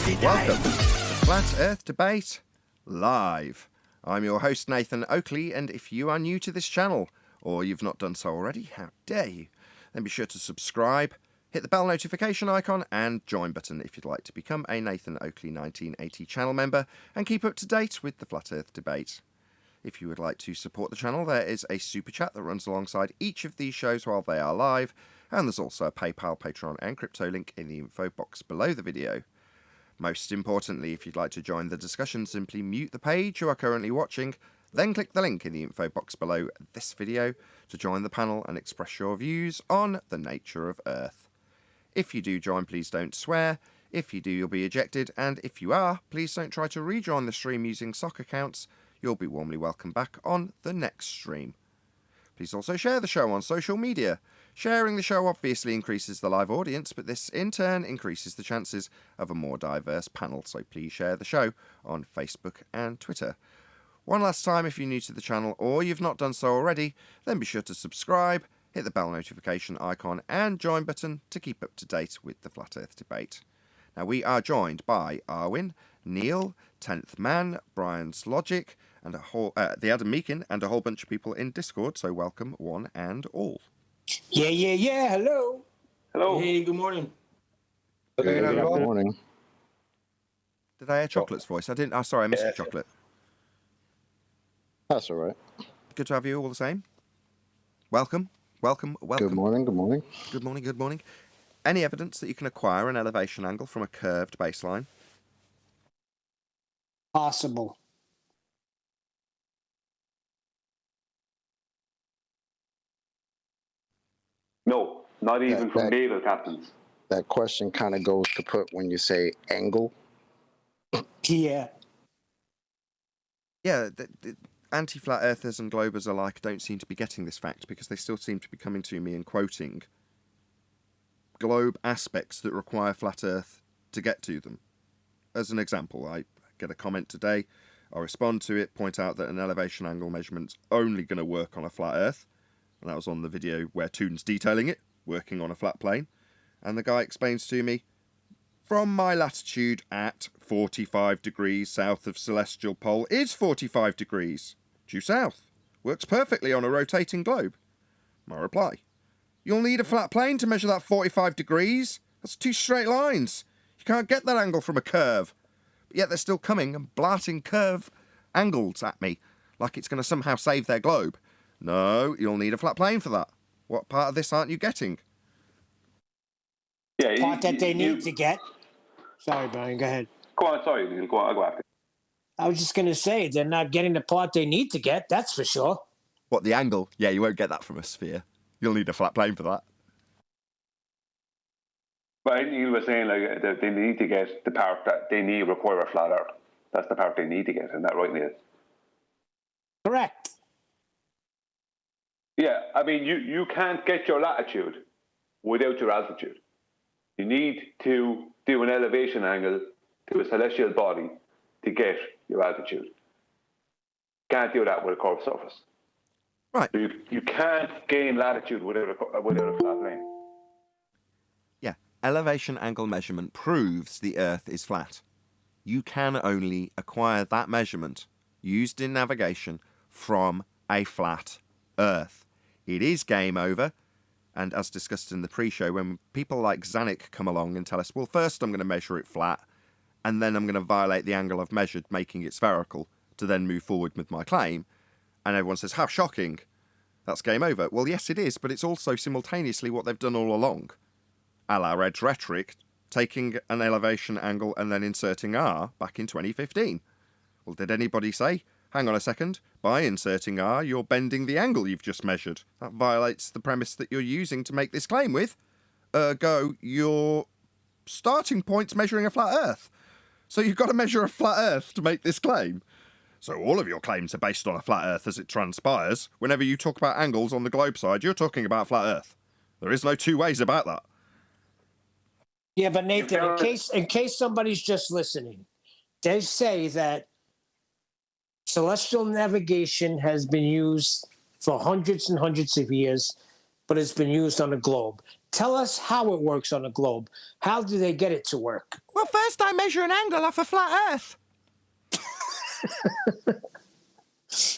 Welcome to Flat Earth Debate Live. I'm your host Nathan Oakley, and if you are new to this channel, or you've not done so already, how dare you, then be sure to subscribe, hit the bell notification icon and join button if you'd like to become a Nathan Oakley 1980 channel member and keep up to date with the Flat Earth Debate. If you would like to support the channel, there is a super chat that runs alongside each of these shows while they are live, and there's also a PayPal, Patreon and crypto link in the info box below the video. Most importantly, if you'd like to join the discussion, simply mute the page you are currently watching, then click the link in the info box below this video to join the panel and express your views on the nature of Earth. If you do join, please don't swear. If you do, you'll be ejected, and if you are, please don't try to rejoin the stream using sock accounts. You'll be warmly welcome back on the next stream. Please also share the show on social media. Sharing the show obviously increases the live audience, but this in turn increases the chances of a more diverse panel, so please share the show on Facebook and Twitter. One last time, if you're new to the channel or you've not done so already, then be sure to subscribe, hit the bell notification icon and join button to keep up to date with the Flat Earth Debate. Now we are joined by Arwin, Neil, 10th Man, Brian's Logic, and the Adam Meakin, and a whole bunch of people in Discord, so welcome one and all. Yeah. Hello. Hello. Hey, good morning. Good morning. Did I hear Chocolate's voice? I didn't. Oh, sorry, I missed you, Chocolate. That's all right. Good to have you all the same. Welcome. Good morning. Good morning. Any evidence that you can acquire an elevation angle from a curved baseline? Possible. No, not even from naval captains. That question kind of goes to put when you say angle. Yeah. Yeah, the anti-flat earthers and globers alike don't seem to be getting this fact because they still seem to be coming to me and quoting globe aspects that require flat earth to get to them. As an example, I get a comment today, I respond to it, point out that an elevation angle measurement's only going to work on a flat earth, and that was on the video where Toon's detailing it, working on a flat plane, and the guy explains to me, from my latitude at 45 degrees south of celestial pole is 45 degrees, due south, works perfectly on a rotating globe. My reply, you'll need a flat plane to measure that 45 degrees, that's two straight lines, you can't get that angle from a curve. But yet they're still coming and blarting curve angles at me, like it's going to somehow save their globe. No, you'll need a flat plane for that. What part of this aren't you getting? Yeah, Part that they need to get. Sorry, Brian, go ahead. Go on, sorry, Neil, go on, I'll go after. I was just going to say, they're not getting the part they need to get, that's for sure. What, the angle? Yeah, you won't get that from a sphere. You'll need a flat plane for that. But Neil was saying like that they need to get the part that they need require a flat earth. That's the part they need to get, isn't that right, Neil? Correct. Yeah, I mean, you can't get your latitude without your altitude. You need to do an elevation angle to a celestial body to get your altitude. Can't do that with a curved surface. Right. So you can't gain latitude without a flat plane. Yeah, elevation angle measurement proves the Earth is flat. You can only acquire that measurement used in navigation from a flat Earth. It is game over, and as discussed in the pre-show, when people like Zanuck come along and tell us, well, first I'm going to measure it flat, and then I'm going to violate the angle I've measured, making it spherical, to then move forward with my claim, and everyone says, how shocking, that's game over. Well, yes, it is, but it's also simultaneously what they've done all along. A la Red's rhetoric, taking an elevation angle and then inserting R back in 2015. Well, did anybody say, hang on a second, by inserting R, you're bending the angle you've just measured. That violates the premise that you're using to make this claim with. Ergo, your starting point's measuring a flat Earth. So you've got to measure a flat Earth to make this claim. So all of your claims are based on a flat Earth as it transpires. Whenever you talk about angles on the globe side, you're talking about flat Earth. There is no two ways about that. Yeah, but Nathan, in case somebody's just listening, they say that celestial navigation has been used for hundreds and hundreds of years, but it's been used on a globe. Tell us how it works on a globe. How do they get it to work? Well, first I measure an angle off a flat Earth.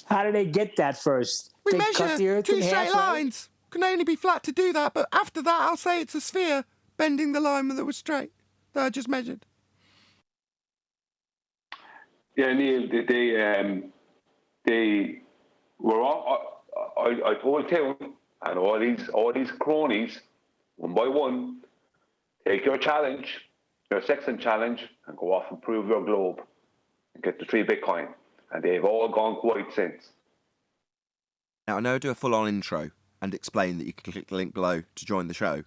How do they get that first? We They measure cut the Earth two in straight half, right? lines. Can only be flat to do that, but after that I'll say it's a sphere, bending the line that was straight that I just measured. Yeah, Neil, they were all, I told Tim and all these cronies, one by one, take your challenge, your sextant challenge, and go off and prove your globe and get the 3 Bitcoin. And they've all gone white since. Now, I know I do a full-on intro and explain that you can click the link below to join the show.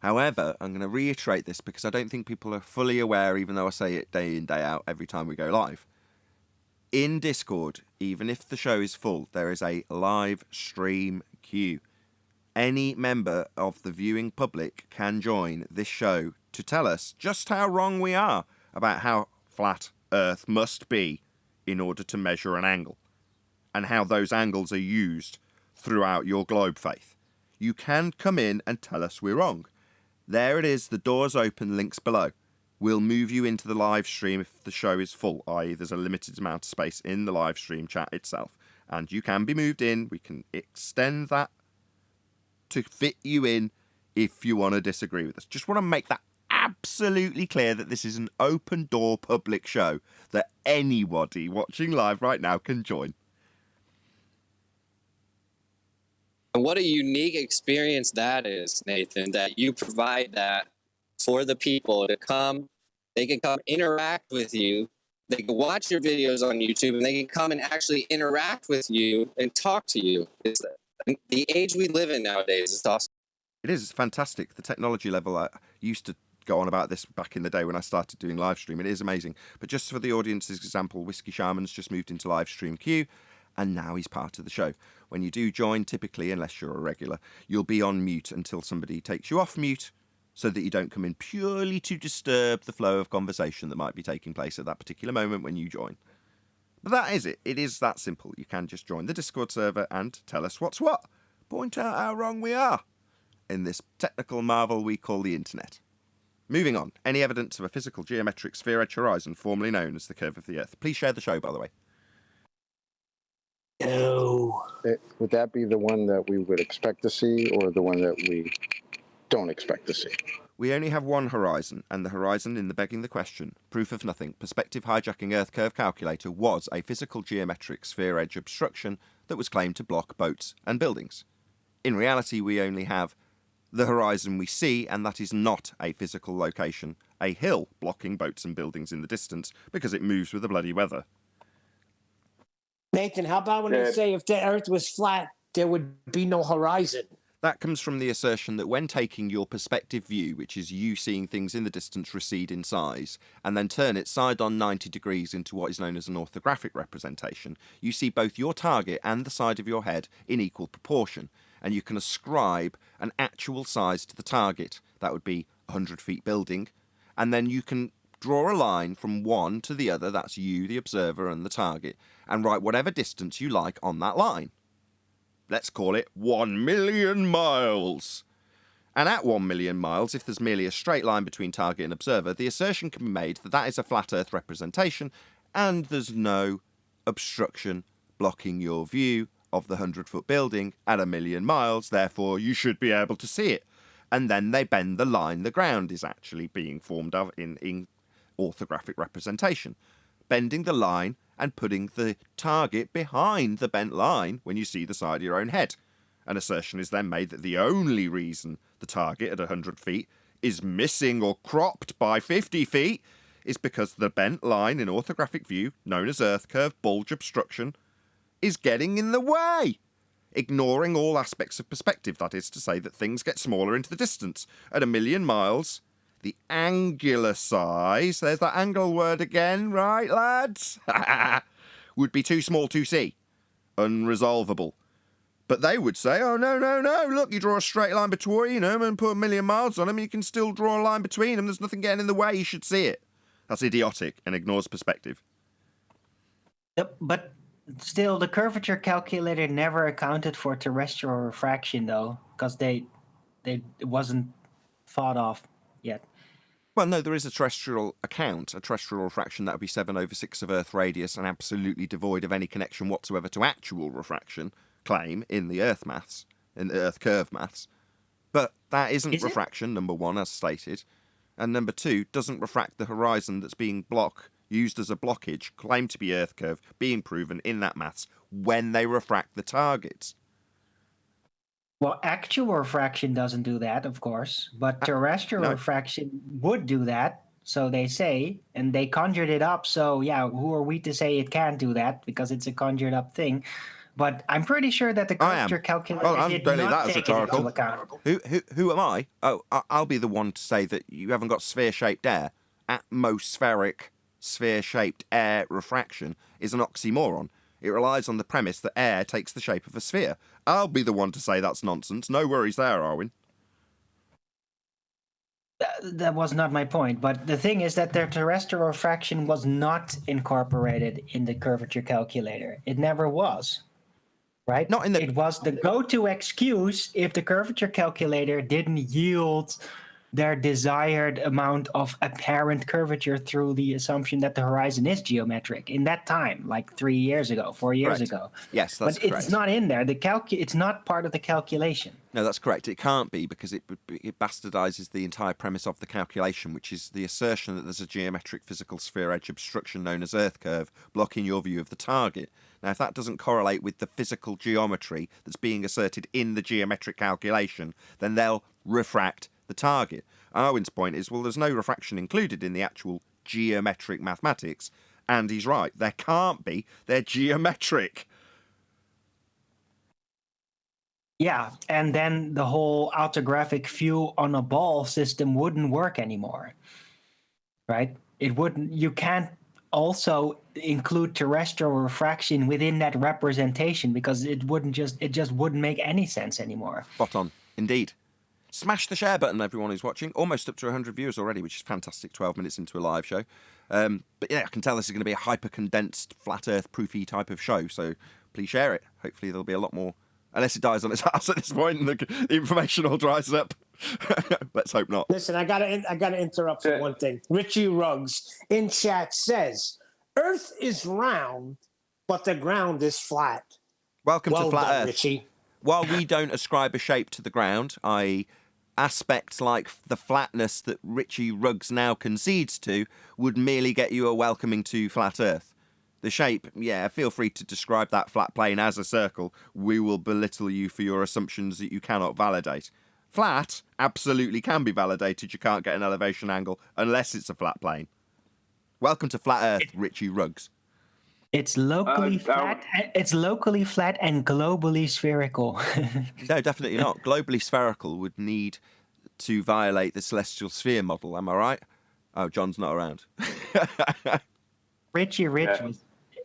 However, I'm going to reiterate this because I don't think people are fully aware, even though I say it day in, day out, every time we go live. In Discord, even if the show is full, there is a live stream queue. Any member of the viewing public can join this show to tell us just how wrong we are about how flat Earth must be in order to measure an angle, and how those angles are used throughout your globe faith. You can come in and tell us we're wrong. There it is, the door's open, links below. We'll move you into the live stream if the show is full, i.e. there's a limited amount of space in the live stream chat itself. And you can be moved in. We can extend that to fit you in if you want to disagree with us. Just want to make that absolutely clear that this is an open door public show that anybody watching live right now can join. And what a unique experience that is, Nathan, that you provide that for the people to come. They can come interact with you. They can watch your videos on YouTube, and they can come and actually interact with you and talk to you. It's the age we live in nowadays. It's awesome. It is. It's fantastic. The technology level, I used to go on about this back in the day when I started doing live stream. It is amazing. But just for the audience's example, Whiskey Shaman's just moved into live stream queue, and now he's part of the show. When you do join, typically, unless you're a regular, you'll be on mute until somebody takes you off mute, so that you don't come in purely to disturb the flow of conversation that might be taking place at that particular moment when you join. But that is it. It is that simple. You can just join the Discord server and tell us what's what. Point out how wrong we are in this technical marvel we call the internet. Moving on. Any evidence of a physical geometric sphere-edge horizon, formerly known as the curve of the Earth? Please share the show, by the way. No. Would that be the one that we would expect to see, or the one that we don't expect to see? We only have one horizon, and the horizon in the Begging the Question, Proof of Nothing, Perspective Hijacking Earth Curve Calculator was a physical geometric sphere-edge obstruction that was claimed to block boats and buildings. In reality, we only have the horizon we see, and that is not a physical location, a hill blocking boats and buildings in the distance, because it moves with the bloody weather. Nathan, how about when they say if the Earth was flat, there would be no horizon? That comes from the assertion that when taking your perspective view, which is you seeing things in the distance recede in size, and then turn it side on 90 degrees into what is known as an orthographic representation, you see both your target and the side of your head in equal proportion, and you can ascribe an actual size to the target. That would be a 100-feet building, and then you can draw a line from one to the other, that's you, the observer, and the target, and write whatever distance you like on that line. Let's call it 1 million miles. And at 1 million miles, if there's merely a straight line between target and observer, the assertion can be made that that is a flat Earth representation, and there's no obstruction blocking your view of the 100-foot building at 1 million miles, therefore you should be able to see it. And then they bend the line the ground is actually being formed of in orthographic representation. Bending the line and putting the target behind the bent line when you see the side of your own head. An assertion is then made that the only reason the target at 100 feet is missing or cropped by 50 feet is because the bent line in orthographic view, known as Earth curve bulge obstruction, is getting in the way. Ignoring all aspects of perspective, that is to say that things get smaller into the distance. At 1 million miles, the angular size, there's that angle word again, right, lads? Would be too small to see. Unresolvable. But they would say, oh, no, look, you draw a straight line between them and put 1 million miles on them, and you can still draw a line between them. There's nothing getting in the way. You should see it. That's idiotic and ignores perspective. Yep, but still, the curvature calculator never accounted for terrestrial refraction, though, because it wasn't thought of yet. Well, no, there is a terrestrial account, a terrestrial refraction that would be 7/6 of Earth radius and absolutely devoid of any connection whatsoever to actual refraction claim in the Earth maths, in the Earth curve maths. But that isn't Is it? refraction, number one, as stated. And number two, doesn't refract the horizon that's being used as a blockage, claimed to be Earth curve, being proven in that maths when they refract the targets. Well, actual refraction doesn't do that, of course, but terrestrial no. refraction would do that. So they say, and they conjured it up. So yeah, who are we to say it can't do that because it's a conjured up thing? But I'm pretty sure that the I am. curvature calculator Well, I'm did don't leave not that as take it rhetorical. into account. Who am I? Oh, I'll be the one to say that you haven't got sphere-shaped air. Atmospheric sphere-shaped air refraction is an oxymoron. It relies on the premise that air takes the shape of a sphere. I'll be the one to say that's nonsense. No worries there, Arwin. That was not my point. But the thing is that their terrestrial refraction was not incorporated in the curvature calculator. It never was. Right? Not in the- It was the go-to excuse if the curvature calculator didn't yield their desired amount of apparent curvature through the assumption that the horizon is geometric in that time, like 3 years ago, 4 years Correct. ago. Yes, that's but correct. it's not in there. It's not part of the calculation. No, that's correct. It can't be because it bastardizes the entire premise of the calculation, which is the assertion that there's a geometric physical sphere edge obstruction known as Earth curve blocking your view of the target. Now, if that doesn't correlate with the physical geometry that's being asserted in the geometric calculation, then they'll refract the target. Arwin's point is, well, there's no refraction included in the actual geometric mathematics, and he's right. There can't be. They're geometric. Yeah, and then the whole autographic view on a ball system wouldn't work anymore, right? It wouldn't. You can't also include terrestrial refraction within that representation because it just wouldn't make any sense anymore. Spot on, indeed. Smash the share button, everyone who's watching. Almost up to 100 viewers already, which is fantastic. 12 minutes into a live show. But yeah, I can tell this is going to be a hyper-condensed, flat Earth proofy type of show. So please share it. Hopefully there'll be a lot more. Unless it dies on its ass at this point and the information all dries up. Let's hope not. Listen, I gotta interrupt for one thing. Richie Ruggs in chat says, "Earth is round, but the ground is flat." Welcome Well to Flat done, Earth. Richie. While we don't ascribe a shape to the ground, i.e. aspects like the flatness that Richie Ruggs now concedes to would merely get you a welcoming to Flat Earth. The shape, yeah, feel free to describe that flat plane as a circle. We will belittle you for your assumptions that you cannot validate. Flat absolutely can be validated. You can't get an elevation angle unless it's a flat plane. Welcome to Flat Earth, Richie Ruggs. It's locally flat. It's locally flat and globally spherical. No, definitely not. Globally spherical would need to violate the celestial sphere model. Am I right? Oh, John's not around. Richie Rich was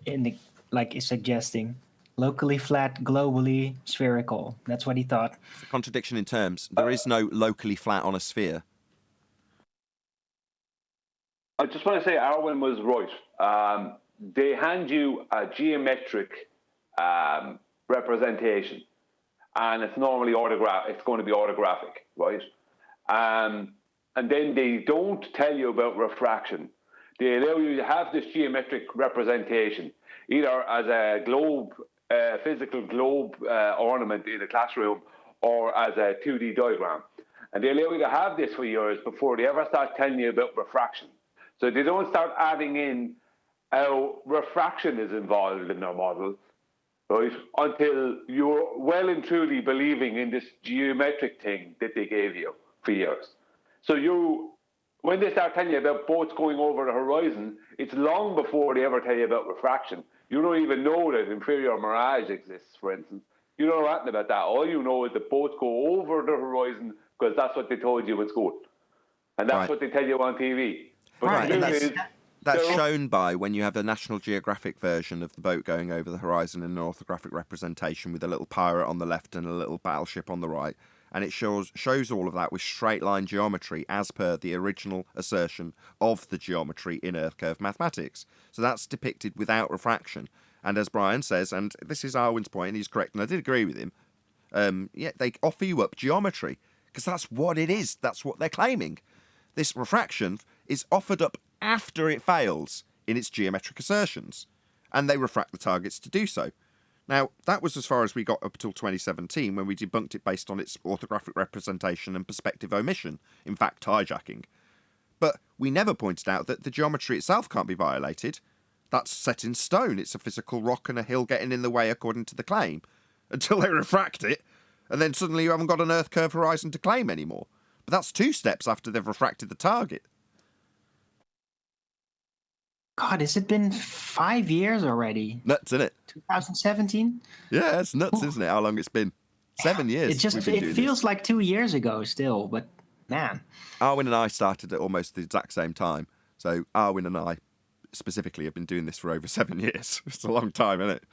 is suggesting locally flat, globally spherical. That's what he thought. It's a contradiction in terms. There is no locally flat on a sphere. I just want to say Arwen was right. They hand you a geometric representation, and it's normally it's going to be orthographic, right? And then they don't tell you about refraction. They allow you to have this geometric representation, either as a globe, physical globe ornament in a classroom, or as a 2D diagram. And they allow you to have this for years before they ever start telling you about refraction. So they don't start adding in how refraction is involved in their model, right? Until you're well and truly believing in this geometric thing that they gave you for years. So when they start telling you about boats going over the horizon, it's long before they ever tell you about refraction. You don't even know that inferior mirage exists, for instance. You don't know nothing about that. All you know is that boats go over the horizon because that's what they told you in school. And that's what they tell you on TV. But Right, and the that's shown by when you have a National Geographic version of the boat going over the horizon in an orthographic representation with a little pirate on the left and a little battleship on the right. And it shows all of that with straight line geometry as per the original assertion of the geometry in Earth curve mathematics. So that's depicted without refraction. And as Brian says, and this is Arwin's point, and he's correct, and I did agree with him, they offer you up geometry. because that's what it is. That's what they're claiming. This refraction is offered up after it fails in its geometric assertions, and they refract the targets to do so. Now, that was as far as we got up till 2017, when we debunked it based on its orthographic representation and perspective omission, in fact hijacking. But we never pointed out that the geometry itself can't be violated. That's set in stone. It's a physical rock and a hill getting in the way according to the claim, until they refract it, and then suddenly you haven't got an Earth curve horizon to claim anymore. But that's 2 steps after they've refracted the target. God, has it been 5 years already? Nuts, isn't it? 2017? Yeah, it's nuts, isn't it? How long it's been? 7 years. It feels like 2 years ago still, but man. Arwin and I started at almost the exact same time. So Arwin and I specifically have been doing this for over 7 years. It's a long time, isn't it?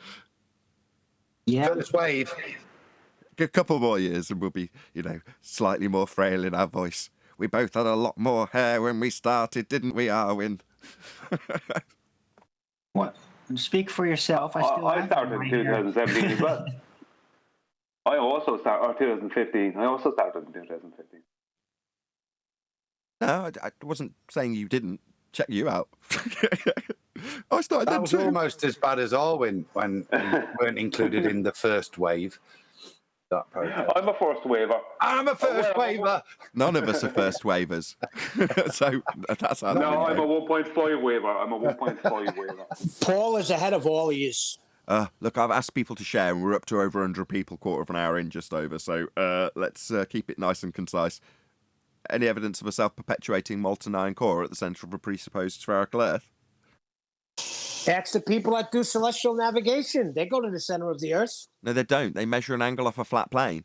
Yeah. First wave. A couple more years and we'll be, slightly more frail in our voice. We both had a lot more hair when we started, didn't we, Arwin? What? Speak for yourself. I started in 2017 as well. I also started, or 2015. I also started in 2015. No, I wasn't saying you didn't. Check you out. I started That then was too. almost as bad as Arwin when we weren't included in the first wave. That protest. I'm a first waver. I'm a first waver. None of us are first waivers. So that's how No, I'm a 1.5 waiver. I'm a 1.5 waiver. Paul is ahead of all of yous. Look, I've asked people to share, and we're up to over 100 people, quarter of an hour in, just over. So let's keep it nice and concise. Any evidence of a self-perpetuating molten iron core at the centre of a presupposed spherical Earth? Ask the people that do celestial navigation. They go to the center of the Earth. No, they don't. They measure an angle off a flat plane.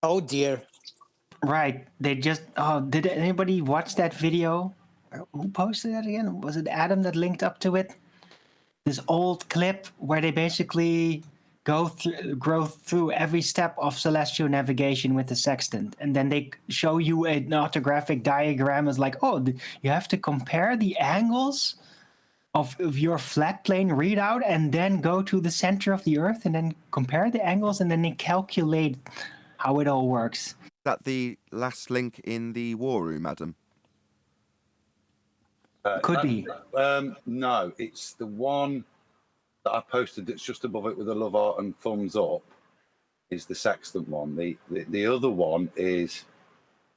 Oh, dear. Right. They just... Oh, did anybody watch that video? Who posted that again? Was it Adam that linked up to it? This old clip where they basically go through every step of celestial navigation with the sextant, and then they show you an orthographic diagram as like, oh, you have to compare the angles of your flat plane readout and then go to the center of the Earth and then compare the angles, and then they calculate how it all works. Is that the last link in the war room, Adam? Could be. No, it's the one that I posted that's just above it with a love heart and thumbs up is the sextant one. The other one is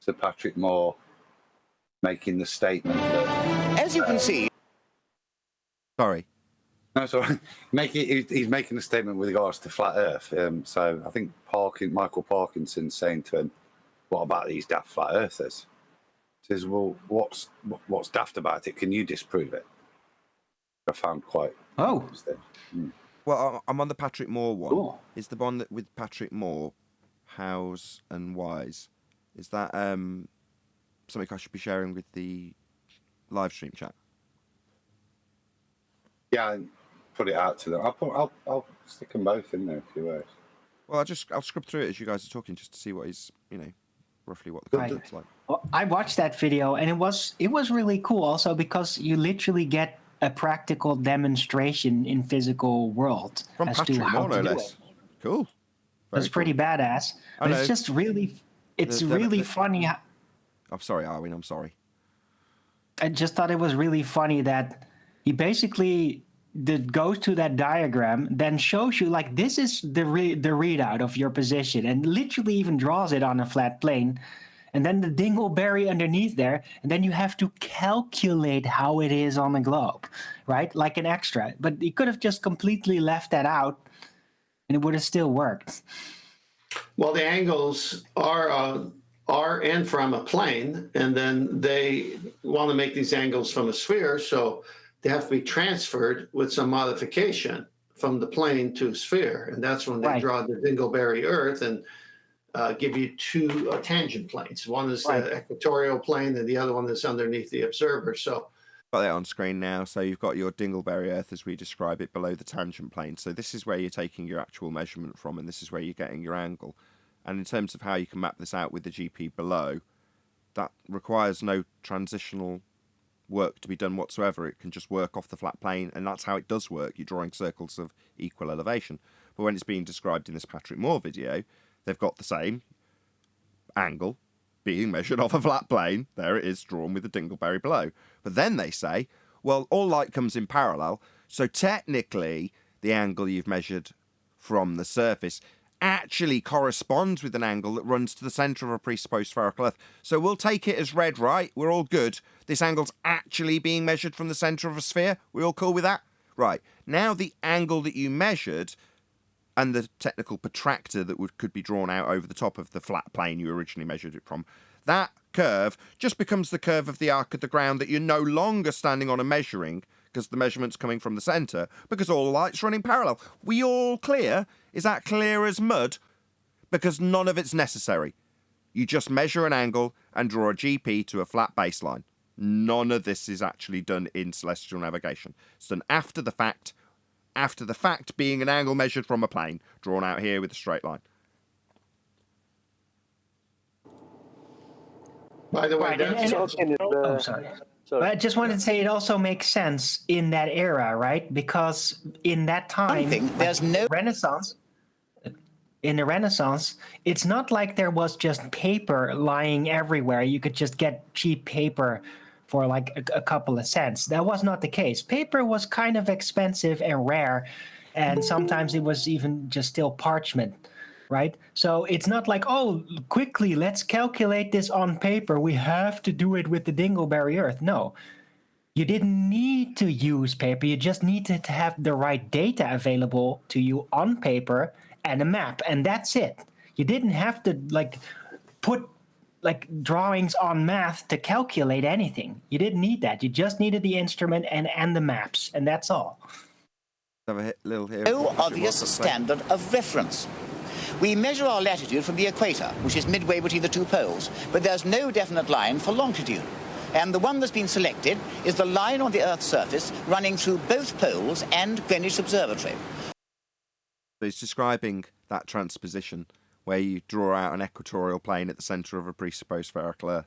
Sir Patrick Moore making the statement that... As you can see... Sorry. No, sorry. He's making a statement with regards to flat Earth. So I think Michael Parkinson's saying to him, what about these daft flat earthers? He says, well, what's daft about it? Can you disprove it? I found quite interesting. Well, I'm on the Patrick Moore one. Cool. Is the one that with Patrick Moore, Howes and Wise, is that something I should be sharing with the live stream chat? Yeah, and put it out to them. I'll stick them both in there if you wish. Well, I'll scrub through it as you guys are talking just to see what he's, roughly what the content's like. Well, I watched that video and it was really cool also because you literally get a practical demonstration in physical world From as Patrick to how Moore, no to do less. it. Cool. That's pretty badass. But it's just really, funny. I'm sorry, Arwin, I'm sorry. I just thought it was really funny that he basically goes to that diagram, then shows you like this is the readout of your position, and literally even draws it on a flat plane, and then the dingleberry underneath there, and then you have to calculate how it is on the globe, right? Like an extra. But he could have just completely left that out, and it would have still worked. Well, the angles are and from a plane, and then they want to make these angles from a sphere, so they have to be transferred with some modification from the plane to sphere, and that's when they draw the dingleberry Earth and give you two tangent planes. One is the equatorial plane, and the other one is underneath the observer. So, got that on screen now. So you've got your dingleberry Earth as we describe it below the tangent plane. So this is where you're taking your actual measurement from, and this is where you're getting your angle. And in terms of how you can map this out with the GP below, that requires no transitional work to be done whatsoever. It can just work off the flat plane, and that's how it does work. You're drawing circles of equal elevation. But when it's being described in this Patrick Moore video, they've got the same angle being measured off a flat plane. There it is, drawn with the dingleberry below. But then they say, well, all light comes in parallel, so technically the angle you've measured from the surface actually corresponds with an angle that runs to the centre of a presupposed spherical Earth. So we'll take it as read, right? We're all good. This angle's actually being measured from the centre of a sphere. We all cool with that? Right. Now the angle that you measured and the technical protractor that could be drawn out over the top of the flat plane you originally measured it from, that curve just becomes the curve of the arc of the ground that you're no longer standing on and measuring, because the measurement's coming from the centre, because all the light's running parallel. We all clear? Is that clear as mud? Because none of it's necessary. You just measure an angle and draw a GP to a flat baseline. None of this is actually done in celestial navigation. It's done after the fact being an angle measured from a plane, drawn out here with a straight line. By the way, Right, that's sorry. But I just wanted to say it also makes sense in that era, right? Because in that time, there's no Renaissance. In the Renaissance, it's not like there was just paper lying everywhere. You could just get cheap paper for like a couple of cents. That was not the case. Paper was kind of expensive and rare, and sometimes it was even just still parchment, right? So it's not like, oh, quickly, let's calculate this on paper. We have to do it with the dingleberry Earth. No, you didn't need to use paper. You just needed to have the right data available to you on paper and a map, and that's it. You didn't have to put drawings on math to calculate anything. You didn't need that. You just needed the instrument and the maps, and that's all. Have a little here. no obvious standard of reference. We measure our latitude from the equator, which is midway between the two poles, but there's no definite line for longitude. And the one that's been selected is the line on the Earth's surface running through both poles and Greenwich Observatory. So he's describing that transposition where you draw out an equatorial plane at the centre of a presupposed spherical Earth.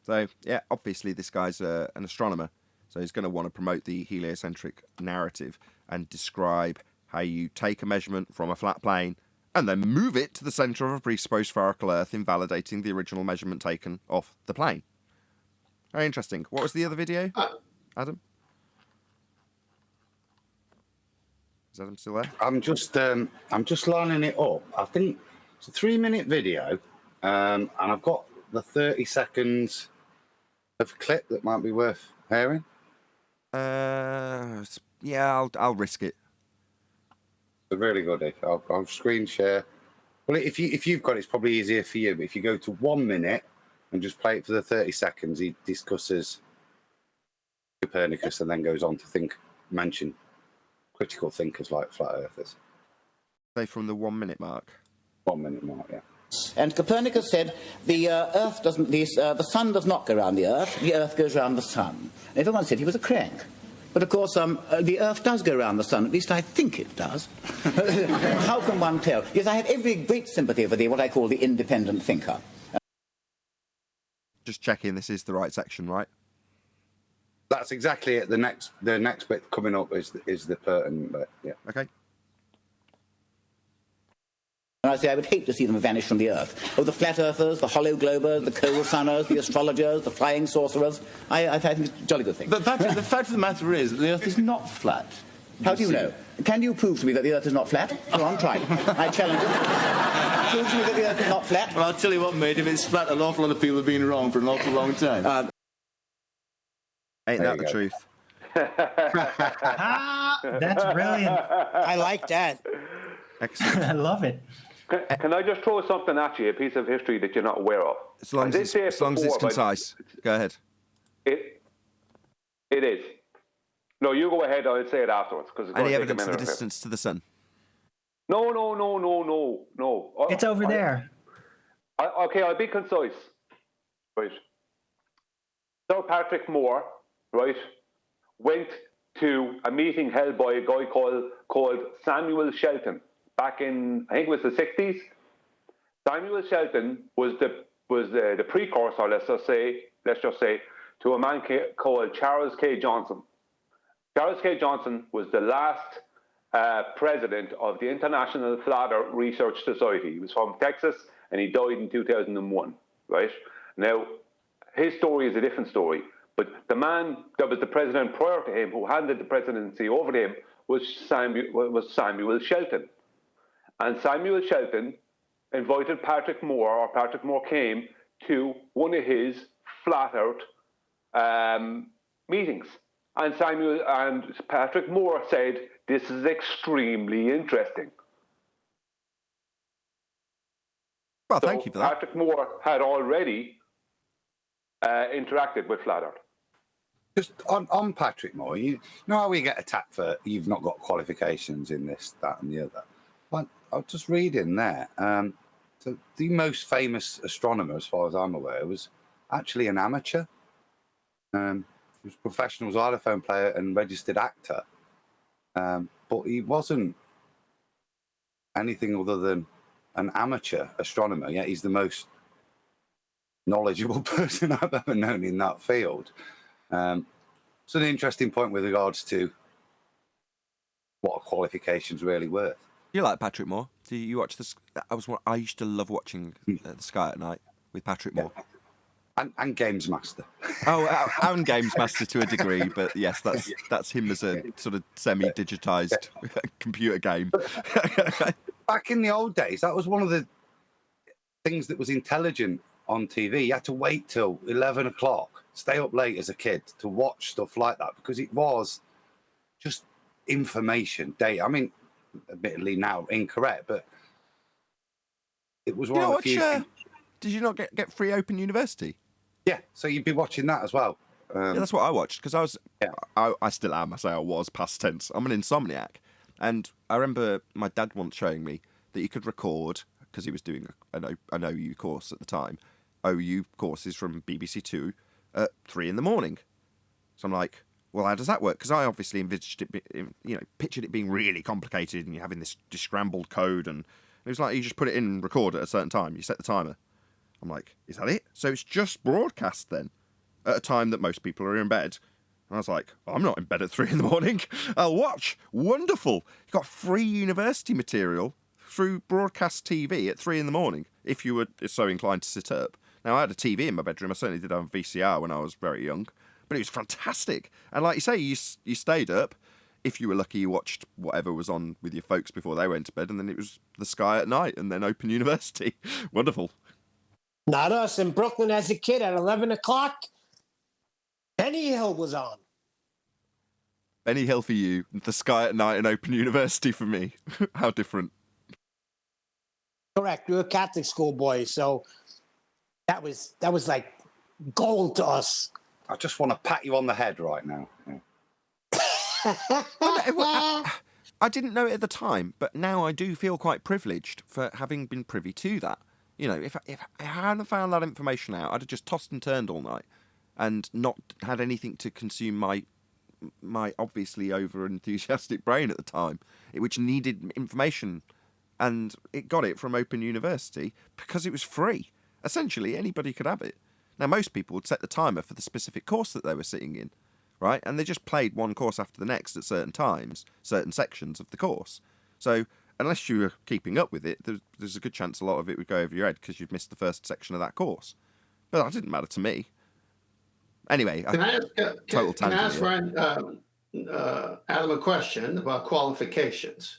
So, yeah, obviously this guy's an astronomer, so he's going to want to promote the heliocentric narrative and describe how you take a measurement from a flat plane and then move it to the centre of a presupposed spherical Earth, invalidating the original measurement taken off the plane. Very interesting. What was the other video, Adam? Is Adam still there? I'm just lining it up. I think it's a 3-minute video, and I've got the 30 seconds of clip that might be worth hearing. Yeah, I'll risk it. It's really good. I'll screen share. Well, if you've got it, it's probably easier for you. But if you go to 1 minute and just play it for the 30 seconds, he discusses Copernicus and then goes on to mention critical thinkers like flat earthers. Say from the 1 minute mark. 1 minute mark, yeah. And Copernicus said the Earth doesn't, the sun does not go around the Earth goes around the sun. And everyone said he was a crank. But of course, the Earth does go around the sun, at least I think it does. How can one tell? Yes, I have every great sympathy for what I call the independent thinker. Just checking this is the right section, right? That's exactly it. The next bit coming up is the pertinent bit. Yeah. Okay. And I say I would hate to see them vanish from the Earth. Oh, the flat earthers, the hollow globers, the coal sunners, the astrologers, the flying sorcerers. I think it's a jolly good thing. But Patrick, the fact of the matter is that the Earth is not flat. How do you know? Can you prove to me that the Earth is not flat? Go on, try. I challenge you. Prove to me that the Earth is not flat. Well, I'll tell you what, mate, if it's flat, an awful lot of people have been wrong for an awful long time. Ain't that the truth? That's brilliant. I like that. Excellent. I love it. Can I just throw something at you, a piece of history that you're not aware of? As long as it's concise. Go ahead. It is. No, you go ahead. I'll say it afterwards. Any evidence of the distance to the sun? No. It's over there. Okay, I'll be concise. Right. Sir Patrick Moore, right, went to a meeting held by a guy called Samuel Shelton back in, I think it was the 60s. Samuel Shelton was the precursor, let's just say, to a man called Charles K. Johnson. Charles K. Johnson was the last president of the International Flat Earth Research Society. He was from Texas, and he died in 2001, right? Now, his story is a different story, but the man that was the president prior to him, who handed the presidency over to him, was Samuel Shelton. And Samuel Shelton invited Patrick Moore, or Patrick Moore came to one of his flat out meetings. And Patrick Moore said, "This is extremely interesting." Well, thank you for that. Patrick Moore had already interacted with flat earth. Just on Patrick Moore, you know how we get attacked for you've not got qualifications in this, that, and the other. But I was just reading there. So the most famous astronomer, as far as I'm aware, was actually an amateur. He was a professional xylophone player and registered actor, but he wasn't anything other than an amateur astronomer. Yet he's the most knowledgeable person I've ever known in that field. It's an interesting point with regards to what a qualification's really worth. You like Patrick Moore? Do you watch this? I used to love watching The Sky at Night with Patrick Moore. And Games Master. And Games Master to a degree, but yes, that's him as a sort of semi-digitized computer game. Back in the old days, that was one of the things that was intelligent on TV. You had to wait till 11 o'clock, stay up late as a kid to watch stuff like that, because it was just information, data. I mean, admittedly now incorrect, but it was one of the few things. Did you not get free Open University? Yeah, so you'd be watching that as well. Yeah, that's what I watched, because I still am. I say I was, past tense. I'm an insomniac. And I remember my dad once showing me that you could record, because he was doing an OU course at the time, OU courses from BBC Two at 3 a.m. So I'm like, well, how does that work? Because I obviously envisaged it, pictured it being really complicated and you're having this scrambled code. And it was like, you just put it in and record at a certain time. You set the timer. I'm like, is that it? So it's just broadcast then at a time that most people are in bed. And I was like, I'm not in bed at 3 a.m. I'll watch. Wonderful. You got free university material through broadcast TV at 3 a.m. if you were so inclined to sit up. Now, I had a TV in my bedroom. I certainly did have a VCR when I was very young. But it was fantastic. And like you say, you stayed up. If you were lucky, you watched whatever was on with your folks before they went to bed. And then it was The Sky at Night and then Open University. Wonderful. Not us. In Brooklyn as a kid at 11 o'clock, Benny Hill was on. Benny Hill for you, The Sky at Night and Open University for me. How different. Correct. We were Catholic school boys, so that was like gold to us. I just want to pat you on the head right now. I didn't know it at the time, but now I do feel quite privileged for having been privy to that. If I hadn't found that information out, I'd have just tossed and turned all night and not had anything to consume my obviously over-enthusiastic brain at the time, which needed information. And it got it from Open University because it was free. Essentially, anybody could have it. Now, most people would set the timer for the specific course that they were sitting in, right? And they just played one course after the next at certain times, certain sections of the course. So unless you were keeping up with it, there's a good chance a lot of it would go over your head because you'd missed the first section of that course. But that didn't matter to me. Anyway, can I ask Ryan, Adam a question about qualifications?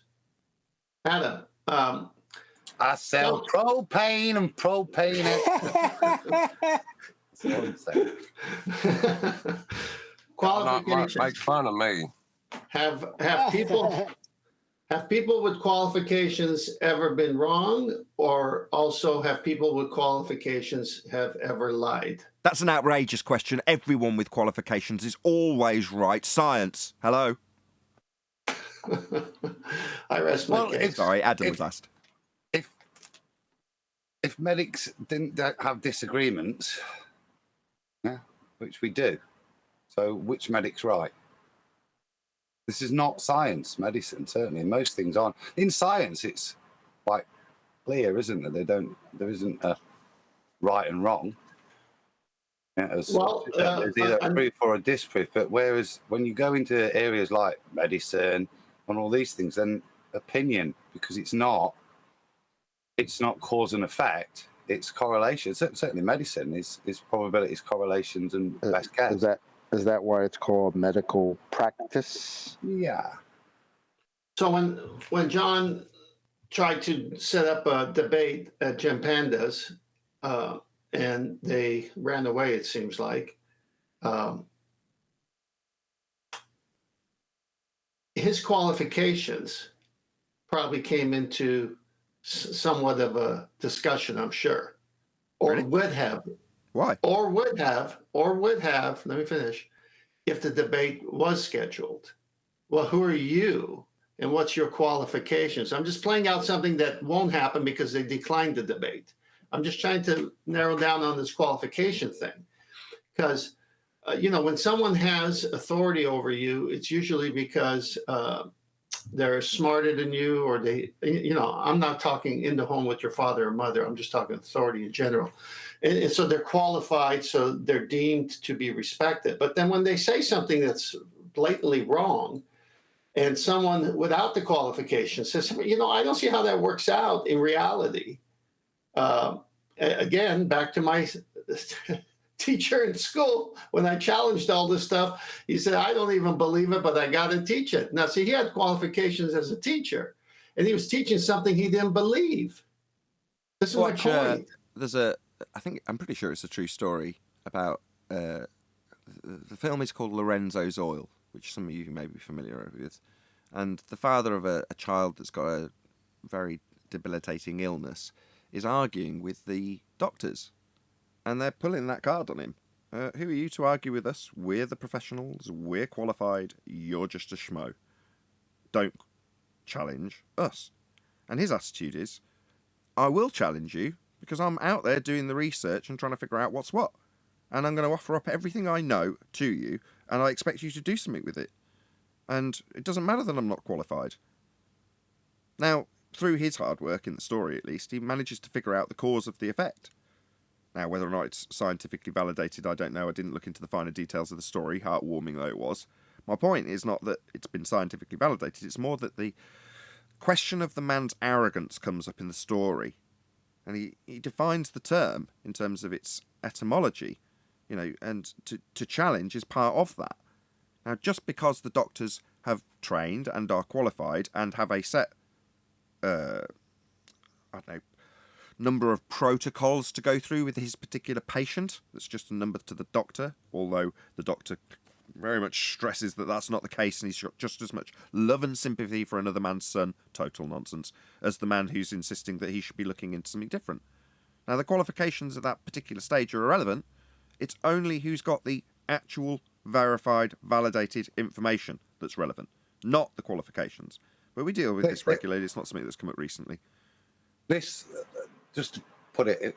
Adam, I sell propane and propane. That's what I'm saying. Qualifications. Make fun of me. Have people with qualifications ever been wrong, or also have people with qualifications have ever lied? That's an outrageous question. Everyone with qualifications is always right. Science. Hello. I rest my case. Sorry, Adam was asked. If medics didn't have disagreements, which we do, so which medic's right? This is not science, medicine, certainly. Most things aren't. In science, it's quite clear, isn't there? There isn't a right and wrong. There's either a proof or a disproof. But whereas when you go into areas like medicine and all these things, then opinion, because it's not it's not cause and effect. It's correlation. Certainly, medicine is probabilities, correlations, and best guess. Is that why it's called medical practice? Yeah. So when John tried to set up a debate at Jim Panda's, and they ran away, it seems like, his qualifications probably came into somewhat of a discussion, I'm sure, or Really? would have. Why? Or would have, let me finish, if the debate was scheduled. Well, who are you and what's your qualifications? I'm just playing out something that won't happen because they declined the debate. I'm just trying to narrow down on this qualification thing. Because, when someone has authority over you, it's usually because they're smarter than you, or I'm not talking in the home with your father or mother. I'm just talking authority in general. And so they're qualified, so they're deemed to be respected. But then when they say something that's blatantly wrong, and someone without the qualification says, I don't see how that works out in reality. Again, back to my teacher in school, when I challenged all this stuff, he said, I don't even believe it, but I got to teach it. Now, see, he had qualifications as a teacher, and he was teaching something he didn't believe. This is my point. I'm pretty sure it's a true story about, the film is called Lorenzo's Oil, which some of you may be familiar with. And the father of a child that's got a very debilitating illness is arguing with the doctors. And they're pulling that card on him. Who are you to argue with us? We're the professionals. We're qualified. You're just a schmo. Don't challenge us. And his attitude is, I will challenge you because I'm out there doing the research and trying to figure out what's what. And I'm going to offer up everything I know to you, and I expect you to do something with it. And it doesn't matter that I'm not qualified. Now, through his hard work, in the story at least, he manages to figure out the cause of the effect. Now, whether or not it's scientifically validated, I don't know. I didn't look into the finer details of the story, heartwarming though it was. My point is not that it's been scientifically validated, it's more that the question of the man's arrogance comes up in the story. And he defines the term in terms of its etymology, and to challenge is part of that. Now, just because the doctors have trained and are qualified and have a set, number of protocols to go through with his particular patient, that's just a number to the doctor, although the doctor very much stresses that that's not the case, and he's got just as much love and sympathy for another man's son, total nonsense, as the man who's insisting that he should be looking into something different. Now, the qualifications at that particular stage are irrelevant. It's only who's got the actual verified, validated information that's relevant, not the qualifications. But we deal with this regularly. It's not something that's come up recently. This, just to put it,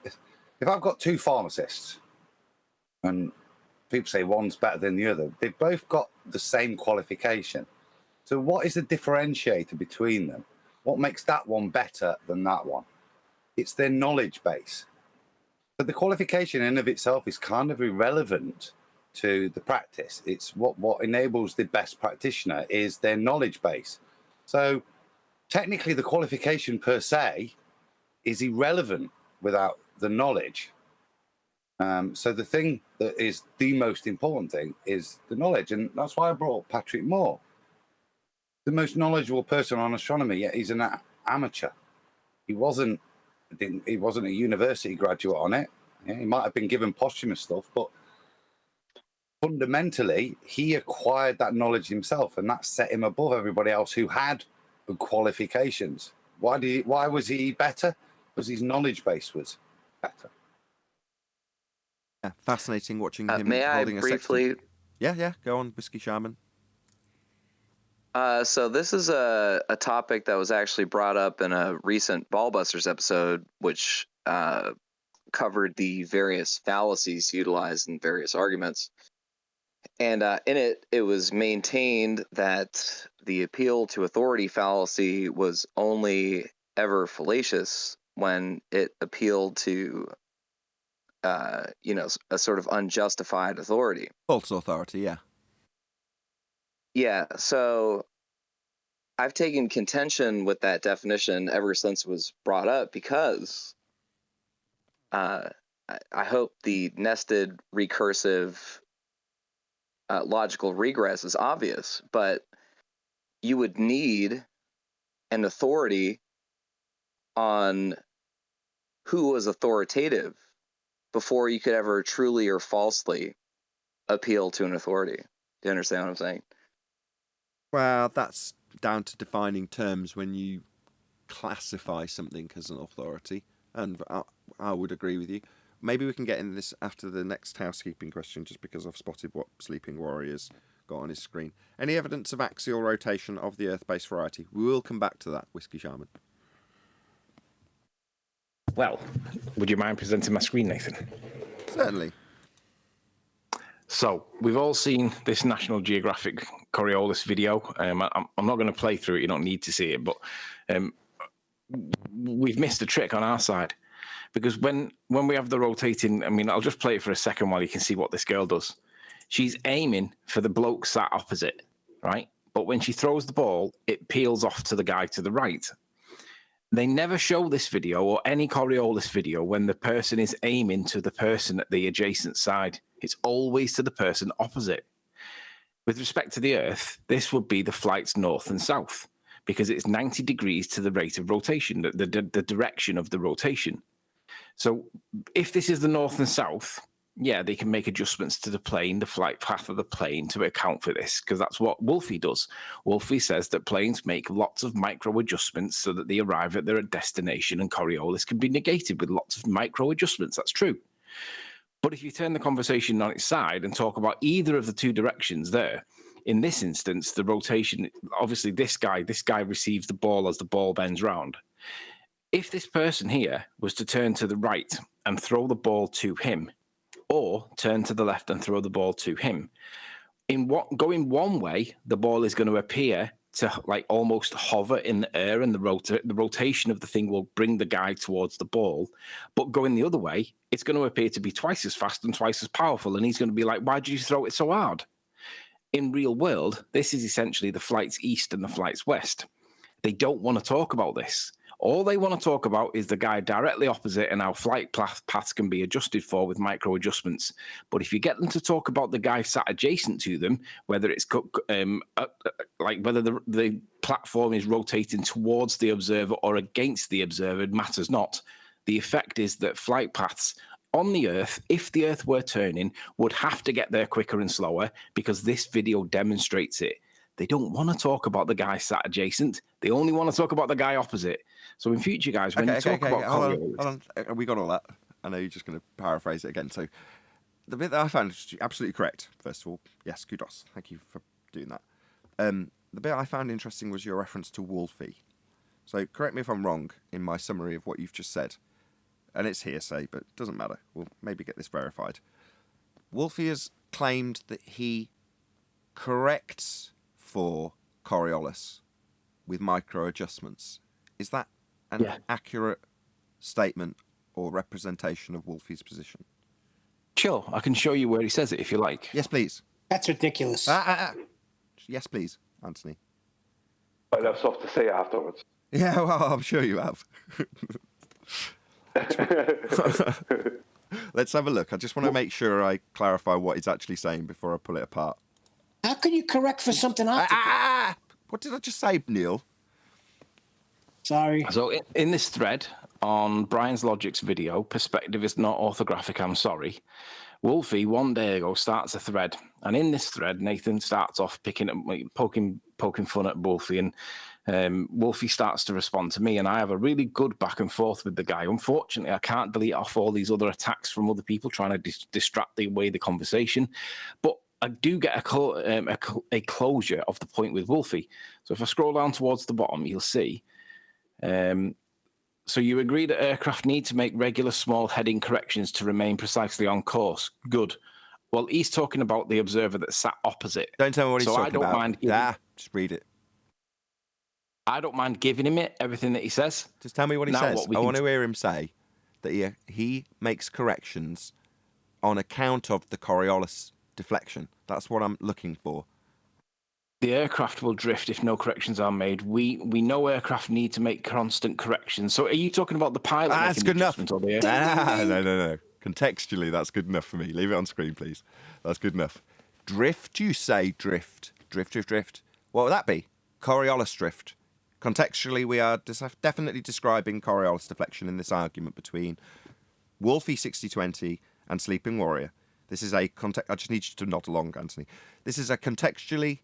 if I've got two pharmacists and people say one's better than the other, they've both got the same qualification. So what is the differentiator between them? What makes that one better than that one? It's their knowledge base. But the qualification in and of itself is kind of irrelevant to the practice. It's what enables the best practitioner is their knowledge base. So technically the qualification per se is irrelevant without the knowledge. So the thing that is the most important thing is the knowledge, and that's why I brought Patrick Moore, the most knowledgeable person on astronomy. Yet he's an amateur. He wasn't a university graduate on it. Yeah, he might have been given posthumous stuff, but fundamentally he acquired that knowledge himself, and that set him above everybody else who had the qualifications. Why was he better? Because his knowledge base was better. Yeah, fascinating watching him may holding I a briefly... sextant. Yeah, go on, Whiskey Shaman. So this is a topic that was actually brought up in a recent Ballbusters episode, which covered the various fallacies utilized in various arguments. And in it was maintained that the appeal to authority fallacy was only ever fallacious when it appealed to a sort of unjustified authority. False authority, yeah. Yeah, so I've taken contention with that definition ever since it was brought up because I hope the nested recursive logical regress is obvious, but you would need an authority on who was authoritative before you could ever truly or falsely appeal to an authority. Do you understand what I'm saying? Well, that's down to defining terms when you classify something as an authority, and I would agree with you. Maybe we can get into this after the next housekeeping question, just because I've spotted what Sleeping Warrior's got on his screen. Any evidence of axial rotation of the Earth-based variety? We will come back to that, Whiskey Shaman. Well, would you mind presenting my screen, Nathan? Certainly. So, we've all seen this National Geographic Coriolis video. I'm not going to play through it, you don't need to see it, but we've missed a trick on our side. Because when we have the rotating, I mean, I'll just play it for a second while you can see what this girl does. She's aiming for the bloke sat opposite, right? But when she throws the ball, it peels off to the guy to the right. They never show this video or any Coriolis video when the person is aiming to the person at the adjacent side. It's always to the person opposite. With respect to the Earth, this would be the flight's north and south because it's 90 degrees to the rate of rotation, the direction of the rotation. So if this is the north and south, yeah, they can make adjustments to the plane, the flight path of the plane to account for this, because that's what Wolfie does. Wolfie says that planes make lots of micro adjustments so that they arrive at their destination, and Coriolis can be negated with lots of micro adjustments. That's true. But if you turn the conversation on its side and talk about either of the two directions there, in this instance, the rotation, obviously this guy receives the ball as the ball bends round. If this person here was to turn to the right and throw the ball to him, or turn to the left and throw the ball to him, going one way, the ball is going to appear to like almost hover in the air, and the rotation of the thing will bring the guy towards the ball. But going the other way, it's going to appear to be twice as fast and twice as powerful, and he's going to be like, why did you throw it so hard? In real world, this is essentially the flight's east and the flight's west. They don't want to talk about this. All they want to talk about is the guy directly opposite and how flight paths can be adjusted for with micro adjustments. But if you get them to talk about the guy sat adjacent to them, whether it's like whether the platform is rotating towards the observer or against the observer, matters not. The effect is that flight paths on the Earth, if the Earth were turning, would have to get there quicker and slower because this video demonstrates it. They don't want to talk about the guy sat adjacent. They only want to talk about the guy opposite. So in future, guys, when you talk about Coriolis... Hold on. We got all that. I know you're just going to paraphrase it again. So the bit that I found is absolutely correct, first of all. Yes, kudos. Thank you for doing that. The bit I found interesting was your reference to Wolfie. So correct me if I'm wrong in my summary of what you've just said. And it's hearsay, but it doesn't matter. We'll maybe get this verified. Wolfie has claimed that he corrects for Coriolis with micro adjustments. Is that an accurate statement or representation of Wolfie's position? Sure, I can show you where he says it if you like. Yes, please. That's ridiculous. Yes, please, Anthony. I'll have stuff to say afterwards. Yeah, well, I'm sure you have. Let's have a look. I just want to make sure I clarify what he's actually saying before I pull it apart. How can you correct for something optical? What did I just say, Neil? Sorry. So in this thread on Brian's Logic's video, perspective is not orthographic, I'm sorry. Wolfie, one day ago, starts a thread. And in this thread, Nathan starts off poking fun at Wolfie. And Wolfie starts to respond to me. And I have a really good back and forth with the guy. Unfortunately, I can't delete off all these other attacks from other people trying to distract away the conversation. But I do get a closure of the point with Wolfie. So if I scroll down towards the bottom, you'll see. So you agree that aircraft need to make regular small heading corrections to remain precisely on course. Good. Well, he's talking about the observer that sat opposite. Don't tell me what he's talking about. Mind just read it. I don't mind giving him everything that he says. Just tell me what he says. I want to hear him say that he makes corrections on account of the Coriolis deflection. That's what I'm looking for. the aircraft will drift if no corrections are made. We know aircraft need to make constant corrections. So are you talking about the pilot? That's good enough. Or the air? No. Contextually, that's good enough for me. Leave it on screen, please. That's good enough. Drift, you say drift. Drift. What would that be? Coriolis drift. Contextually, we are definitely describing Coriolis deflection in this argument between Wolfie 6020 and Sleeping Warrior. This is a context. I just need you to nod along, Anthony. This is a contextually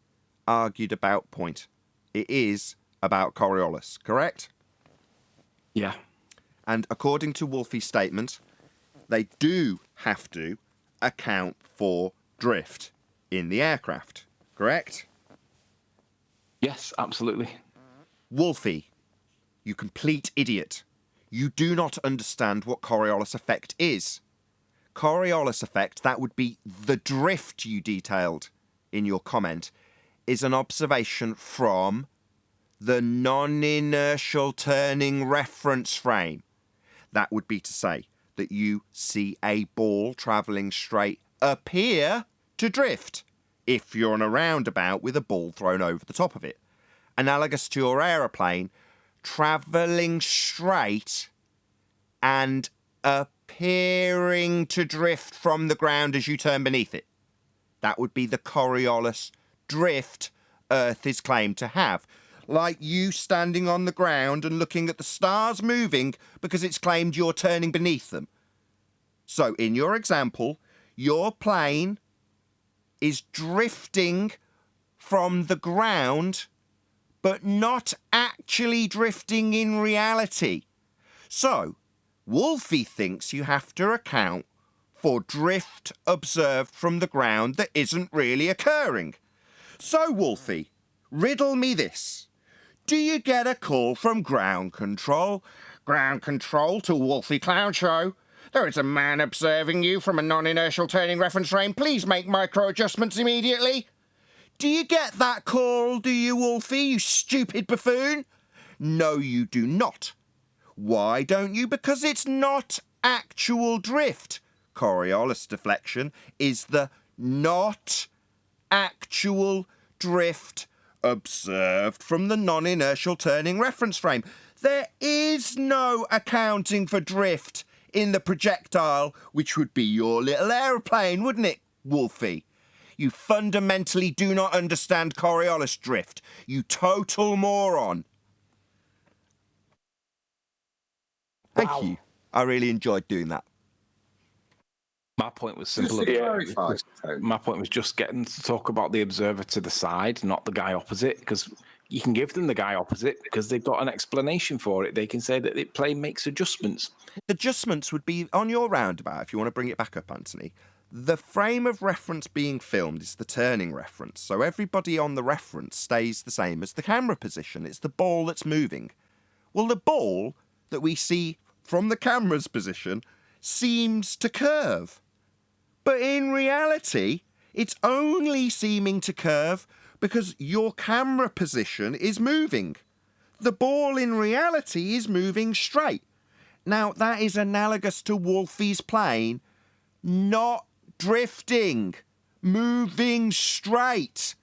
argued about point. It is about Coriolis, correct? Yeah. And according to Wolfie's statement, they do have to account for drift in the aircraft, correct? Yes, absolutely. Wolfie, you complete idiot. You do not understand what Coriolis effect is. Coriolis effect, that would be the drift you detailed in your comment, is an observation from the non-inertial turning reference frame. That would be to say that you see a ball travelling straight appear to drift if you're on a roundabout with a ball thrown over the top of it. Analogous to your aeroplane travelling straight and appearing to drift from the ground as you turn beneath it. That would be the Coriolis drift Earth is claimed to have. Like you standing on the ground and looking at the stars moving because it's claimed you're turning beneath them. So in your example, your plane is drifting from the ground, but not actually drifting in reality. So Wolfie thinks you have to account for drift observed from the ground that isn't really occurring. So, Wolfie, riddle me this. Do you get a call from ground control? Ground control to Wolfie Clown Show. There is a man observing you from a non-inertial turning reference frame. Please make micro-adjustments immediately. Do you get that call, do you, Wolfie, you stupid buffoon? No, you do not. Why don't you? Because it's not actual drift. Coriolis deflection is the not actual drift observed from the non-inertial turning reference frame. There is no accounting for drift in the projectile, which would be your little aeroplane, wouldn't it, Wolfie? You fundamentally do not understand Coriolis drift, you total moron. Thank you. I really enjoyed doing that. My point was simple. My point was just getting to talk about the observer to the side, not the guy opposite, because you can give them the guy opposite because they've got an explanation for it. They can say that the plane makes adjustments. Adjustments would be on your roundabout, if you want to bring it back up, Anthony. The frame of reference being filmed is the turning reference, so everybody on the reference stays the same as the camera position. It's the ball that's moving. Well, the ball that we see from the camera's position seems to curve. But in reality, it's only seeming to curve because your camera position is moving. The ball in reality is moving straight. Now, that is analogous to Wolfie's plane not drifting, moving straight.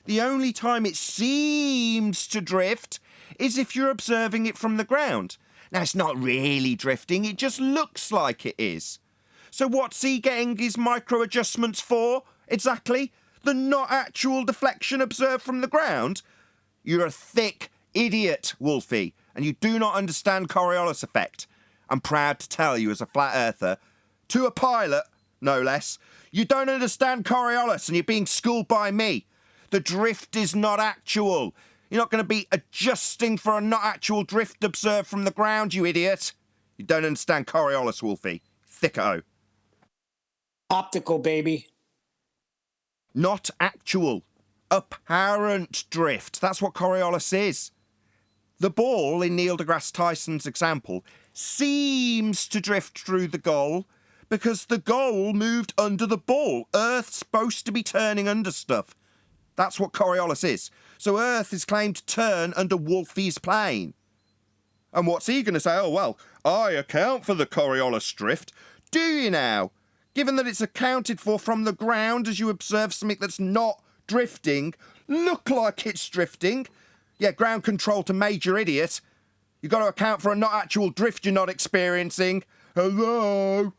The only time it seems to drift is if you're observing it from the ground. Now, it's not really drifting, it just looks like it is. So what's he getting his micro-adjustments for, exactly? The not actual deflection observed from the ground? You're a thick idiot, Wolfie, and you do not understand Coriolis effect. I'm proud to tell you as a flat earther, to a pilot, no less, you don't understand Coriolis and you're being schooled by me. The drift is not actual. You're not going to be adjusting for a not actual drift observed from the ground, you idiot. You don't understand Coriolis, Wolfie. Thicko. Optical, baby. Not actual. Apparent drift. That's what Coriolis is. The ball, in Neil deGrasse Tyson's example, seems to drift through the goal because the goal moved under the ball. Earth's supposed to be turning under stuff. That's what Coriolis is. So Earth is claimed to turn under Wolfie's plane. And what's he going to say? Oh, well, I account for the Coriolis drift. Do you now? Given that it's accounted for from the ground as you observe something that's not drifting, look like it's drifting. Yeah, ground control to major idiot. You've got to account for a not actual drift you're not experiencing. Hello?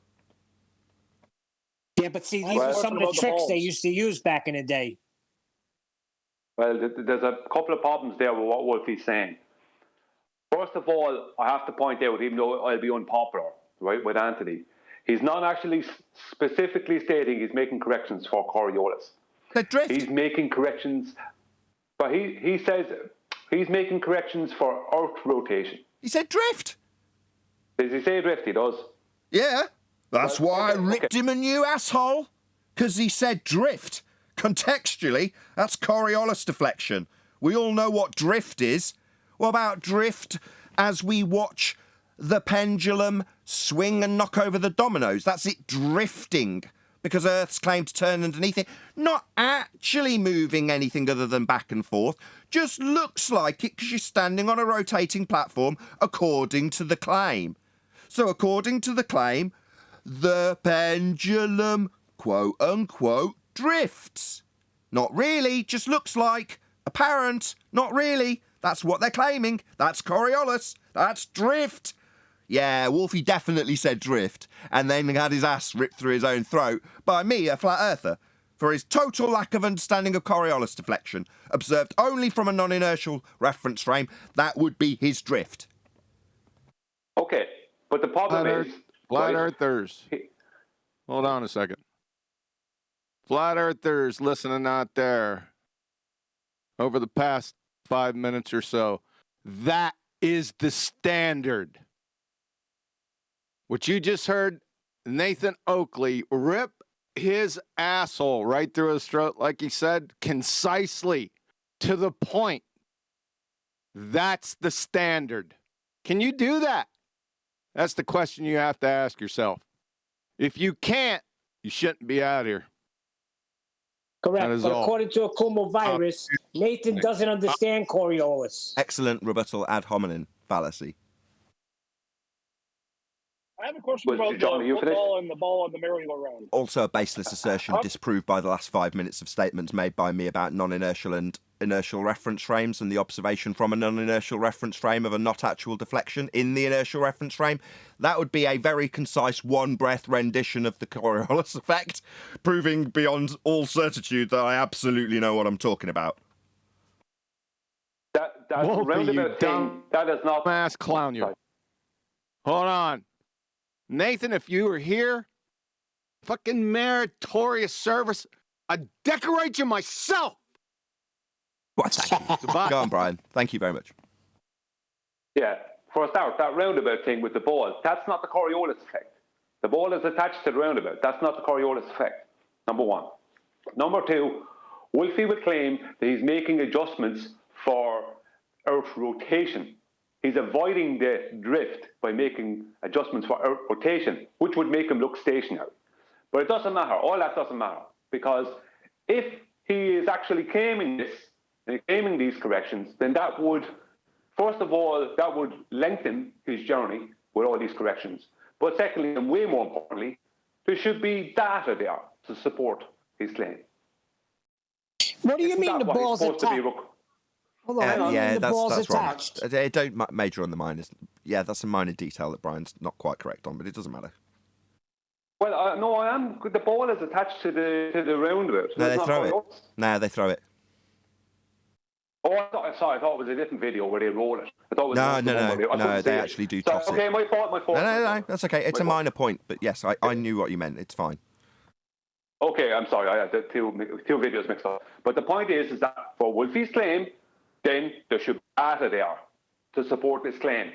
Yeah, but see, these are some of the tricks they used to use back in the day. Well, there's a couple of problems there with what Wolfie's saying. First of all, I have to point out, even though I'll be unpopular, right, with Anthony, he's not actually specifically stating he's making corrections for Coriolis. The drift. He's making corrections, but he says he's making corrections for Earth rotation. He said drift. Does he say drift? He does. Yeah. That's why I ripped him a new asshole. Because he said drift. Contextually, that's Coriolis deflection. We all know what drift is. What about drift as we watch the pendulum swing and knock over the dominoes? That's it drifting. Because Earth's claimed to turn underneath it. Not actually moving anything other than back and forth. Just looks like it because you're standing on a rotating platform according to the claim. So according to the claim, the pendulum, quote unquote, drifts. Not really, just looks like. Apparent, not really. That's what they're claiming. That's Coriolis. That's drift. Yeah, Wolfie definitely said drift, and then had his ass ripped through his own throat by me, a flat earther, for his total lack of understanding of Coriolis deflection, observed only from a non-inertial reference frame. That would be his drift. Okay, but the problem is... Flat Earthers. Hold on a second. Flat Earthers listening out there over the past 5 minutes or so, that is the standard. What you just heard Nathan Oakley rip his asshole right through his throat, like he said, concisely, to the point. That's the standard. Can you do that? That's the question you have to ask yourself. If you can't, you shouldn't be out here. Correct. But according to a Kumo virus, Nathan doesn't understand Coriolis. Excellent rebuttal ad hominem fallacy. I have a question about the football and the ball on the merry-go-round. Also a baseless assertion disproved by the last 5 minutes of statements made by me about non-inertial and inertial reference frames and the observation from a non-inertial reference frame of a not actual deflection in the inertial reference frame. That would be a very concise one-breath rendition of the Coriolis effect, proving beyond all certitude that I absolutely know what I'm talking about. That roundabout thing, that is not... Mass clown you. Hold on. Nathan, if you were here, fucking meritorious service, I'd decorate you myself. What? Thank you. Go on, Brian. Thank you very much. Yeah, for a start, that roundabout thing with the ball, that's not the Coriolis effect. The ball is attached to the roundabout. That's not the Coriolis effect, number one. Number two, Wolfie would claim that he's making adjustments for Earth rotation. He's avoiding the drift by making adjustments for Earth rotation, which would make him look stationary. But it doesn't matter. All that doesn't matter. Because if he is actually claiming this, and claiming these corrections, then that would, first of all, that would lengthen his journey with all these corrections. But secondly, and way more importantly, there should be data there to support his claim. What do you mean the ball's attached? Hold on, yeah, that's attached. Wrong. Don't major on the minors. Yeah, that's a minor detail that Brian's not quite correct on, but it doesn't matter. Well, no, I am. The ball is attached to the roundabout. No, they throw it. No, they throw it. Oh, I thought it was a different video where they roll it. I thought it was no, they actually do toss it. Okay, my fault. No, that's okay. It's a minor point, but yes, I knew what you meant. It's fine. Okay, I'm sorry. I had the two videos mixed up. But the point is that for Wolfie's claim, then there should be data there to support this claim.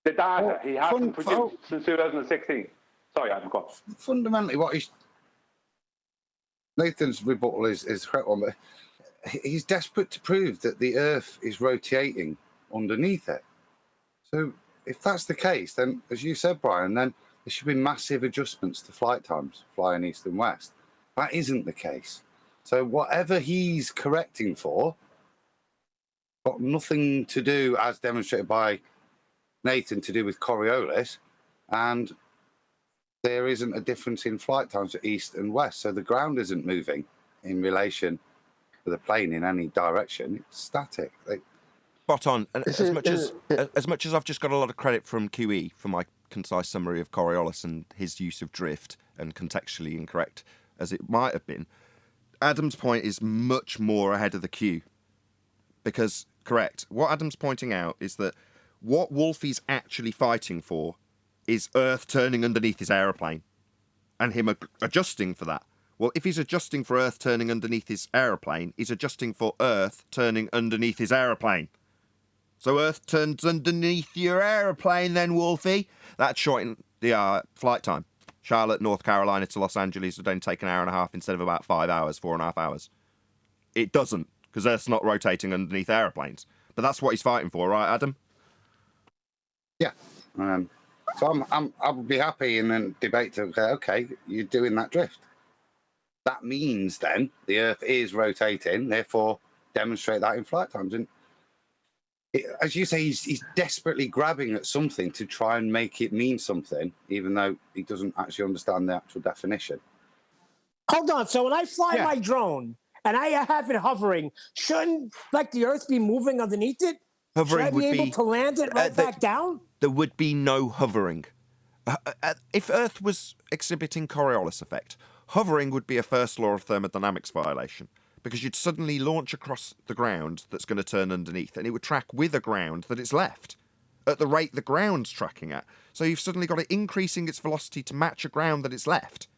The data he hasn't produced since 2016. Sorry, I haven't got. Fundamentally, what Nathan's rebuttal is correct one, but he's desperate to prove that the Earth is rotating underneath it. So if that's the case, then, as you said, Brian, then there should be massive adjustments to flight times, flying east and west. That isn't the case. So whatever he's correcting for, got nothing to do, as demonstrated by Nathan, to do with Coriolis, and there isn't a difference in flight times to east and west. So the ground isn't moving in relation with a plane in any direction, it's static. Spot on. And as much as I've just got a lot of credit from QE for my concise summary of Coriolis and his use of drift, and contextually incorrect as it might have been, Adam's point is much more ahead of the queue. Because, correct, what Adam's pointing out is that what Wolfie's actually fighting for is Earth turning underneath his aeroplane and him adjusting for that. Well, if he's adjusting for Earth turning underneath his aeroplane, he's adjusting for Earth turning underneath his aeroplane. So Earth turns underneath your aeroplane then, Wolfie. That shortened the flight time. Charlotte, North Carolina to Los Angeles would only take an hour and a half instead of about 5 hours, 4.5 hours. It doesn't, because Earth's not rotating underneath aeroplanes. But that's what he's fighting for, right, Adam? Yeah. So I would be happy in a debate to say, okay, you're doing that drift. That means then the Earth is rotating, therefore demonstrate that in flight times. And as you say, he's desperately grabbing at something to try and make it mean something, even though he doesn't actually understand the actual definition. Hold on. So when I fly my drone and I have it hovering, shouldn't the Earth be moving underneath it? Hovering Should I be able to land it back down? There would be no hovering. If Earth was exhibiting Coriolis effect, hovering would be a first law of thermodynamics violation, because you'd suddenly launch across the ground that's going to turn underneath, and it would track with a ground that it's left, at the rate the ground's tracking at. So you've suddenly got it increasing its velocity to match a ground that it's left.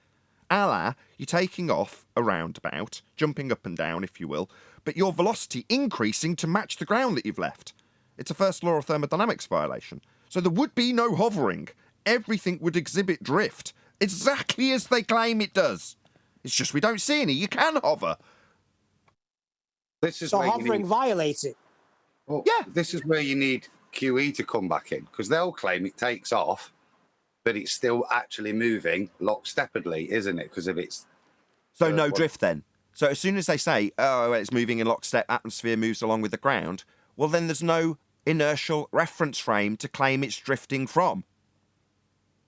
You're taking off a roundabout, jumping up and down, if you will, but your velocity increasing to match the ground that you've left. It's a first law of thermodynamics violation. So there would be no hovering. Everything would exhibit drift, exactly as they claim it does. It's just we don't see any. You can hover. So hovering violates it. Well, yeah. This is where you need QE to come back in, because they'll claim it takes off, but it's still actually moving lockstepedly, isn't it? Because of its... So no drift then. So as soon as they say, oh, it's moving in lockstep, atmosphere moves along with the ground, well, then there's no inertial reference frame to claim it's drifting from.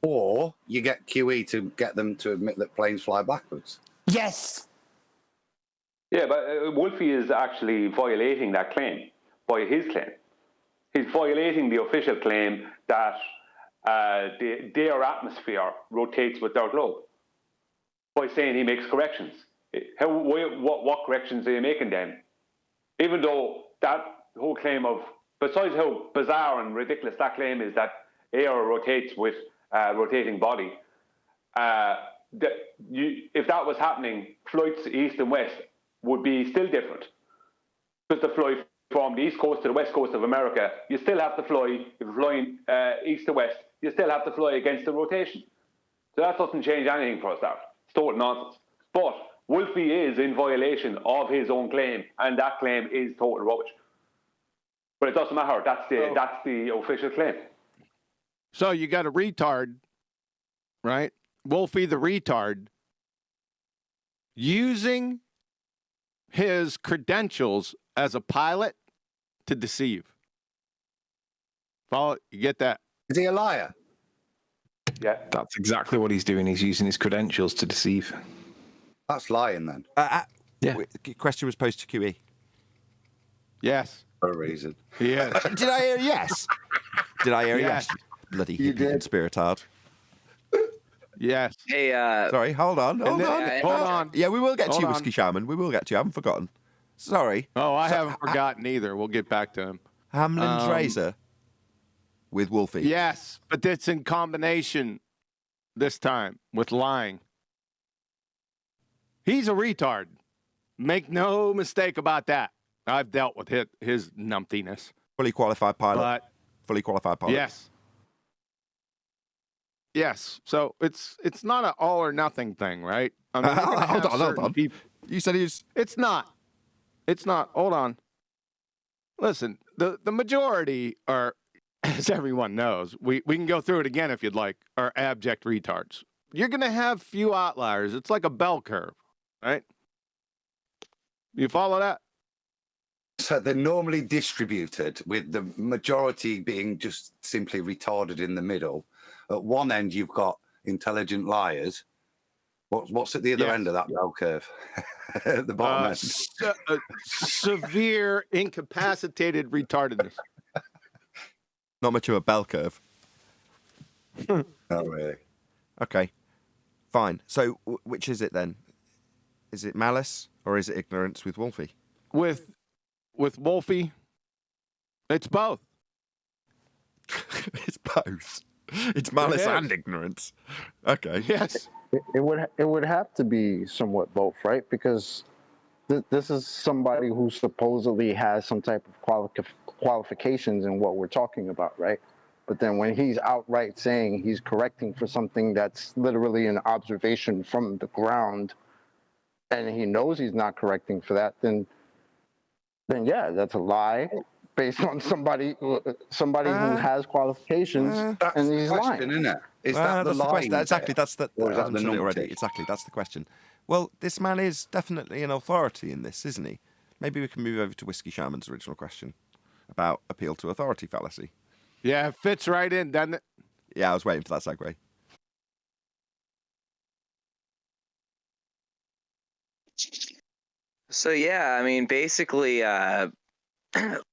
Or you get QE to get them to admit that planes fly backwards. Yes. Yeah, but Wolfie is actually violating that claim by his claim. He's violating the official claim that their atmosphere rotates with their globe by saying he makes corrections. What corrections are you making then? Even though that whole claim of, besides how bizarre and ridiculous that claim is that air rotates with a rotating body, if that was happening, flights east and west would be still different. Because to fly from the east coast to the west coast of America, you still have to fly, if you're flying east to west, you still have to fly against the rotation. So that doesn't change anything for us, that. It's total nonsense. But Wolfie is in violation of his own claim, and that claim is total rubbish. But it doesn't matter. That's the official claim. So you got a retard, right? Wolfie the retard, using his credentials as a pilot to deceive. Follow? You get that? Is he a liar? Yeah. That's exactly what he's doing. He's using his credentials to deceive. That's lying then. Yeah. The question was posed to QE. Yes. For a reason. Yeah. Did I hear yes? Did I hear yes? Bloody hippie conspiratard. Yes. Hey, sorry, hold on. Hold on. Yeah, we will get to Hold you, on. Whiskey Shaman. We will get to you. I haven't forgotten. Sorry. Oh, I haven't forgotten either. We'll get back to him. Hamlin's razor with Wolfie. Yes, but it's in combination this time with lying. He's a retard. Make no mistake about that. I've dealt with his numptiness. Fully qualified pilot. But fully qualified pilot. yes. Yes. So it's not an all or nothing thing, right? I mean, hold on. You said he was... It's not. It's not. Hold on. Listen, the majority are, as everyone knows, we can go through it again if you'd like, are abject retards. You're going to have few outliers. It's like a bell curve, right? You follow that? So they're normally distributed, with the majority being just simply retarded in the middle. At one end, you've got intelligent liars, What's at the other end of that bell curve? At the bottom end. Severe incapacitated retardedness. Not much of a bell curve. Not really. Okay, fine. So which is it then? Is it malice or is it ignorance with Wolfie? With Wolfie, it's both. It's both. It's malice and ignorance. Okay. Yes. It would have to be somewhat both, right? Because this is somebody who supposedly has some type of qualifications in what we're talking about, right? But then when he's outright saying he's correcting for something that's literally an observation from the ground, and he knows he's not correcting for that, then yeah, that's a lie based on somebody who has qualifications, and he's lying. Isn't it? Is that the lie? Exactly. That's the. Or is that the already. numpty? Exactly. That's the question. Well, this man is definitely an authority in this, isn't he? Maybe we can move over to Whiskey Shaman's original question about appeal to authority fallacy. Yeah, it fits right in, doesn't it? Yeah, I was waiting for that segue. So yeah, I mean, basically,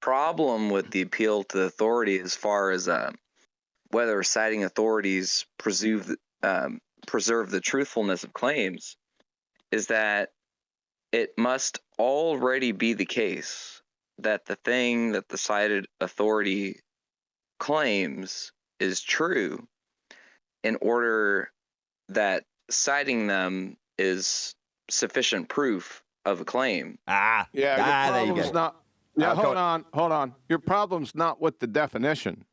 problem with the appeal to authority as far as whether citing authorities preserve the truthfulness of claims is that it must already be the case that the thing that the cited authority claims is true in order that citing them is sufficient proof of a claim. Yeah, your there you problem's go. not. Yeah, hold on. Your problem's not with the definition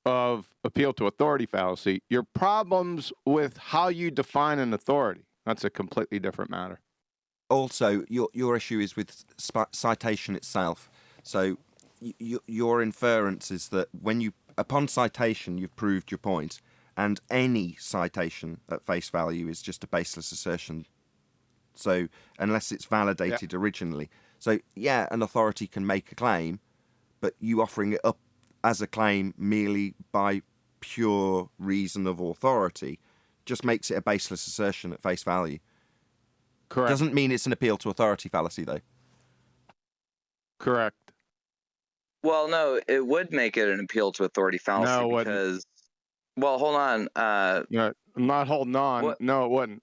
of appeal to authority fallacy. Your problem's with how you define an authority. That's a completely different matter. Also, your issue is with citation itself. So your inference is that upon citation, you've proved your point, and any citation at face value is just a baseless assertion. So unless it's validated originally. So yeah, an authority can make a claim, but you offering it up as a claim merely by pure reason of authority just makes it a baseless assertion at face value. Correct. Doesn't mean it's an appeal to authority fallacy, though. Correct. Well, no, it would make it an appeal to authority fallacy No, it because. wouldn't. Well, hold on. Yeah, I'm not holding on. What? No, it wouldn't.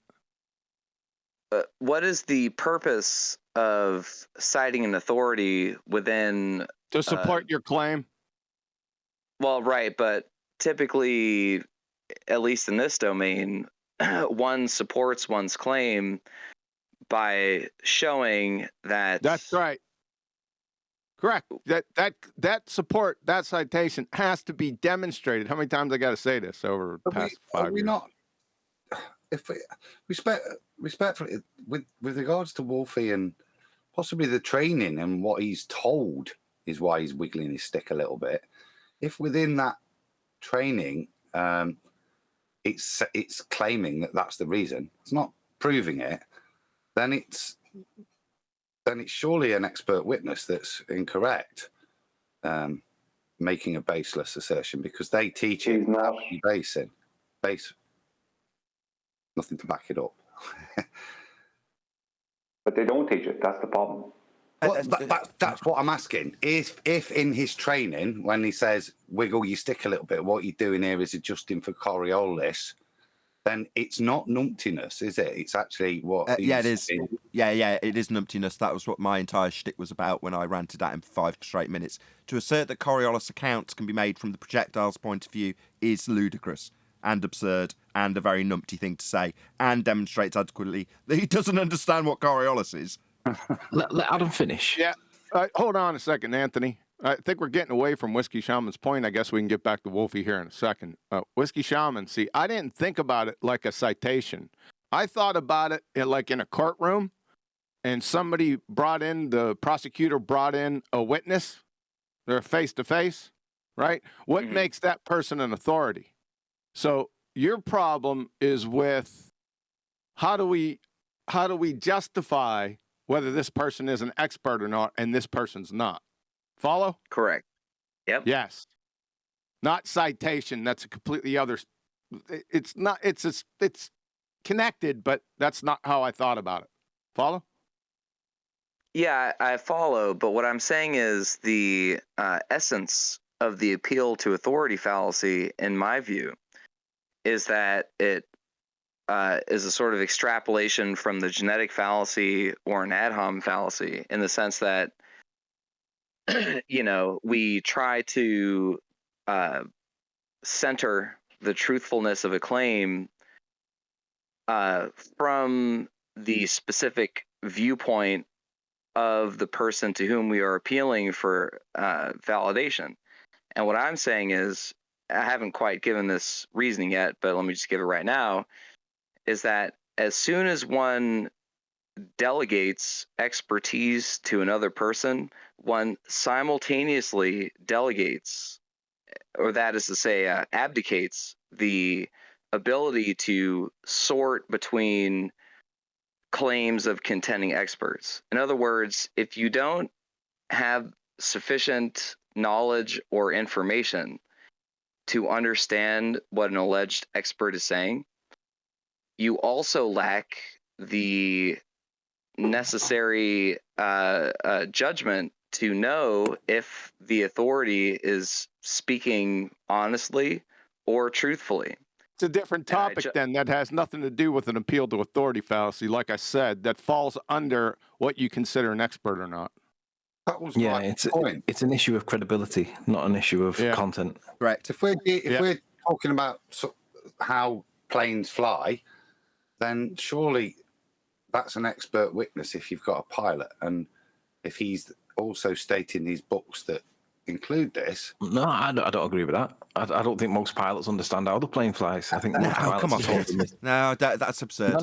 What is the purpose of citing an authority within To support your claim? Well, right, but typically, at least in this domain, one supports one's claim by showing that. That's right. Correct. That support, that citation has to be demonstrated. How many times I got to say this over the past 5 years? Not, if we respectfully, with regards to Wolfie and possibly the training and what he's told is why he's wiggling his stick a little bit. If within that training, it's claiming that that's the reason, it's not proving it, then it's surely an expert witness that's incorrect, making a baseless assertion because they teach it without base nothing to back it up. But they don't teach it. That's the problem. Well, that's what I'm asking. If in his training, when he says wiggle your stick a little bit, what you're doing here is adjusting for Coriolis, then it's not numptiness, is it? It's actually what. Yeah, it is. Yeah, it is numptiness. That was what my entire shtick was about when I ranted at him for 5 straight minutes. To assert that Coriolis accounts can be made from the projectile's point of view is ludicrous and absurd and a very numpty thing to say, and demonstrates adequately that he doesn't understand what Coriolis is. Let Adam finish. Yeah. Hold on a second, Anthony. I think we're getting away from Whiskey Shaman's point. I guess we can get back to Wolfie here in a second. Whiskey Shaman, see, I didn't think about it like a citation. I thought about it like in a courtroom, and the prosecutor brought in a witness. They're face-to-face, right? What makes that person an authority? So your problem is with how do we justify whether this person is an expert or not, and this person's not. Follow? Correct. Yep. Yes. Not citation. That's a completely other. It's not. It's connected, but that's not how I thought about it. Follow? Yeah, I follow, but what I'm saying is the essence of the appeal to authority fallacy, in my view, is that it is a sort of extrapolation from the genetic fallacy or an ad hom fallacy, in the sense that, we try to center the truthfulness of a claim from the specific viewpoint of the person to whom we are appealing for validation. And what I'm saying is, I haven't quite given this reasoning yet, but let me just give it right now, is that as soon as one delegates expertise to another person, one simultaneously delegates, or that is to say, abdicates the ability to sort between claims of contending experts. In other words, if you don't have sufficient knowledge or information to understand what an alleged expert is saying, you also lack the necessary judgment to know if the authority is speaking honestly or truthfully. It's a different topic then that has nothing to do with an appeal to authority fallacy, like I said, that falls under what you consider an expert or not. That was Yeah, it's an issue of credibility, not an issue of content. Correct. If we're talking about how planes fly, then surely that's an expert witness if you've got a pilot, and if he's also stating these books that include this. No, I don't agree with that. I don't think most pilots understand how the plane flies. I think most pilots come on, no, that's absurd.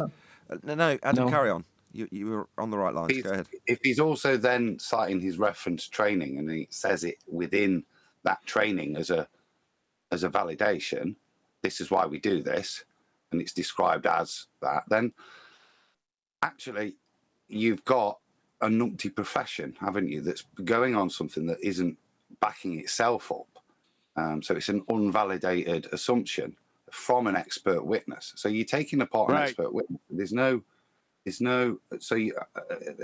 No, Adam, carry on. You were on the right lines. Go ahead. If he's also then citing his reference training and he says it within that training as a validation, this is why we do this, and it's described as that, then actually you've got a numpty profession, haven't you, that's going on something that isn't backing itself up. So it's an unvalidated assumption from an expert witness. So you're taking apart an expert witness. There's no. So you,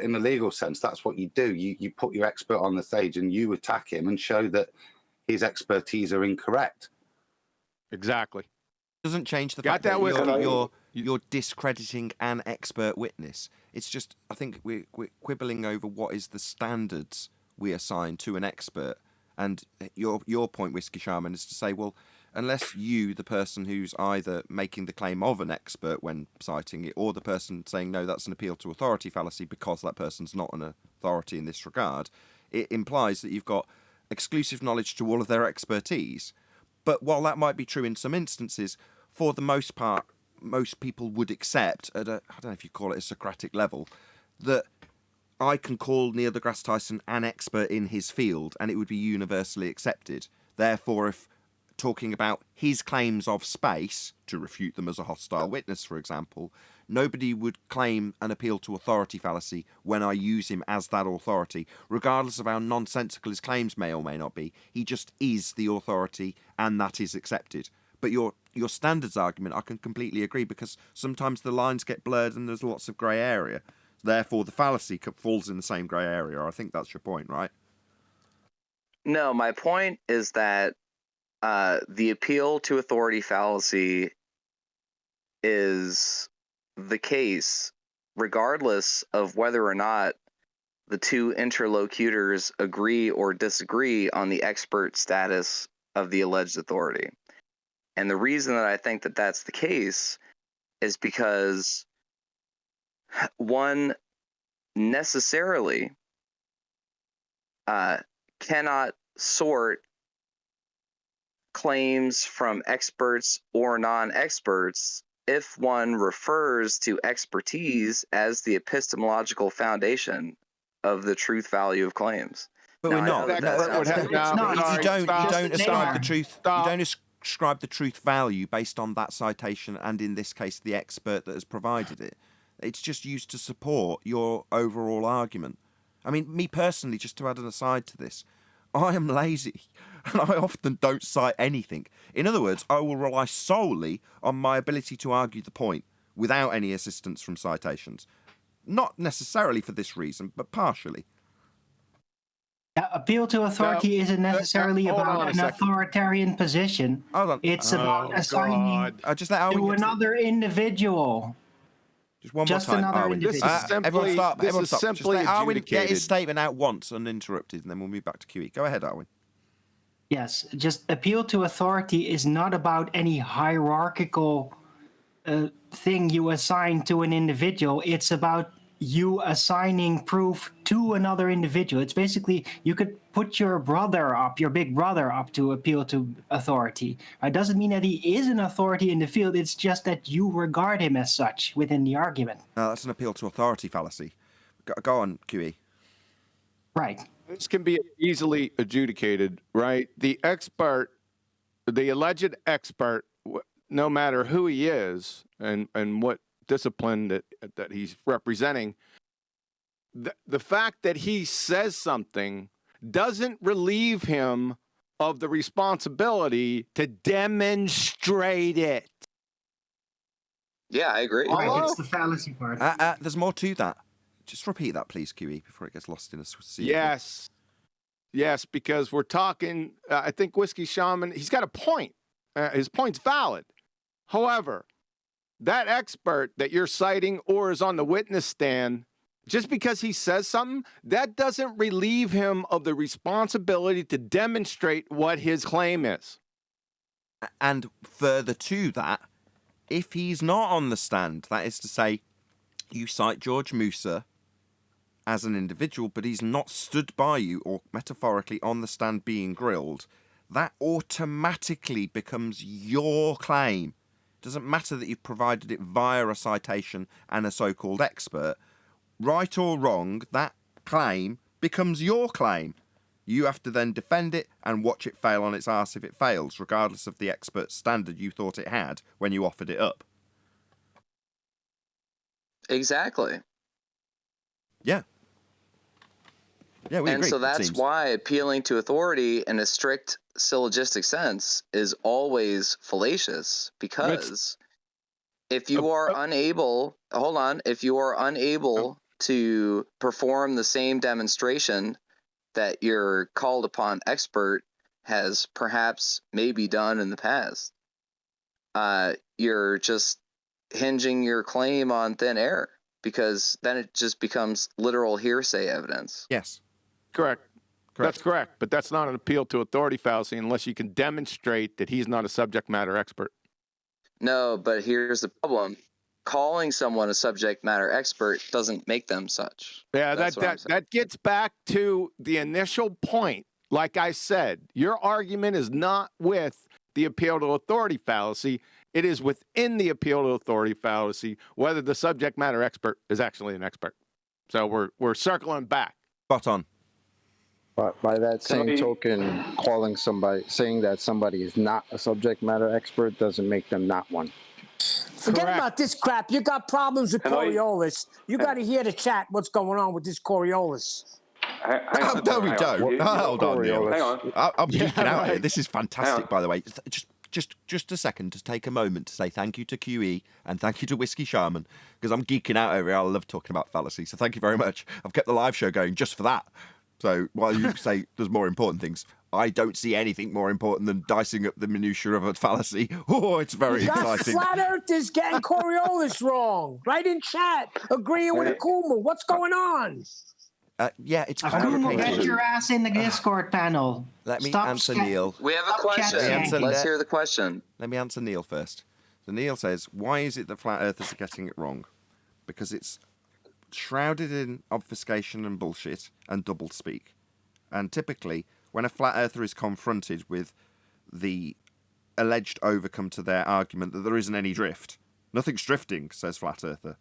in a legal sense, that's what you do. You put your expert on the stage and you attack him and show that his expertise are incorrect. Exactly. Doesn't change the fact that you're discrediting an expert witness. It's just, I think we're quibbling over what is the standards we assign to an expert. And your point, Whiskey Shaman, is to say, well, unless you, the person who's either making the claim of an expert when citing it, or the person saying, no, that's an appeal to authority fallacy because that person's not an authority in this regard, it implies that you've got exclusive knowledge to all of their expertise. But while that might be true in some instances, for the most part, most people would accept at a, I don't know if you call it a Socratic level, that I can call Neil deGrasse Tyson an expert in his field and it would be universally accepted. Therefore, if talking about his claims of space, to refute them as a hostile witness, for example, nobody would claim an appeal to authority fallacy when I use him as that authority, regardless of how nonsensical his claims may or may not be. He just is the authority, and that is accepted. But your standards argument, I can completely agree, because sometimes the lines get blurred and there's lots of grey area. Therefore, the fallacy falls in the same grey area. I think that's your point, right? No, my point is that the appeal to authority fallacy is the case regardless of whether or not the two interlocutors agree or disagree on the expert status of the alleged authority. And the reason that I think that that's the case is because one necessarily cannot sort claims from experts or non-experts if one refers to expertise as the epistemological foundation of the truth value of claims. But we're not. You don't ascribe the truth. You don't ascribe the truth value based on that citation, and in this case, the expert that has provided it. It's just used to support your overall argument. I mean, me personally, just to add an aside to this, I am lazy and I often don't cite anything. In other words, I will rely solely on my ability to argue the point, without any assistance from citations. Not necessarily for this reason, but partially. Appeal to authority isn't necessarily about an authoritarian position. Hold on. It's about assigning just let Arwin to another individual. Just one more time, another Arwin. individual. Everyone stop. This Everyone is stop. simply just let Arwin get adjudicated. his statement out once uninterrupted, and then we'll move back to QE. Go ahead, Arwin. Yes, just appeal to authority is not about any hierarchical thing you assign to an individual. It's about you assigning proof to another individual. It's basically, you could put your brother up, your big brother up to appeal to authority. It doesn't mean that he is an authority in the field. It's just that you regard him as such within the argument. No, that's an appeal to authority fallacy. Go on, QE. Right. This can be easily adjudicated, right? The expert, the alleged expert, no matter who he is and what discipline that he's representing, the fact that he says something doesn't relieve him of the responsibility to demonstrate it. Yeah, I agree. Right, it's the fallacy part. There's more to that. Just repeat that, please, QE, before it gets lost in a sea. Yes, because we're talking, I think Whiskey Shaman, he's got a point. His point's valid. However, that expert that you're citing or is on the witness stand, just because he says something, that doesn't relieve him of the responsibility to demonstrate what his claim is. And further to that, if he's not on the stand, that is to say, you cite George Musa as an individual, but he's not stood by you or metaphorically on the stand being grilled, that automatically becomes your claim. Doesn't matter that you've provided it via a citation and a so-called expert. Right or wrong, that claim becomes your claim. You have to then defend it and watch it fail on its arse if it fails, regardless of the expert standard you thought it had when you offered it up. Exactly. Yeah. Yeah, we and agree, so that's why appealing to authority in a strict syllogistic sense is always fallacious, because if you are unable, if you are unable to perform the same demonstration that your called upon expert has perhaps maybe done in the past, you're just hinging your claim on thin air, because then it just becomes literal hearsay evidence. Yes. Correct. That's correct. But that's not an appeal to authority fallacy unless you can demonstrate that he's not a subject matter expert. No, but here's the problem. Calling someone a subject matter expert doesn't make them such. Yeah, that gets back to the initial point. Like I said, your argument is not with the appeal to authority fallacy. It is within the appeal to authority fallacy whether the subject matter expert is actually an expert. So we're circling back. Spot on. But by that same token, saying that somebody is not a subject matter expert doesn't make them not one. Forget about this crap. You got problems with Coriolis. You got to hear the chat. What's going on with this Coriolis? No, we don't. Hold on, Neil. Hang on. I'm geeking out here. This is fantastic, by the way. Just a second to take a moment to say thank you to QE and thank you to Whiskey Shaman, because I'm geeking out over here. I love talking about fallacy, so thank you very much. I've kept the live show going just for that. So while you say there's more important things, I don't see anything more important than dicing up the minutiae of a fallacy. Oh, it's very exciting. Flat Earthers getting Coriolis wrong. Right in chat. Agreeing with Akuma. What's going on? Yeah, it's Akuma, get your ass in the Discord panel. Let me answer Neil. We have a question. Let's hear the question. Let me answer Neil first. So Neil says, why is it that flat earthers are getting it wrong? Because it's shrouded in obfuscation and bullshit and doublespeak. And typically, when a flat earther is confronted with the alleged overcome to their argument that there isn't any drift, nothing's drifting, says flat earther,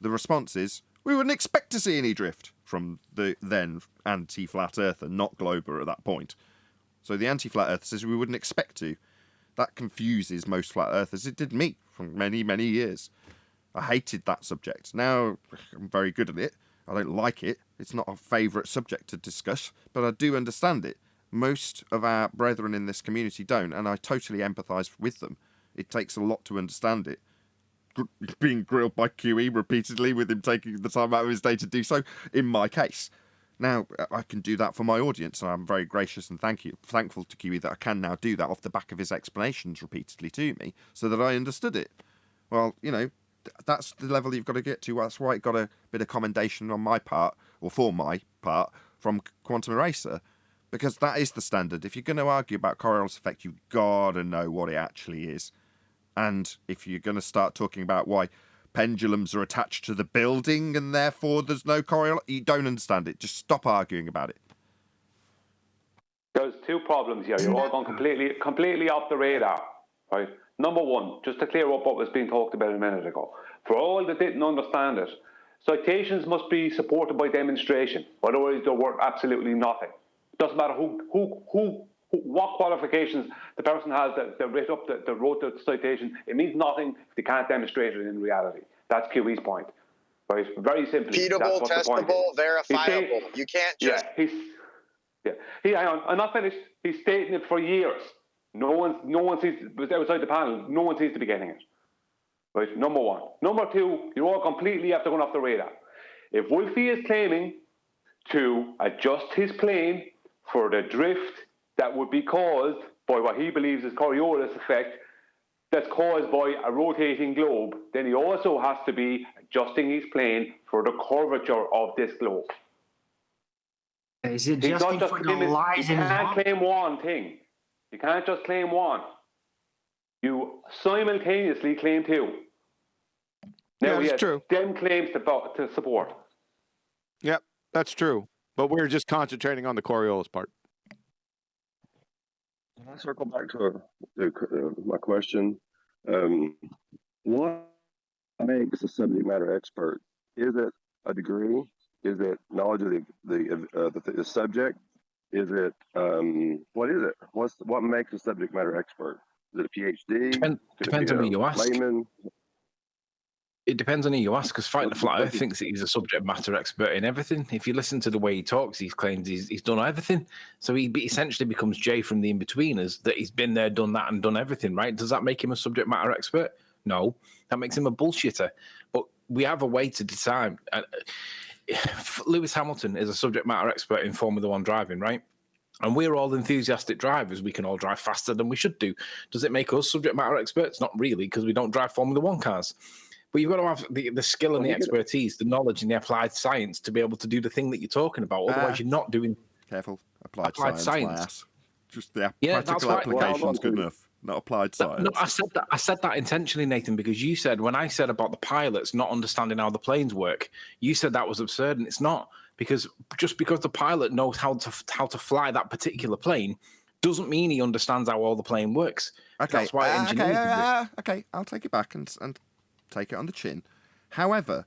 the response is, we wouldn't expect to see any drift from the then anti-flat earther, not Glober at that point. So the anti-flat earther says we wouldn't expect to. That confuses most flat earthers. It did me for many, many years. I hated that subject. Now I'm very good at it. I don't like it. It's not a favourite subject to discuss, but I do understand it. Most of our brethren in this community don't, and I totally empathise with them. It takes a lot to understand it. being grilled by QE repeatedly with him taking the time out of his day to do so, in my case. Now, I can do that for my audience, and I'm very gracious and thankful to QE that I can now do that off the back of his explanations repeatedly to me, so that I understood it. Well, you know, that's the level you've got to get to. That's why it got a bit of commendation on my part, or for my part, from Quantum Eraser, because that is the standard. If you're going to argue about Coriolis effect, you've got to know what it actually is. And if you're going to start talking about why pendulums are attached to the building and therefore there's no Coriolis, you don't understand it. Just stop arguing about it. There's two problems here. You're all gone completely off the radar, right? Number one, just to clear up what was being talked about a minute ago. For all that didn't understand it, citations must be supported by demonstration. Otherwise, they're worth absolutely nothing. It doesn't matter what qualifications the person has that wrote the citation. It means nothing if they can't demonstrate it in reality. That's QE's point, right? Very simply. Repeatable, testable, verifiable. You can't just. Hang on. I'm not finished. He's stating it for years. No one sees it outside the panel. No one seems to be getting it. Right. Number one. Number two. You're all completely after going off the radar. If Wolfie is claiming to adjust his plane for the drift that would be caused by what he believes is Coriolis effect that's caused by a rotating globe, then he also has to be adjusting his plane for the curvature of this globe. Is he adjusting for the lies in his You can't claim one thing. You can't just claim one. You simultaneously claim two. Now that's true. Them claims to support. Yep, that's true. But we're just concentrating on the Coriolis part. Can I circle back to my question? What makes a subject matter expert? Is it a degree? Is it knowledge of the subject? Is it what is it? What makes a subject matter expert? Is it a PhD? Depends on who you ask. Layman? It depends on who you ask, because Fight the Flat Earth thinks that he's a subject matter expert in everything. If you listen to the way he talks, he claims he's done everything. So he essentially becomes Jay from the In-Betweeners, that he's been there, done that, and done everything, right? Does that make him a subject matter expert? No. That makes him a bullshitter. But we have a way to decide. Lewis Hamilton is a subject matter expert in Formula One driving, right? And we're all enthusiastic drivers. We can all drive faster than we should do. Does it make us subject matter experts? Not really, because we don't drive Formula One cars. But you've got to have the skill and the expertise, the knowledge and the applied science to be able to do the thing that you're talking about. Otherwise, you're not doing... Careful. Applied science. Just the practical right. application's good enough, not applied science. No, I said that intentionally, Nathan, because you said, when I said about the pilots not understanding how the planes work, you said that was absurd, and it's not. Because just because the pilot knows how to fly that particular plane doesn't mean he understands how all the plane works. Okay, that's why engineers okay, I'll take it back and take it on the chin. However,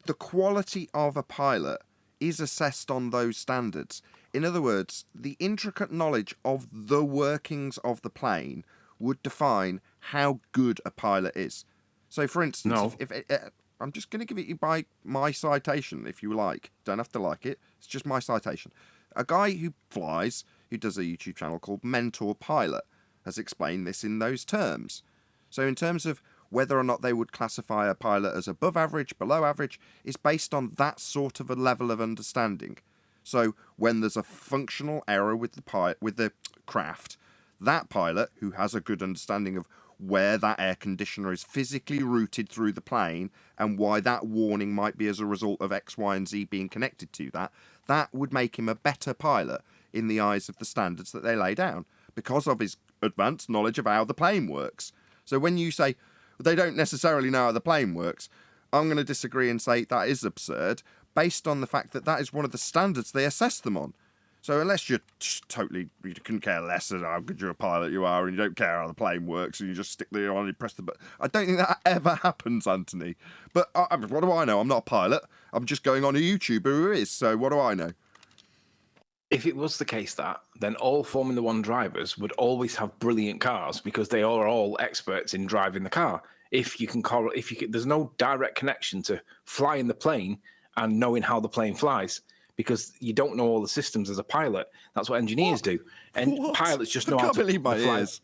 the quality of a pilot is assessed on those standards. In other words, the intricate knowledge of the workings of the plane would define how good a pilot is. So, for instance, if I'm just going to give it you by my citation, if you like. Don't have to like it. It's just my citation. A guy who flies, who does a YouTube channel called Mentor Pilot, has explained this in those terms. So in terms of whether or not they would classify a pilot as above average, below average, is based on that sort of a level of understanding. So when there's a functional error with the craft, that pilot, who has a good understanding of where that air conditioner is physically routed through the plane and why that warning might be as a result of X, Y, and Z being connected to that would make him a better pilot in the eyes of the standards that they lay down because of his advanced knowledge of how the plane works. So when you say they don't necessarily know how the plane works, I'm going to disagree and say that is absurd based on the fact that that is one of the standards they assess them on. So unless you couldn't care less at how good you're a pilot you are and you don't care how the plane works and you just stick there on and press the button. I don't think that ever happens, Anthony. But what do I know? I'm not a pilot. I'm just going on a YouTuber who is. So what do I know? If it was the case then all Formula One drivers would always have brilliant cars because they are all experts in driving the car. There's no direct connection to flying the plane and knowing how the plane flies, because you don't know all the systems as a pilot. That's what engineers do. And pilots just know how to... I can't believe my ears.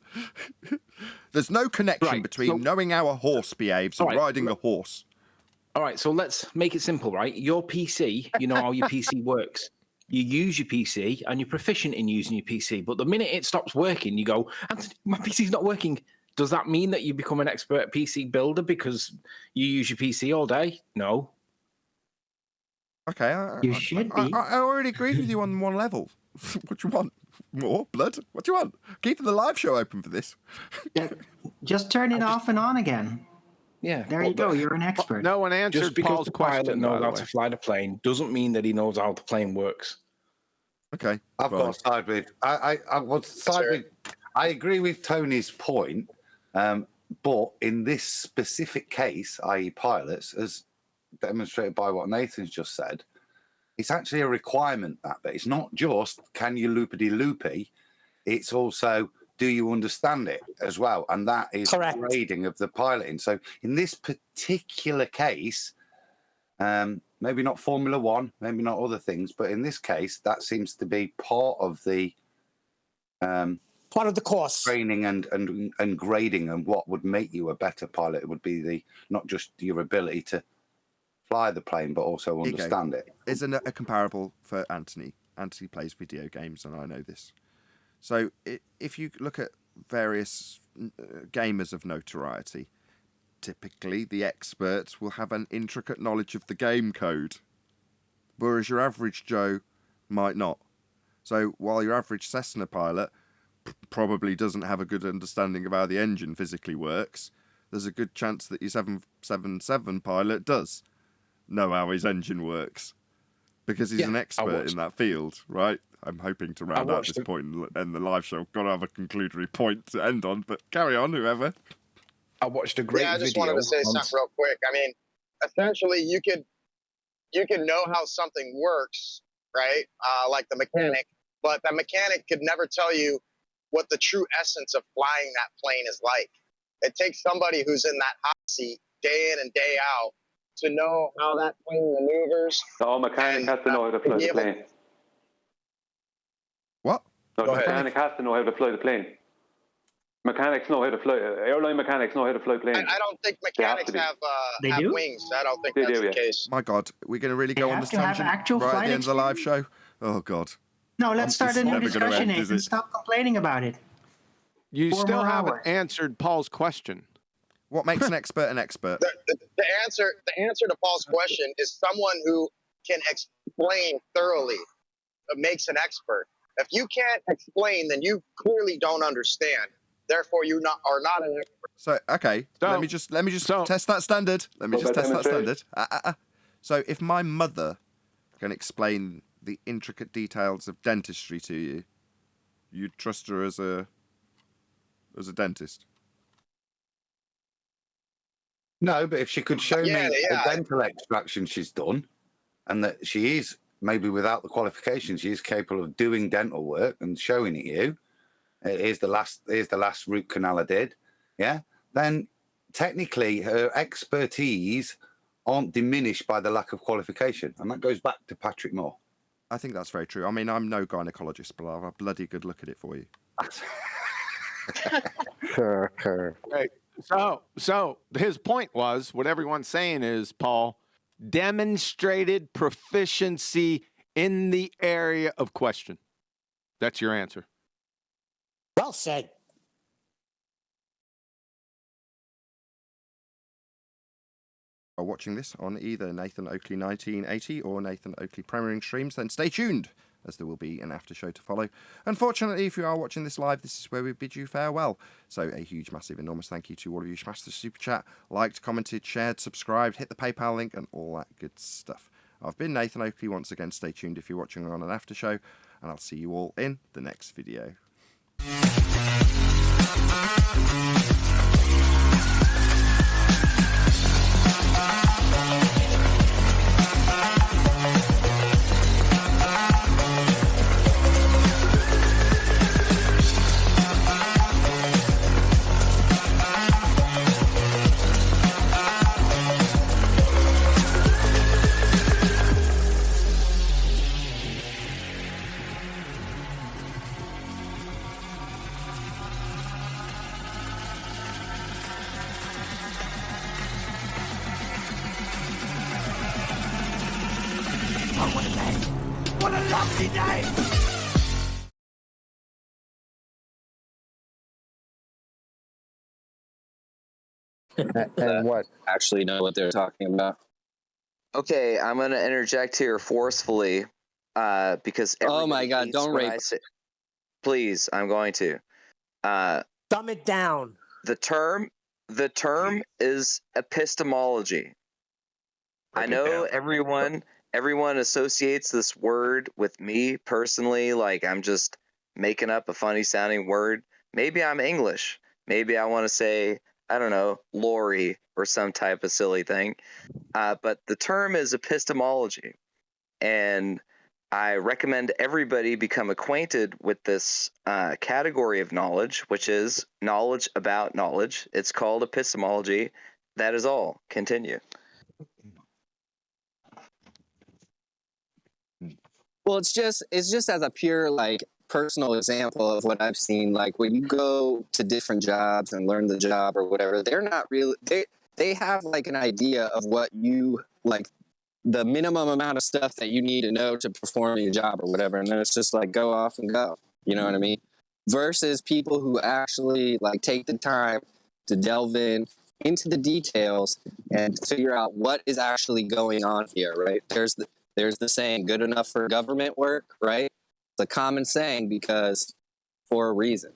There's no connection between knowing how a horse behaves and riding a horse. All right, so let's make it simple, right? Your PC, you know how your PC works. You use your PC and you're proficient in using your PC. But the minute it stops working, you go, Anthony, my PC's not working. Does that mean that you become an expert PC builder because you use your PC all day? No. Okay. You should be. I already agreed with you on one level. What do you want? More blood? What do you want? Keeping the live show open for this. Just turn it off and on again. Yeah. There you go. You're an expert. No one answered Just because Paul's the pilot question. knows how to fly the plane doesn't mean that he knows how the plane works. Okay. I've got to side with. I want to side with. I agree with Tony's point, but in this specific case, i.e., pilots, as demonstrated by what Nathan's just said, it's actually a requirement that bit. It's not just can you loopity-loopy, it's also do you understand it as well, and that is grading of the piloting. So in this particular case, maybe not Formula One, maybe not other things, but in this case, that seems to be part of the course training and grading, and what would make you a better pilot would be the not just your ability to fly the plane, but also understand it. Is a comparable for Anthony. Anthony plays video games, and I know this. So if you look at various gamers of notoriety, typically the experts will have an intricate knowledge of the game code, whereas your average Joe might not. So while your average Cessna pilot probably doesn't have a good understanding of how the engine physically works, there's a good chance that your 777 pilot does know how his engine works, because he's an expert in that field, right? I'm hoping to round out this point and end the live show. Got to have a conclusory point to end on, but carry on, whoever. I watched a great video. Yeah, I just wanted to say something real quick. I mean, essentially, you can know how something works, right? Like the mechanic, but the mechanic could never tell you what the true essence of flying that plane is like. It takes somebody who's in that hot seat day in and day out to know how that plane maneuvers. The mechanic has to know how to fly the plane. What? No, the mechanic has to know how to fly the plane. Mechanics know how to fly. Airline mechanics know how to fly planes. I don't think mechanics have wings. I don't think that's the case. My God, we're going to really go on this tangent right at the end of the live show? Oh, God. No, let's start a new discussion, Nathan. Stop complaining about it. You still haven't answered Paul's question. What makes an expert an expert? The answer to Paul's question is someone who can explain thoroughly makes an expert. If you can't explain, then you clearly don't understand. Therefore, you are not an expert. So, okay, let me just test that standard. Let me just test that standard. So, if my mother can explain the intricate details of dentistry to you, you'd trust her as a dentist? No, but if she could show me the dental extraction she's done, and that she is, maybe without the qualifications, she is capable of doing dental work and showing it you, here's the last root canal I did, then technically her expertise aren't diminished by the lack of qualification. And that goes back to Patrick Moore. I think that's very true. I mean, I'm no gynecologist, but I'll have a bloody good look at it for you. Right. So his point was, what everyone's saying is, Paul, demonstrated proficiency in the area of question. That's your answer. Well said. Are watching this on either Nathan Oakley 1980 or Nathan Oakley premiering streams, then stay tuned, as there will be an after show to follow. Unfortunately, if you are watching this live, this is where we bid you farewell. So a huge, massive, enormous thank you to all of you. Smashed the super chat, liked, commented, shared, subscribed, hit the PayPal link, and all that good stuff. I've been Nathan Oakley. Once again, stay tuned if you're watching on an after show, and I'll see you all in the next video. And what? Actually know what they're talking about. Okay, I'm going to interject here forcefully because Oh my everybody God, hates don't when rape. I say. Please, I'm going to. Dumb it down. The term is epistemology. I know everyone associates this word with me personally, like I'm just making up a funny sounding word. Maybe I'm English. Maybe I want to say, I don't know, Lori or some type of silly thing. But the term is epistemology. And I recommend everybody become acquainted with this category of knowledge, which is knowledge about knowledge. It's called epistemology. That is all. Continue. Well, it's just as a pure like personal example of what I've seen. Like when you go to different jobs and learn the job or whatever, they're not really they have like an idea of what you like, the minimum amount of stuff that you need to know to perform your job or whatever, and then it's just like go off and go. You know what I mean? Versus people who actually like take the time to delve into the details and figure out what is actually going on here, right? There's the saying, good enough for government work, right? It's a common saying because for a reason,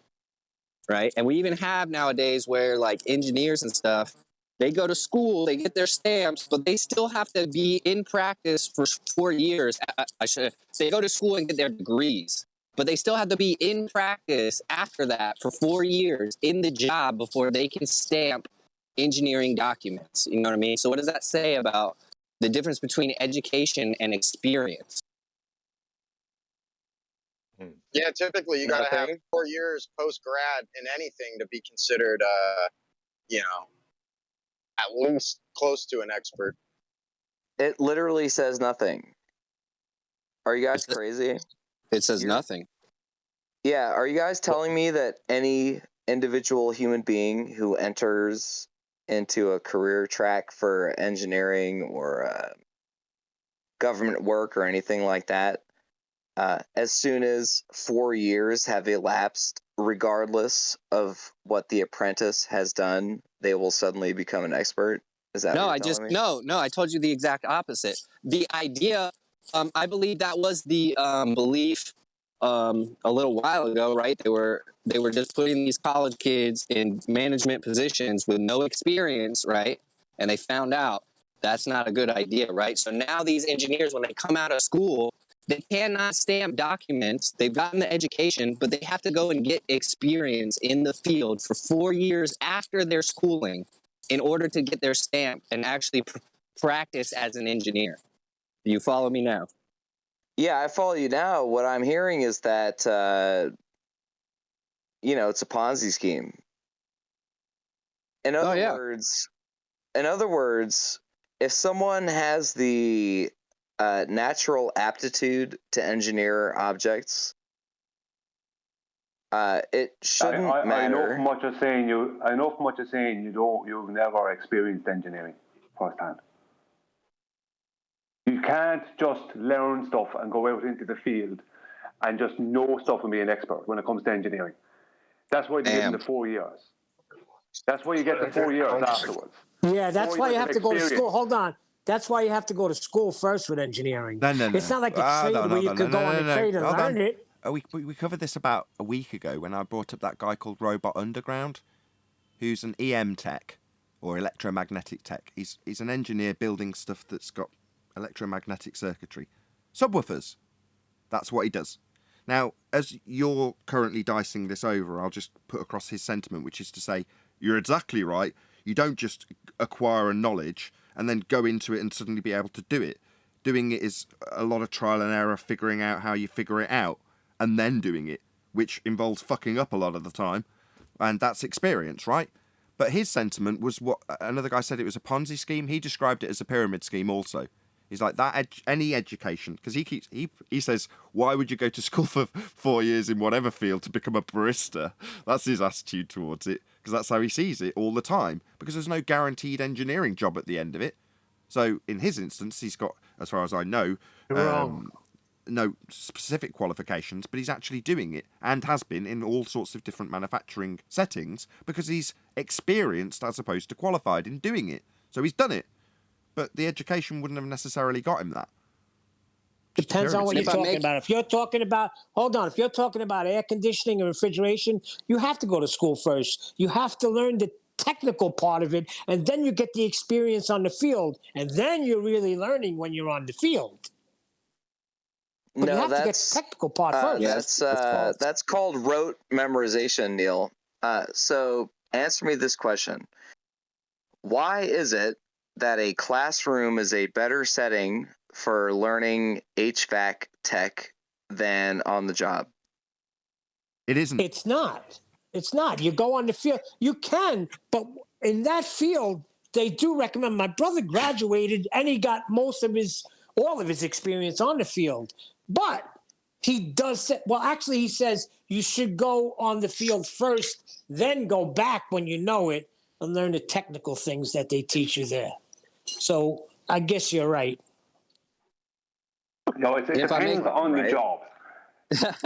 right? And we even have nowadays where like engineers and stuff, they go to school, they get their stamps, but they still have to be in practice for 4 years. They go to school and get their degrees, but they still have to be in practice after that for 4 years in the job before they can stamp engineering documents. You know what I mean? So what does that say about the difference between education and experience? Yeah, typically you got to have 4 years post grad in anything to be considered, at least close to an expert. It literally says nothing. Are you guys crazy? It says nothing. Yeah, are you guys telling me that any individual human being who enters into a career track for engineering or government work or anything like that, as soon as 4 years have elapsed, regardless of what the apprentice has done, they will suddenly become an expert? Is that what you're telling me? No, I told you the exact opposite. The idea, I believe that was the belief a little while ago, right? They were just putting these college kids in management positions with no experience, right? And they found out that's not a good idea, right? So now these engineers, when they come out of school, they cannot stamp documents. They've gotten the education, but they have to go and get experience in the field for 4 years after their schooling in order to get their stamp and actually practice as an engineer. Do you follow me now? Yeah, I follow you now. What I'm hearing is that, it's a Ponzi scheme. In other words, if someone has the natural aptitude to engineer objects, it shouldn't matter. I know from what you're saying. You've never experienced engineering firsthand. You can't just learn stuff and go out into the field and just know stuff and be an expert when it comes to engineering. That's why they give them the 4 years. That's why you get the 4 years afterwards. Yeah, that's why you have to go to school. Hold on. That's why you have to go to school first with engineering. No. It's not like a trade where you could go on a trade and learn it. We covered this about a week ago when I brought up that guy called Robot Underground, who's an EM tech or electromagnetic tech. He's an engineer building stuff that's got electromagnetic circuitry. Subwoofers. That's what he does. Now, as you're currently dicing this over, I'll just put across his sentiment, which is to say, you're exactly right. You don't just acquire a knowledge and then go into it and suddenly be able to do it. Doing it is a lot of trial and error, figuring out how you figure it out, and then doing it, which involves fucking up a lot of the time. And that's experience, right? But his sentiment was what another guy said, it was a Ponzi scheme. He described it as a pyramid scheme also. He's like, any education, because he says, why would you go to school for 4 years in whatever field to become a barista? That's his attitude towards it, because that's how he sees it all the time, because there's no guaranteed engineering job at the end of it. So in his instance, he's got, as far as I know, Wrong. no specific qualifications, but he's actually doing it and has been in all sorts of different manufacturing settings because he's experienced as opposed to qualified in doing it. So he's done it, but the education wouldn't have necessarily got him that. Depends on what you're talking about. If you're talking about, if you're talking about air conditioning and refrigeration, you have to go to school first. You have to learn the technical part of it, and then you get the experience on the field, and then you're really learning when you're on the field. But you have to get the technical part first. That's called rote memorization, Neil. So answer me this question. Why is it that a classroom is a better setting for learning HVAC tech than on the job? It isn't. It's not. It's not. You go on the field. You can, but in that field, they do recommend. My brother graduated and he got all of his experience on the field. But he does say, well, actually, he says you should go on the field first, then go back when you know it and learn the technical things that they teach you there. So I guess you're right. No, it depends on the job.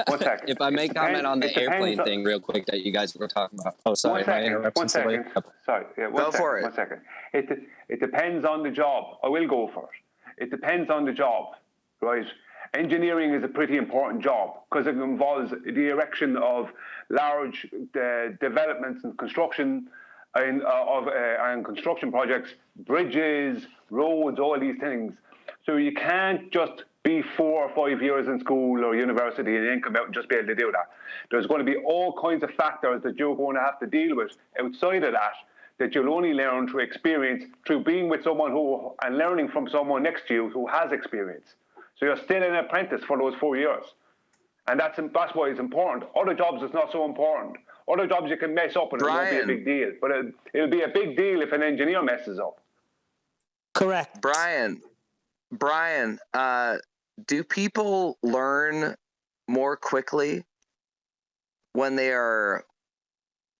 1 second. If I may comment on the airplane thing real quick that you guys were talking about. Oh, sorry. 1 second. 1 second. Sorry. Yeah, go for it. 1 second. It depends on the job. I will go for it. It depends on the job, right? Engineering is a pretty important job because it involves the erection of large developments and construction and construction projects, bridges, roads, all these things. So you can't just be 4 or 5 years in school or university and then come out and just be able to do that. There's going to be all kinds of factors that you're going to have to deal with outside of that you'll only learn through experience, through being with someone and learning from someone next to you who has experience. So you're still an apprentice for those 4 years. And that's why it's important. Other jobs, it's not so important. Other jobs you can mess up and it won't be a big deal. But it'll be a big deal if an engineer messes up. Correct. Brian, do people learn more quickly when they are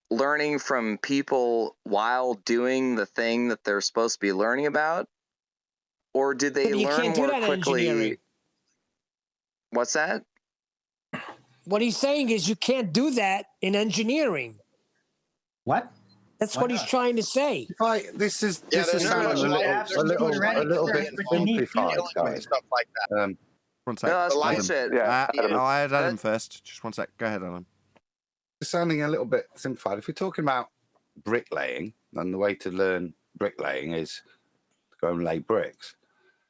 learning from people while doing the thing that they're supposed to be learning about? Or do they learn more quickly? What's that? What he's saying is you can't do that in engineering. What? That's what he's trying to say. This is sounding a little bit simplified, guys. Stuff like that. 1 sec. I had Adam first. Just 1 sec. Go ahead, Adam. It's sounding a little bit simplified. If you're talking about bricklaying, then the way to learn bricklaying is to go and lay bricks.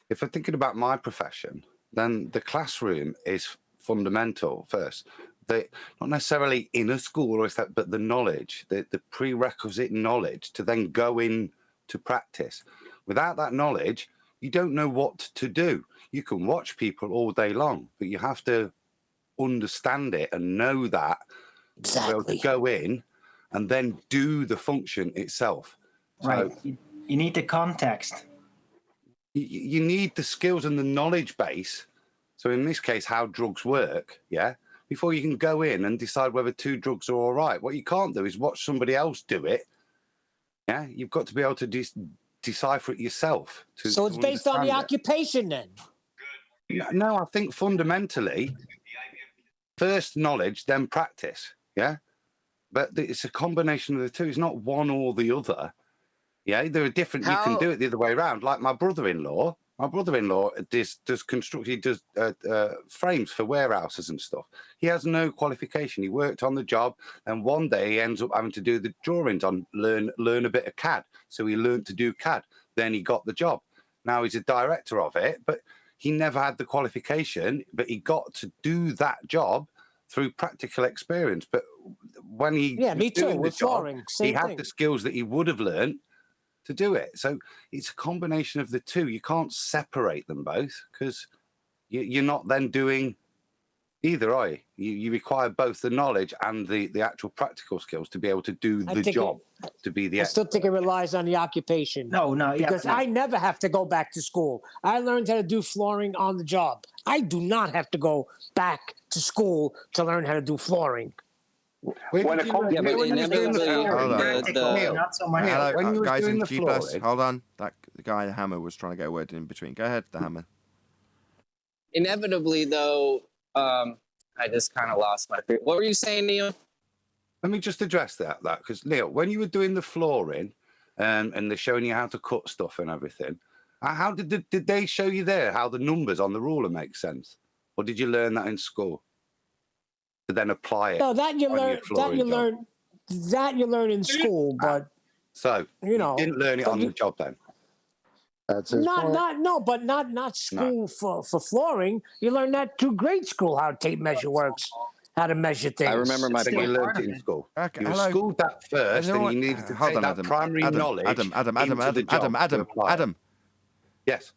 If I'm thinking about my profession, then the classroom is fundamental first. Not necessarily in a school or that, but the knowledge, the prerequisite knowledge to then go in to practice. Without that knowledge, you don't know what to do. You can watch people all day long, but you have to understand it and know that to be able to go in and then do the function itself. Right. So, you need the context. You need the skills and the knowledge base. So in this case, how drugs work, before you can go in and decide whether 2 drugs are all right. What you can't do is watch somebody else do it. Yeah, you've got to be able to decipher it yourself. So it's based on the occupation then? No, I think fundamentally, first knowledge, then practice, But it's a combination of the two. It's not one or the other. Yeah, there are different. You can do it the other way around. Like my brother-in-law does construct. He does frames for warehouses and stuff. He has no qualification. He worked on the job, and one day he ends up having to do the drawings on learn a bit of CAD. So he learned to do CAD. Then he got the job. Now he's a director of it, but he never had the qualification. But he got to do that job through practical experience. But when he me too. With flooring, he had the skills that he would have learned to do it. So it's a combination of the two. You can't separate them both because you're not then doing either, are you? You require both the knowledge and the actual practical skills to be able to do the job, to be the I still think it relies on the occupation. No. Because I never have to go back to school. I learned how to do flooring on the job. I do not have to go back to school to learn how to do flooring. When it comes to guys in G+, hold on. The guy, the Hammer, was trying to get a word in between. Go ahead, the Hammer. inevitably, though, I just kind of lost my. What were you saying, Neil? Let me just address that because Neil, when you were doing the flooring, and they're showing you how to cut stuff and everything, how did they show you there how the numbers on the ruler make sense, or did you learn that in school to then apply it? No, that you on learn. your That flooring you job? learn. That you learn in school, but So you know, didn't learn it but on you- the job then. That's his point. not school for flooring. You learn that through grade school how tape measure works, how to measure things. I remember my. But you learned it in school. You were schooled that first, and you needed to take that primary knowledge into the job to apply it. Adam. Yes.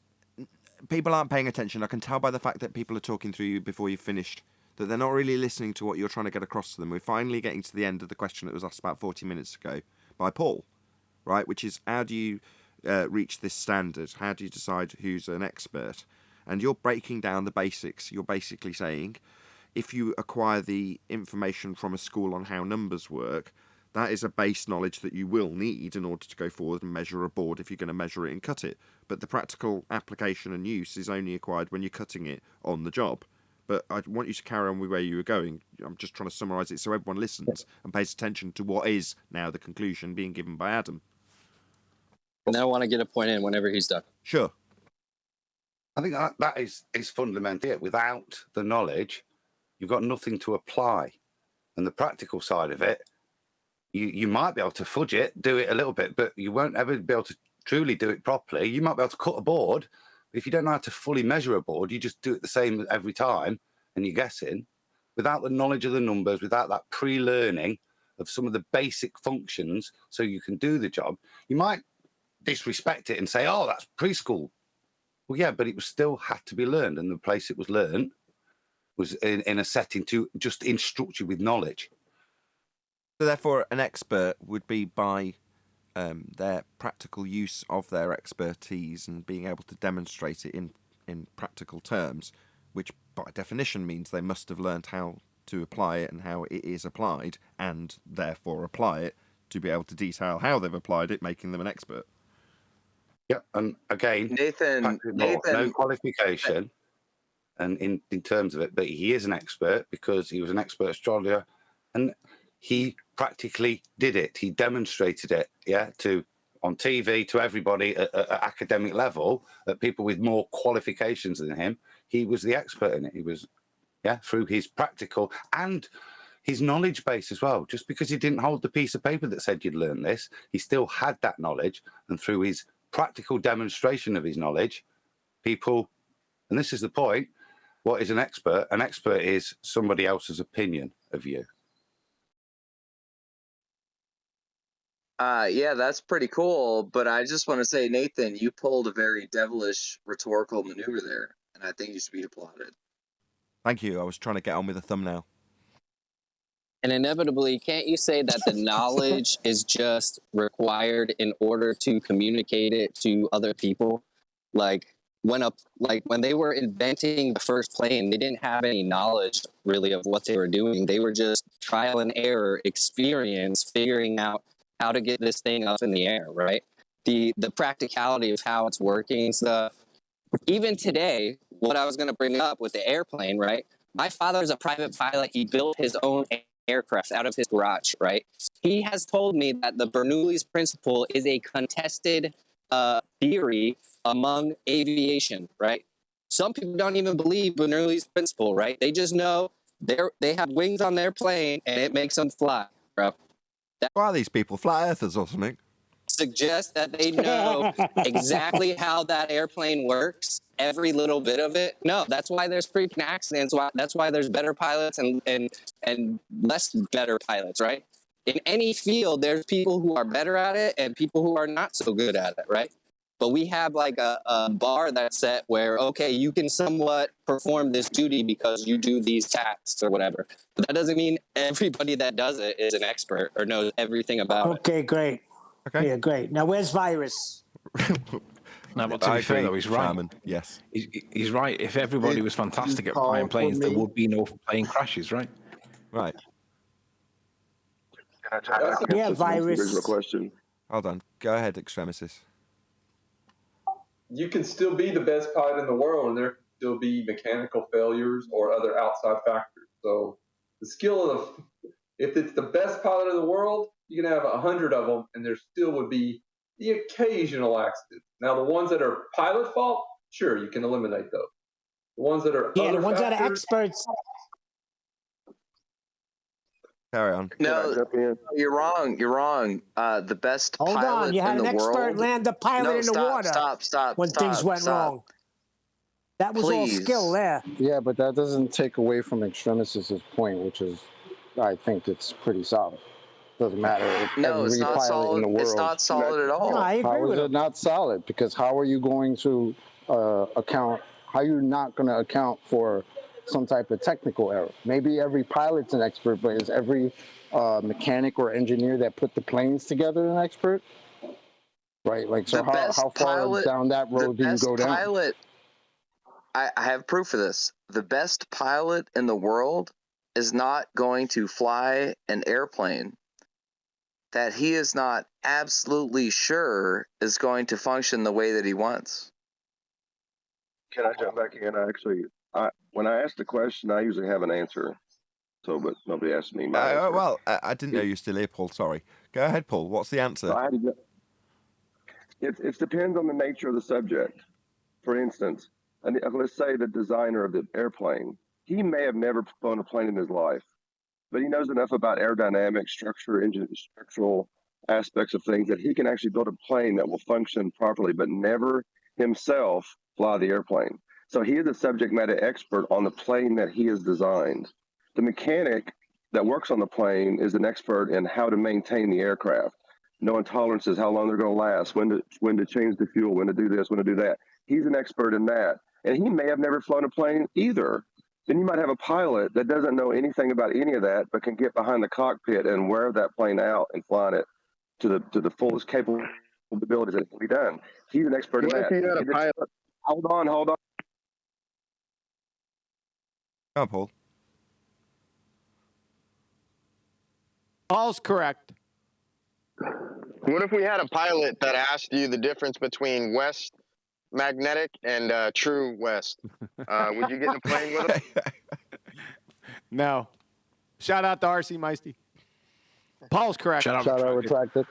People aren't paying attention. I can tell by the fact that people are talking through you before you've finished that they're not really listening to what you're trying to get across to them. We're finally getting to the end of the question that was asked about 40 minutes ago by Paul, right? Which is, how do you reach this standard? How do you decide who's an expert? And you're breaking down the basics. You're basically saying, if you acquire the information from a school on how numbers work, that is a base knowledge that you will need in order to go forward and measure a board if you're going to measure it and cut it. But the practical application and use is only acquired when you're cutting it on the job. But I want you to carry on with where you were going. I'm just trying to summarise it so everyone listens and pays attention to what is now the conclusion being given by Adam. And I want to get a point in whenever he's done. Sure. I think that is fundamental. Yeah, without the knowledge, you've got nothing to apply. And the practical side of it, you might be able to fudge it, do it a little bit, but you won't ever be able to truly do it properly. You might be able to cut a board, but if you don't know how to fully measure a board, you just do it the same every time and you're guessing. Without the knowledge of the numbers, without that pre-learning of some of the basic functions so you can do the job, you might disrespect it and say, oh, that's preschool. Well, yeah, but it was still had to be learned, and the place it was learned was in a setting to just instruct you with knowledge. So therefore, an expert would be by their practical use of their expertise and being able to demonstrate it in practical terms, which by definition means they must have learned how to apply it and how it is applied, and therefore apply it to be able to detail how they've applied it, making them an expert. Yeah, and again, Nathan, no qualification, and in terms of it, but he is an expert because he was an expert astrologer, and he practically did it. He demonstrated it, on TV to everybody at academic level, at people with more qualifications than him. He was the expert in it. He was, through his practical and his knowledge base as well. Just because he didn't hold the piece of paper that said you'd learn this, he still had that knowledge, and through his practical demonstration of his knowledge, people, and this is the point, what is an expert? An expert is somebody else's opinion of you. Yeah, that's pretty cool. But I just want to say, Nathan, you pulled a very devilish rhetorical maneuver there, and I think you should be applauded. Thank you. I was trying to get on with the thumbnail. And inevitably, can't you say that the knowledge is just required in order to communicate it to other people? Like when they were inventing the first plane, they didn't have any knowledge really of what they were doing. They were just trial and error experience, figuring out how to get this thing up in the air, right? The practicality of how it's working and stuff. Even today, what I was going to bring up with the airplane, right? My father's a private pilot. He built his own aircraft out of his garage, right? He has told me that the Bernoulli's principle is a contested theory among aviation, right? Some people don't even believe Bernoulli's principle, right? They just know they have wings on their plane and it makes them fly, bro. Why are these people flat earthers or something? Suggest that they know exactly how that airplane works, every little bit of it. No, that's why there's freaking accidents. That's why there's better pilots and less better pilots, right? In any field, there's people who are better at it and people who are not so good at it, right? But we have like a bar that's set where, okay, you can somewhat perform this duty because you do these tasks or whatever. But that doesn't mean everybody that does it is an expert or knows everything about it. Okay, great. Okay. Yeah, great. Now, where's Virus? No, but to be fair, though, he's right. Shaman. Yes. He's right. If everybody was fantastic at flying planes, there would be no plane crashes, right? Right. Yeah, Virus. Original question. Hold on. Go ahead, Extremisys. You can still be the best pilot in the world, and still be mechanical failures or other outside factors. So the skill of, if it's the best pilot in the world, you can have 100 of them, and there still would be the occasional accident. Now, the ones that are pilot fault, sure, you can eliminate those. The ones that are Yeah, other the ones that are factors, experts. Carry on. No, you're wrong. You're wrong. The best Hold pilot on, you had in an the expert world. land a pilot No, in the stop, water stop, when things went wrong. That was all skill there. Yeah, but that doesn't take away from Extremis's point, which is, I think it's pretty solid. Doesn't matter if No, it's every not pilot in solid. the world. It's not solid at all. No, I agree How with is him. it not solid? Because how are you going to account? How are you not going to account for some type of technical error? Maybe every pilot's an expert, but is every mechanic or engineer that put the planes together an expert? Right. Like, so how far down that road do you go down? Pilot, I have proof of this. The best pilot in the world is not going to fly an airplane that he is not absolutely sure is going to function the way that he wants. Can I jump back in? When I ask the question, I usually have an answer. So, but nobody asked me my answer. Well, I didn't know you were still here, Paul. Sorry. Go ahead, Paul. What's the answer? It depends on the nature of the subject. For instance, let's say the designer of the airplane, he may have never flown a plane in his life, but he knows enough about aerodynamics, structural aspects of things that he can actually build a plane that will function properly, but never himself fly the airplane. So he is a subject matter expert on the plane that he has designed. The mechanic that works on the plane is an expert in how to maintain the aircraft, knowing tolerances, how long they're going to last, when to change the fuel, when to do this, when to do that. He's an expert in that. And he may have never flown a plane either. Then you might have a pilot that doesn't know anything about any of that, but can get behind the cockpit and wear that plane out and fly it to the fullest capabilities that it can be done. He's an expert in that. Hold on. Go on, Paul. Paul's correct. What if we had a pilot that asked you the difference between West magnetic and true West? Would you get in a plane with him? No. Shout out to RC Meisty. Paul's correct. Shout out retracted.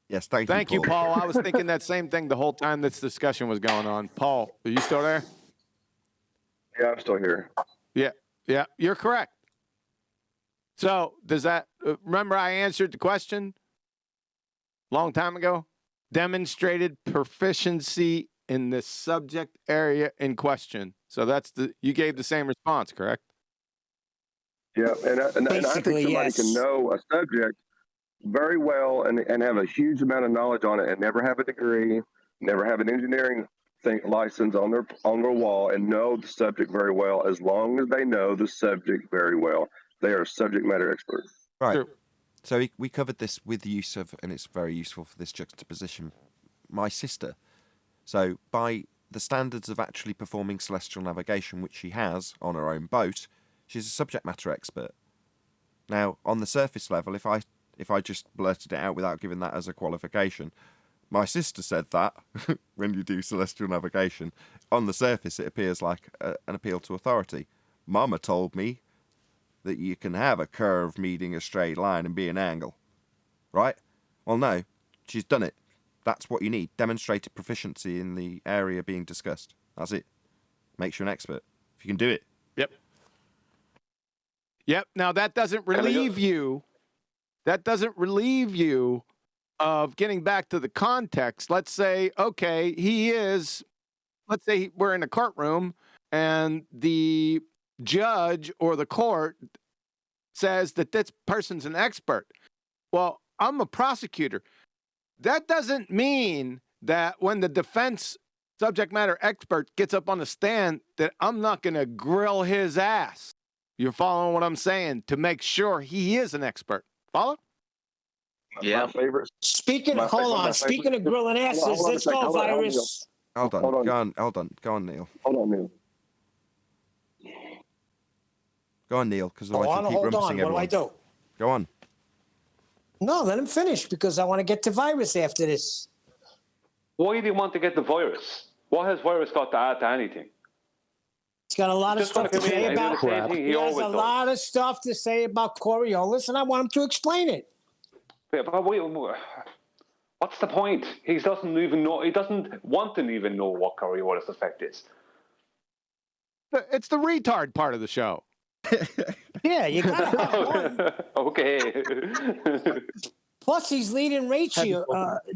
Yes, thank you, Paul. I was thinking that same thing the whole time this discussion was going on. Paul, are you still there? Yeah, I'm still here. Yeah, you're correct. So does that, remember I answered the question long time ago? Demonstrated proficiency in the subject area in question. So you gave the same response, correct? Yeah, and I think somebody can know a subject very well and have a huge amount of knowledge on it and never have a degree, never have an engineering license on their wall, and know the subject very well. As long as they know the subject very well, they are a subject matter expert. Right. Sure. So we covered this with the use of, and it's very useful for this juxtaposition, my sister. So by the standards of actually performing celestial navigation, which she has on her own boat, she's a subject matter expert. Now, on the surface level, if I just blurted it out without giving that as a qualification, my sister said that when you do celestial navigation, on the surface it appears like an appeal to authority. Mama told me that you can have a curve meeting a straight line and be an angle. Right? Well, no. She's done it. That's what you need. Demonstrated proficiency in the area being discussed. That's it. Makes you an expert. If you can do it. Yep. Now that doesn't relieve you. That doesn't relieve you of getting back to the context. Let's say, okay, let's say we're in a courtroom and the judge or the court says that this person's an expert. Well, I'm a prosecutor. That doesn't mean that when the defense subject matter expert gets up on the stand that I'm not going to grill his ass. You're following what I'm saying? To make sure he is an expert. Follow? Yeah. My favorite. Speaking of grilling asses, let's go, Virus. Hold on. Go on, Neil. Hold on, Neil. Go on, Neil, because otherwise you'll keep rumpusing everyone. What do I do? Go on. No, let him finish, because I want to get to Virus after this. Why do you want to get the virus? What has virus got to add to anything? He's got a lot of stuff to say about. He has a lot of stuff to say about Coriolis, and I want him to explain it. But what's the point? He doesn't even know. He doesn't want to even know what Coriolis effect is. It's the retard part of the show. Yeah, you gotta. Okay. Plus, he's leading Rachel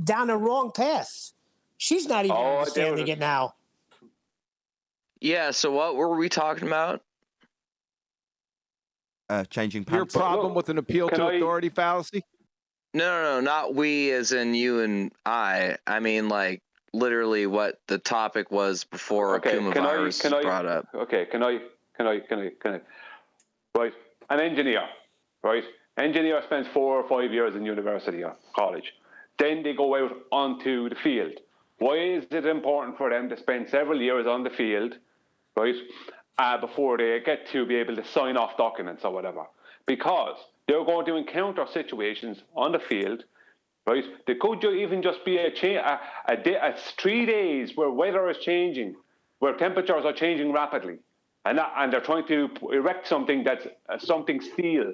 down the wrong path. She's not even understanding it now. Yeah, so what were we talking about? Changing pants. Your problem with an appeal to authority fallacy? No, not we as in you and I. I mean, like, literally what the topic was before Akuma virus was brought up. Okay, can I? Right, an engineer, right? Engineer spends 4 or 5 years in university or college. Then they go out onto the field. Why is it important for them to spend several years on the field, right, before they get to be able to sign off documents or whatever? Because they're going to encounter situations on the field, right? There could even just be a 3 days where weather is changing, where temperatures are changing rapidly, and they're trying to erect something that's something steel,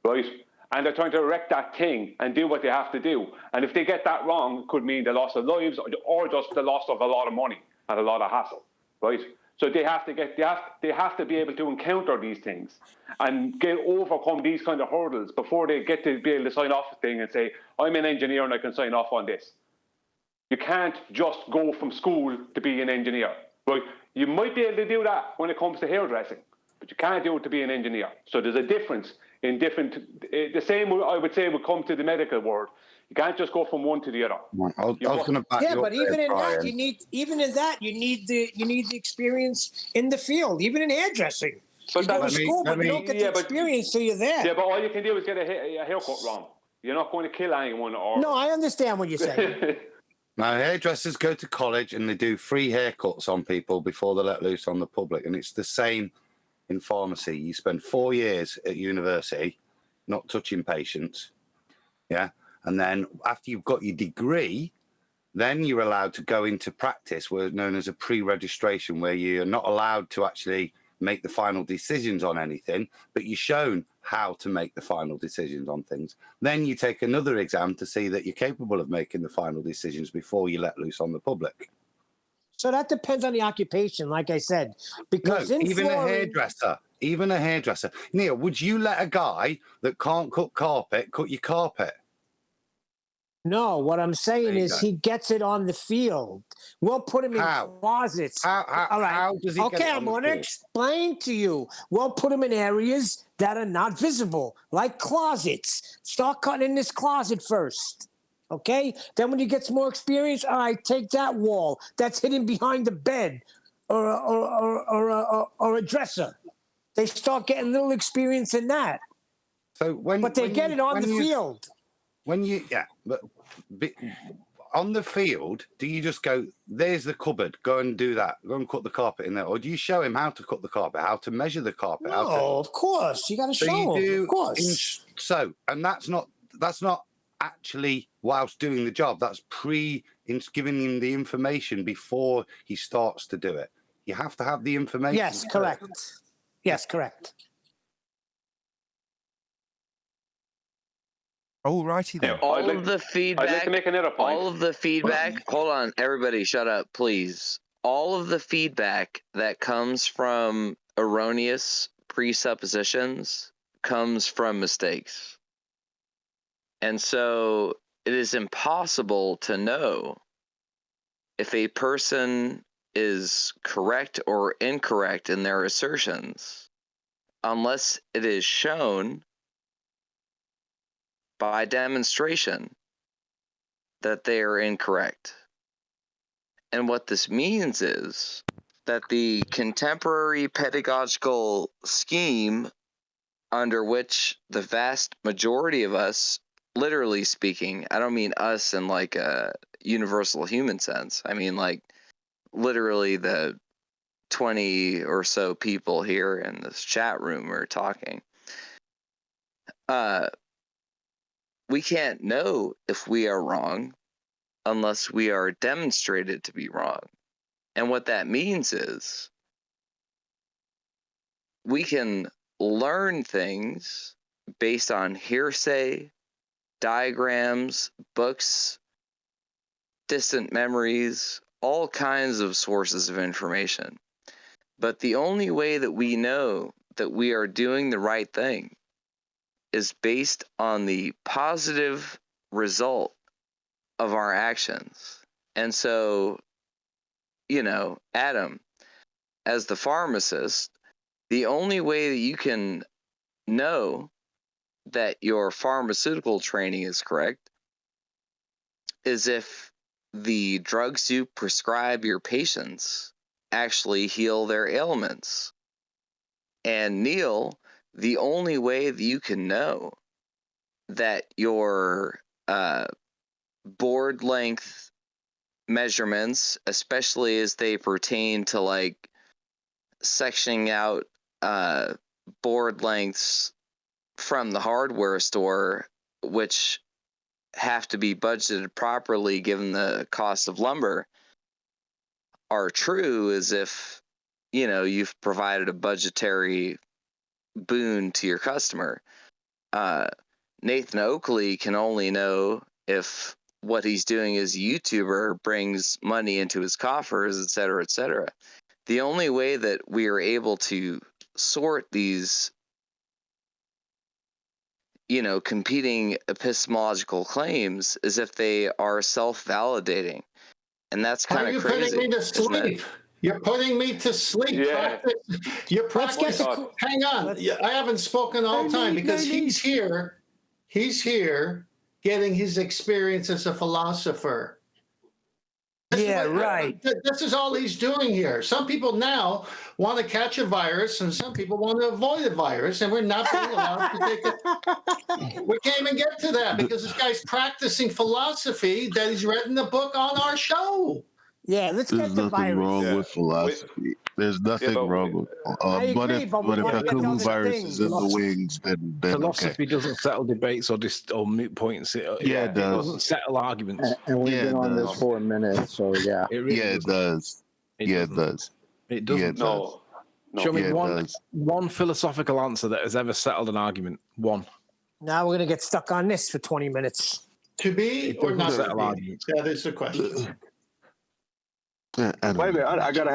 right? And they're trying to erect that thing and do what they have to do. And if they get that wrong, it could mean the loss of lives or just the loss of a lot of money and a lot of hassle, right? So they have to be able to encounter these things and overcome these kind of hurdles before they get to be able to sign off a thing and say, I'm an engineer and I can sign off on this. You can't just go from school to be an engineer, right? You might be able to do that when it comes to hairdressing, but you can't do it to be an engineer. So there's a difference in the same I would say would come to the medical world. You can't just go from one to the other. I was going to back you up but even there, in that, Brian. you need the experience in the field, even in hairdressing. But you go to school, but you don't get the experience till you're there. Yeah, but all you can do is get a haircut wrong. You're not going to kill anyone. No, I understand what you're saying. Now, hairdressers go to college and they do free haircuts on people before they're let loose on the public. And it's the same in pharmacy. You spend 4 years at university not touching patients. Yeah. And then after you've got your degree, then you're allowed to go into practice, what's known as a pre-registration, where you're not allowed to actually make the final decisions on anything, but you're shown how to make the final decisions on things. Then you take another exam to see that you're capable of making the final decisions before you let loose on the public. So that depends on the occupation, like I said. Because even a hairdresser. Neil, would you let a guy that can't cut carpet cut your carpet? No, what I'm saying is he gets it on the field. We'll put him in closets. All right. How does he get it I'm going to explain to you. We'll put him in areas that are not visible, like closets. Start cutting in this closet first. Okay? Then when he gets more experience, all right, take that wall that's hidden behind the bed or a dresser. They start getting little experience in that. So but they get it on the field. But on the field, do you just go, there's the cupboard, go and do that, go and cut the carpet in there? Or do you show him how to cut the carpet, how to measure the carpet? No, of course. You got to show him, of course. And that's not actually whilst doing the job. That's giving him the information before he starts to do it. You have to have the information. Yes, correct. Yes, correct. All righty then. All of the feedback. I'd like to make another point. All of the feedback. Hold on, everybody, shut up, please. All of the feedback that comes from erroneous presuppositions comes from mistakes. And so it is impossible to know if a person is correct or incorrect in their assertions unless it is shown by demonstration that they are incorrect. And what this means is that the contemporary pedagogical scheme under which the vast majority of us, literally speaking, I don't mean us in like a universal human sense. I mean like literally the 20 or so people here in this chat room are talking. We can't know if we are wrong unless we are demonstrated to be wrong. And what that means is we can learn things based on hearsay, diagrams, books, distant memories, all kinds of sources of information. But the only way that we know that we are doing the right thing is based on the positive result of our actions. And so, Adam, as the pharmacist, the only way that you can know that your pharmaceutical training is correct is if the drugs you prescribe your patients actually heal their ailments. And Neil, the only way that you can know that your board length measurements, especially as they pertain to like sectioning out board lengths from the hardware store, which have to be budgeted properly given the cost of lumber, are true, is if you've provided a budgetary boon to your customer. Nathan Oakley can only know if what he's doing as a YouTuber brings money into his coffers, et cetera, et cetera. The only way that we are able to sort these, competing epistemological claims is if they are self-validating. And that's kind of crazy. Are you putting me to sleep? You're putting me to sleep. Yeah. You're practicing. Hang on. I haven't spoken all the time because he's here. He's here getting his experience as a philosopher. Right. This is all he's doing here. Some people now want to catch a virus, and some people want to avoid a virus, and we're not being allowed to take it. We can't even get to that because this guy's practicing philosophy that he's read in the book on our show. Yeah, let's get the virus. There's nothing wrong with philosophy. There's nothing wrong with but if a Kulu virus is in the wings, then philosophy okay. doesn't settle debates or moot points. It does. Doesn't settle arguments. And we've been on this for a minute, so yeah. It does. It does. It doesn't. No. Show me one philosophical answer that has ever settled an argument. One. Now we're going to get stuck on this for 20 minutes. To be or not to be? That is the question. Wait a minute, I gotta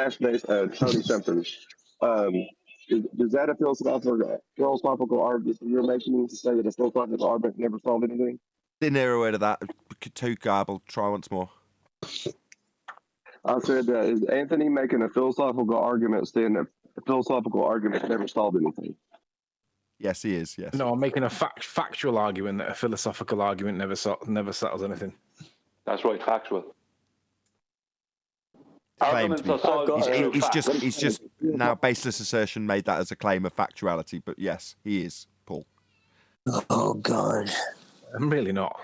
ask Tony something. Is that a philosophical argument you're making to say that a philosophical argument never solved anything? Didn't hear a word of that. Too garbled. Try once more. I said, is Anthony making a philosophical argument saying that a philosophical argument never solved anything? Yes, he is. Yes. No, I'm making a factual argument that a philosophical argument never settles anything. That's right, factual. He's just now baseless assertion made that as a claim of factuality, but yes, he is, Paul. Oh God, I'm really not.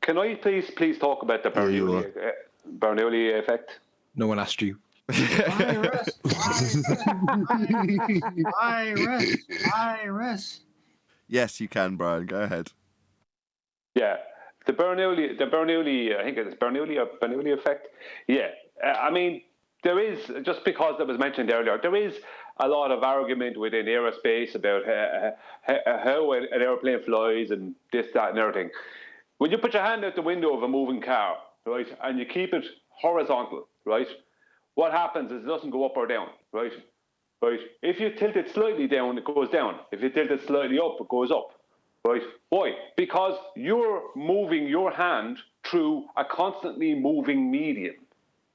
Can I please talk about the Bernoulli effect? No one asked you. Virus. Yes, you can, Brian. Go ahead. Yeah, the Bernoulli. I think it's Bernoulli effect. Yeah, I mean. There is, just because it was mentioned earlier, there is a lot of argument within aerospace about how an airplane flies and this, that, and everything. When you put your hand out the window of a moving car, right, and you keep it horizontal, right, what happens is it doesn't go up or down, right? Right. If you tilt it slightly down, it goes down. If you tilt it slightly up, it goes up, right? Why? Because you're moving your hand through a constantly moving medium.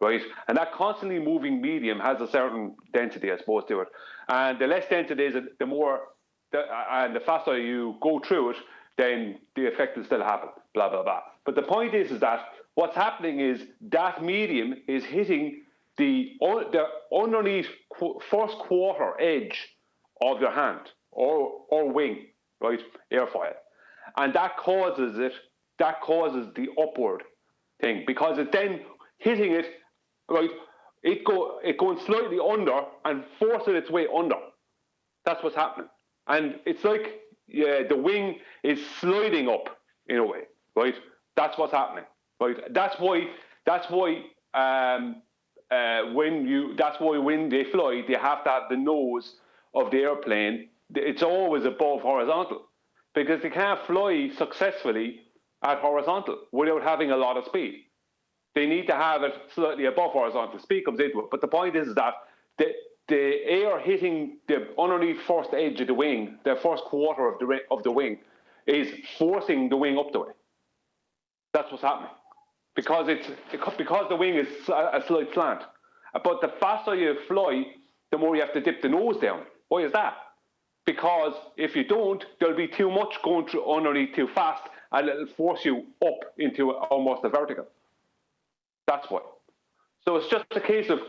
Right, and that constantly moving medium has a certain density, I suppose, to it. And the less dense it is, the more, and the faster you go through it, then the effect will still happen. Blah blah blah. But the point is that what's happening is that medium is hitting the underneath first quarter edge of your hand or wing, right, airfoil, and that causes the upward thing because it then hitting it. Right, it going slightly under and forcing its way under. That's what's happening, and it's like the wing is sliding up in a way. Right, that's what's happening. Right, that's why when they fly, they have to have the nose of the airplane, it's always above horizontal, because they can't fly successfully at horizontal without having a lot of speed. They need to have it slightly above horizontal. Speed comes into it. But the point is that the air hitting the underneath first edge of the wing, the first quarter of the wing, is forcing the wing up the way. That's what's happening. Because the wing is a slight slant. But the faster you fly, the more you have to dip the nose down. Why is that? Because if you don't, there'll be too much going through underneath too fast, and it'll force you up into almost a vertical. That's why. So it's just a case of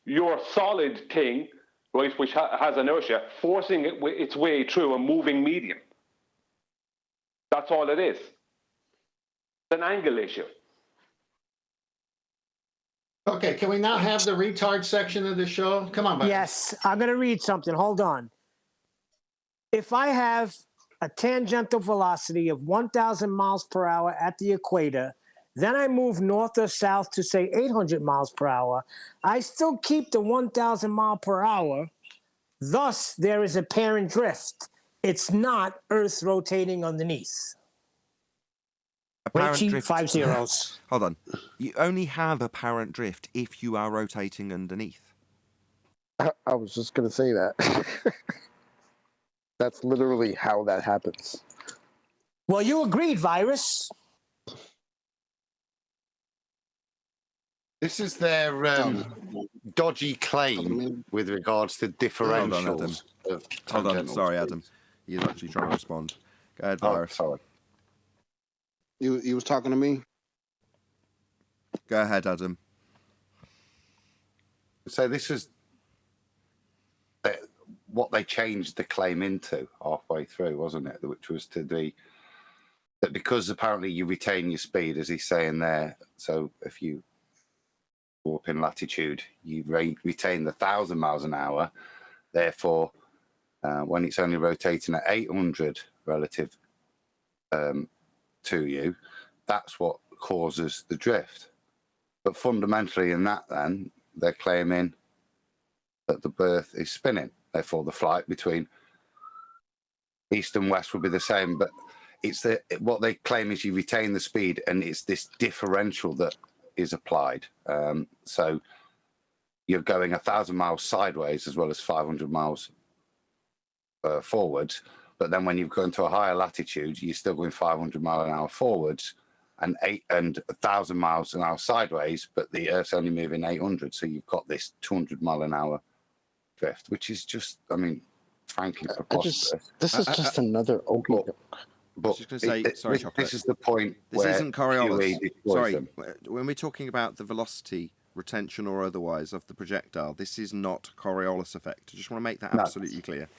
your solid thing, right, which has inertia, forcing its way through a moving medium. That's all it is. It's an angle issue. Okay, can we now have the retard section of the show? Come on, buddy. Yes, I'm going to read something. Hold on. If I have a tangential velocity of 1,000 miles per hour at the equator, then I move north or south to, say, 800 miles per hour, I still keep the 1,000 mile per hour. Thus, there is apparent drift. It's not Earth rotating underneath. Apparent Richie, drift. 5 zeros. Hold on. You only have apparent drift if you are rotating underneath. I was just going to say that. That's literally how that happens. Well, you agreed, Virus. This is their dodgy claim with regards to differentials. Hold on. Sorry, Adam. You're actually trying to respond. Go ahead, Virus. Sorry. You was talking to me? Go ahead, Adam. So this is what they changed the claim into halfway through, wasn't it? Which was to be that because apparently you retain your speed, as he's saying there. So if you warp in latitude, you retain the 1,000 miles an hour. Therefore, when it's only rotating at 800 relative to you, that's what causes the drift. But fundamentally in that, then, they're claiming that the Earth is spinning. Therefore, the flight between east and west would be the same. But it's what they claim is you retain the speed, and it's this differential that is applied. So you're going 1,000 miles sideways as well as 500 miles forwards. But then when you go into a higher latitude, you're still going 500 mile an hour forwards and 1,000 miles an hour sideways, but the Earth's only moving 800. So you've got this 200 mile an hour drift, which is just, I mean, frankly, preposterous. This is just another Oakley. But just going to say, sorry, Chocolate. This is the point. This where isn't Coriolis. Sorry, them. when we're talking about the velocity, retention or otherwise, of the projectile, this is not Coriolis effect. I just want to make that absolutely clear.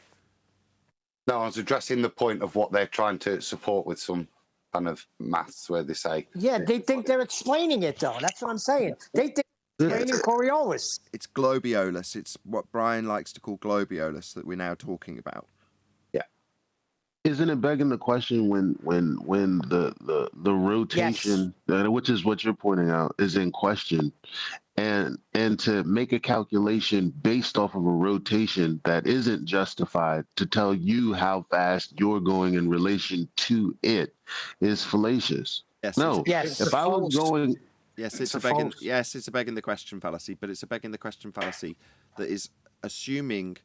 No, I was addressing the point of what they're trying to support with some kind of maths where they say... Yeah, they think they're explaining it, though. That's what I'm saying. They think they're explaining Coriolis. It's globiolus. It's what Brian likes to call globiolus that we're now talking about. Yeah. Isn't it begging the question when the rotation, which is what you're pointing out, is in question, and to make a calculation based off of a rotation that isn't justified to tell you how fast you're going in relation to it is fallacious. Yes. No. If I was going... Yes, it's a begging the question fallacy, but it's a begging the question fallacy that is assuming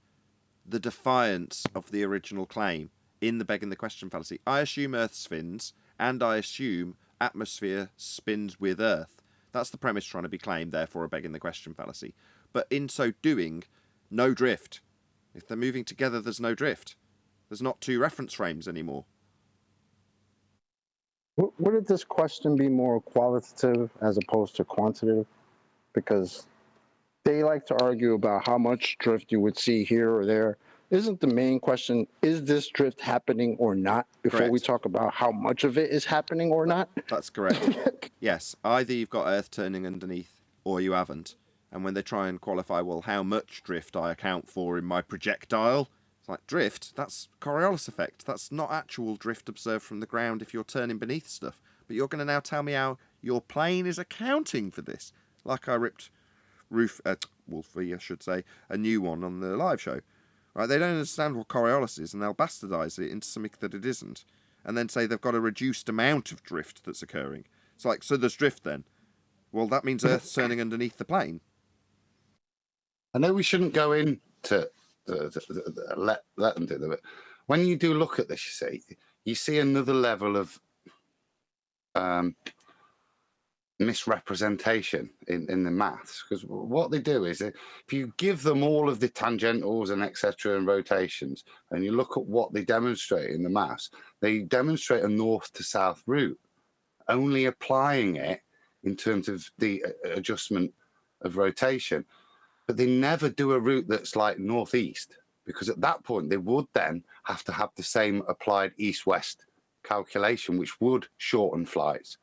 the defiance of the original claim in the begging the question fallacy. I assume Earth spins, and I assume atmosphere spins with Earth. That's the premise trying to be claimed, therefore a begging the question fallacy. But in so doing, no drift. If they're moving together, there's no drift. There's not two reference frames anymore. Wouldn't this question be more qualitative as opposed to quantitative? Because they like to argue about how much drift you would see here or there. Isn't the main question, is this drift happening or not, before we talk about how much of it is happening or not? That's correct. Yes, either you've got Earth turning underneath or you haven't. And when they try and qualify, well, how much drift I account for in my projectile, it's like, drift? That's Coriolis effect. That's not actual drift observed from the ground if you're turning beneath stuff. But you're going to now tell me how your plane is accounting for this. Like I ripped Wolfie, I should say, a new one on the live show. Right? They don't understand what Coriolis is, and they'll bastardize it into something that it isn't, and then say they've got a reduced amount of drift that's occurring. It's like, so there's drift then. Well, that means Earth's turning underneath the plane. I know we shouldn't go into let them do it. When you do look at this, you see another level of misrepresentation in the maths, because what they do is if you give them all of the tangentials and etc. and rotations, and you look at what they demonstrate in the maths, they demonstrate a north to south route, only applying it in terms of the adjustment of rotation. But they never do a route that's like northeast, because at that point they would then have to have the same applied east-west calculation, which would shorten flights.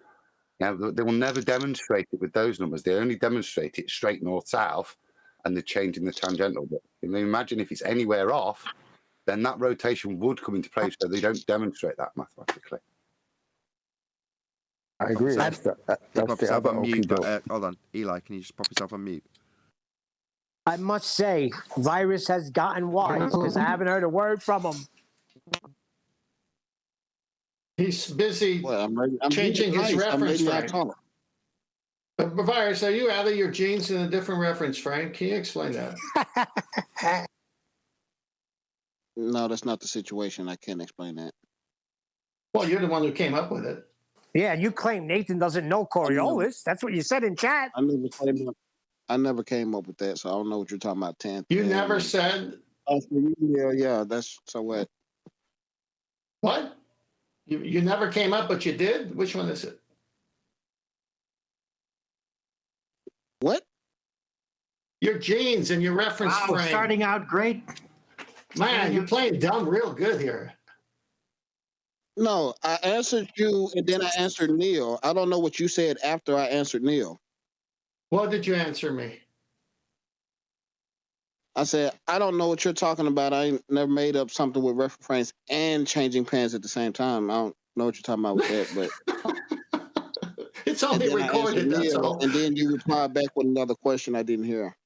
Now, they will never demonstrate it with those numbers. They only demonstrate it straight north-south, and they're changing the tangential. But imagine if it's anywhere off, then that rotation would come into play, so they don't demonstrate that mathematically. I agree. Pop yourself on mute. Hold on, Eli, can you just pop yourself on mute? I must say, Virus has gotten wise because I haven't heard a word from him. He's busy I'm changing his nice. reference frame. But Virus, are you out of your genes in a different reference frame? Can you explain that? No, that's not the situation. I can't explain that. Well, you're the one who came up with it. Yeah, you claim Nathan doesn't know Coriolis. That's what you said in chat. I never came up with that, so I don't know what you're talking about. 10th. You never said. Yeah. That's so what. What? You never came up, but you did? Which one is it? What? Your genes and your reference frame. Starting out great. Man, you're playing dumb real good here. No, I answered you, and then I answered Neil. I don't know what you said after I answered Neil. What did you answer me? I said, I don't know what you're talking about. I never made up something with reference frames and changing pans at the same time. I don't know what you're talking about with that, but it's only recorded, that's all. And then you replied back with another question I didn't hear.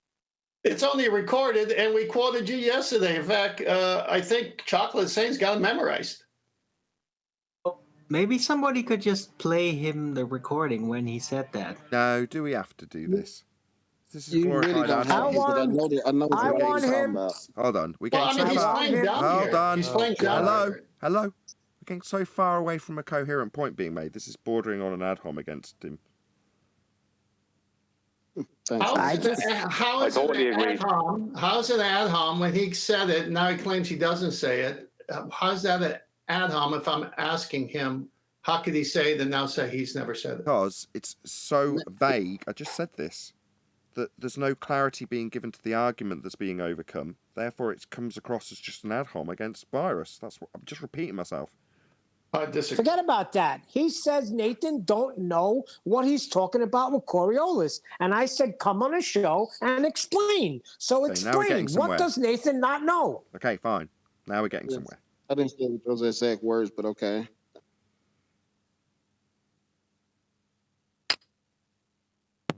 It's only recorded, and we quoted you yesterday. In fact, I think Chocolate Saint's got it memorized. Maybe somebody could just play him the recording when he said that. No, do we have to do this? This is You glorified really don't have to, but I know what you're talking about. Hold on. We're Well, getting he's so far. playing dumb Hold here. on. He's playing dumb here. Hello. We're getting so far away from a coherent point being made. This is bordering on an ad hom against him. How is it ad hom when he said it? Now he claims he doesn't say it. How's that an ad hom if I'm asking him? How could he say it and now say he's never said it? Because it's so vague. I just said this. That there's no clarity being given to the argument that's being overcome. Therefore, it comes across as just an ad hom against Virus. That's what I'm just repeating myself. I disagree. Forget about that. He says Nathan don't know what he's talking about with Coriolis. And I said, come on a show and explain. So Okay, now we're explain. getting somewhere. What does Nathan not know? Okay, fine. Now we're getting somewhere. I didn't say those exact words, but okay.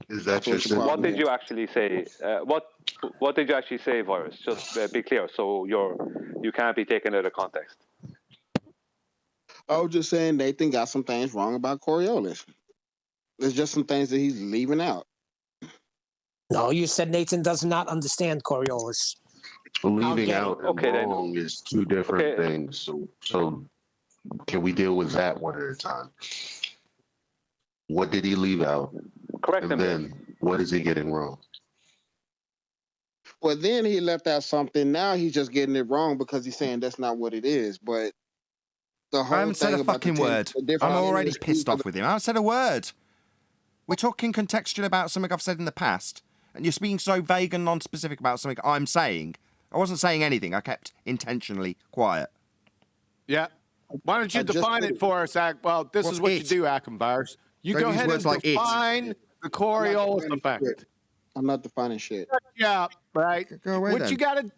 Is that your What did you actually say? What did you actually say, Virus? Just be clear, so you can't be taken out of context. I was just saying Nathan got some things wrong about Coriolis. There's just some things that he's leaving out. No, you said Nathan does not understand Coriolis. Leaving out and wrong is two different things. So can we deal with that one at a time? What did he leave out? Correct and him. Then what is he getting wrong? Well, then he left out something. Now he's just getting it wrong because he's saying that's not what it is. But the whole I haven't said a fucking word. I'm already pissed off with him. I haven't said a word. We're talking contextual about something I've said in the past, and you're being so vague and non-specific about something I'm saying. I wasn't saying anything. I kept intentionally quiet. Yeah. Why don't you define it for us, Well, this is what you do, Ackenbars. You go ahead and define the Coriolis effect. I'm not defining shit. Yeah, right. Go away, what then. you got to,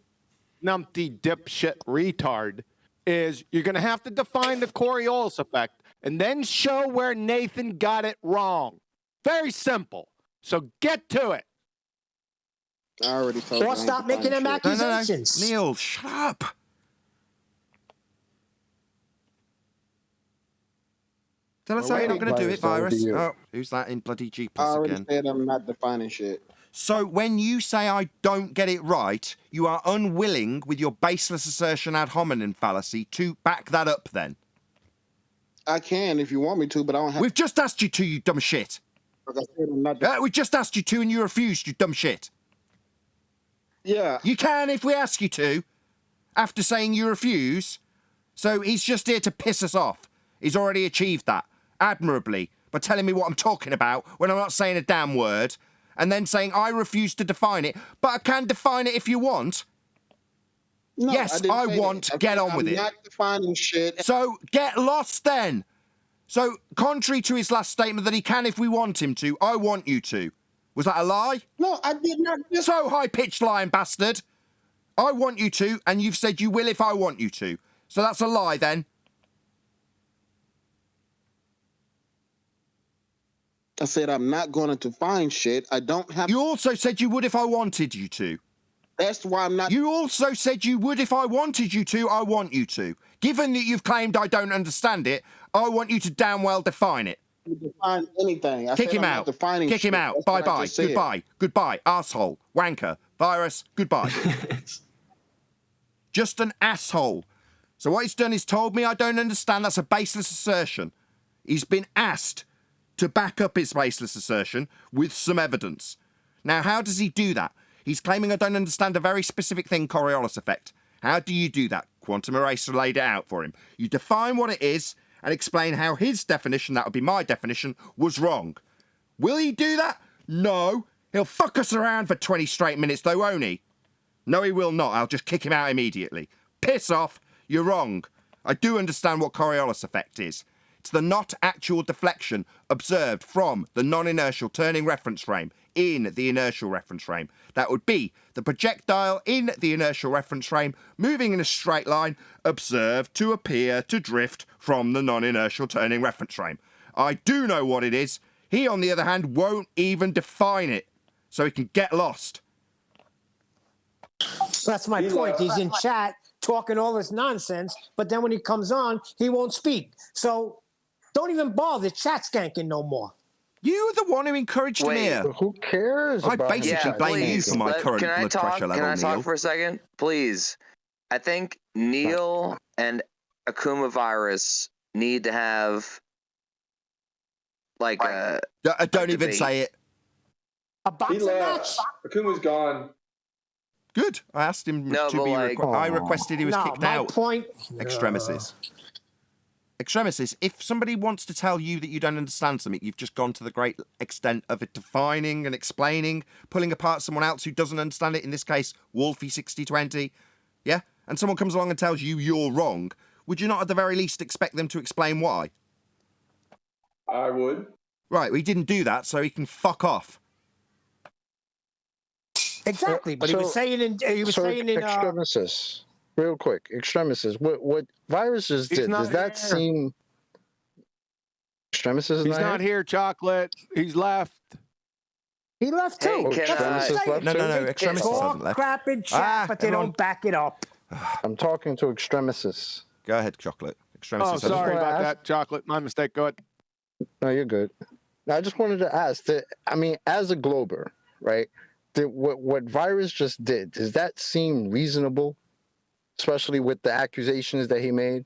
numpty dipshit retard, is you're going to have to define the Coriolis effect and then show where Nathan got it wrong. Very simple. So get to it. I already told you. Or stop making them accusations. No. Neil, shut up. Tell us how you're not going to do it, Virus. Oh, who's that in bloody G I already again? said I'm not defining shit. So when you say I don't get it right, you are unwilling, with your baseless assertion ad hominem fallacy, to back that up then? I can if you want me to, but I don't have... We've just asked you to, you dumb shit. Like I said, I'm not... We just asked you to and you refused, you dumb shit. Yeah. You can if we ask you to, after saying you refuse. So he's just here to piss us off. He's already achieved that admirably by telling me what I'm talking about when I'm not saying a damn word, and then saying I refuse to define it, but I can define it if you want. No, yes, I want. Get on with it. I'm not defining shit. So get lost then. So contrary to his last statement that he can if we want him to, I want you to. Was that a lie? No, I did not. So high-pitched lying bastard. I want you to, and you've said you will if I want you to. So that's a lie then. I said I'm not going to define shit. I don't have... You also said you would if I wanted you to. That's why I'm not... You also said you would if I wanted you to, I want you to. Given that you've claimed I don't understand it, I want you to damn well define it. Define anything. Kick him out. Kick him out. Bye-bye. Goodbye. Goodbye. Arsehole. Wanker. Virus. Goodbye. Just an asshole. So what he's done is told me I don't understand. That's a baseless assertion. He's been asked to back up his baseless assertion with some evidence. Now, how does he do that? He's claiming I don't understand a very specific thing, Coriolis effect. How do you do that? Quantum Eraser laid it out for him. You define what it is and explain how his definition, that would be my definition, was wrong. Will he do that? No. He'll fuck us around for 20 straight minutes though, won't he? No, he will not. I'll just kick him out immediately. Piss off. You're wrong. I do understand what Coriolis effect is. It's the not actual deflection observed from the non-inertial turning reference frame in the inertial reference frame. That would be the projectile in the inertial reference frame moving in a straight line observed to appear to drift from the non-inertial turning reference frame. I do know what it is. He, on the other hand, won't even define it, so he can get lost. That's my point. He's in chat talking all this nonsense, but then when he comes on, he won't speak. So don't even bother chat skanking no more. You were the one who encouraged him here. Who cares? I about basically blame you for my current blood pressure level, Can I talk Neil. for a second? Please. I think Neil and Akuma Virus need to have like a don't even say it. A boxing match? Akuma's gone. Good. I asked him No, to but be. like- I requested he was No, kicked my out. point. Extremis. Extremis, if somebody wants to tell you that you don't understand something, you've just gone to the great extent of it defining and explaining, pulling apart someone else who doesn't understand it, in this case, Wolfie 6020, yeah? And someone comes along and tells you you're wrong, would you not at the very least expect them to explain why? I would. Right, well, he didn't do that, so he can fuck off. Exactly, but he was saying in extremists. Real quick, extremists. What viruses He's did? not Does that here. seem? Extremists is He's not here, Chocolate. He's left. He left too. Hey, can I- No, Extremis hasn't left. Crap in chat, but they everyone- don't back it up. I'm talking to extremists. Go ahead, Chocolate. Extremis Oh, hasn't sorry left. about that, Chocolate. My mistake. Go ahead. No, you're good. Now, I just wanted to ask that. I mean, as a glober, right? What virus just did, does that seem reasonable? Especially with the accusations that he made?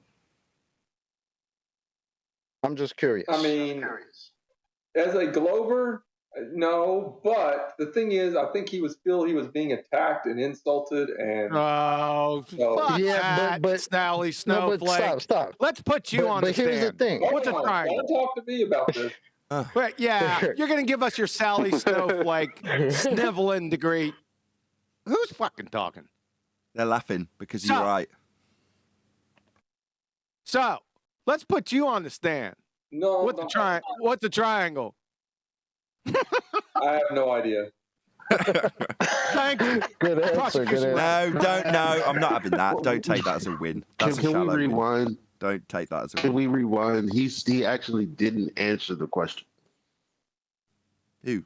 I'm just curious. I mean, as a Glober, no. But the thing is, I think he was being attacked and insulted, and Oh, fuck that, but Sally no, but Snowflake. stop. Let's put you on But the here's stand. the thing. What's a Don't triangle? talk to me about this. But yeah, you're gonna give us your Sally Snowflake sniveling degree. Who's fucking talking? They're laughing because you're right. So let's put you on the stand. No. What's the triangle? I have no idea. Thank you. Good answer. Prosecution. Good answer. No, don't. No, I'm not having that. Don't take that as a win. That's a Can we shallow win. rewind? Don't take that as a Can win. we rewind? He actually didn't answer the question. Who?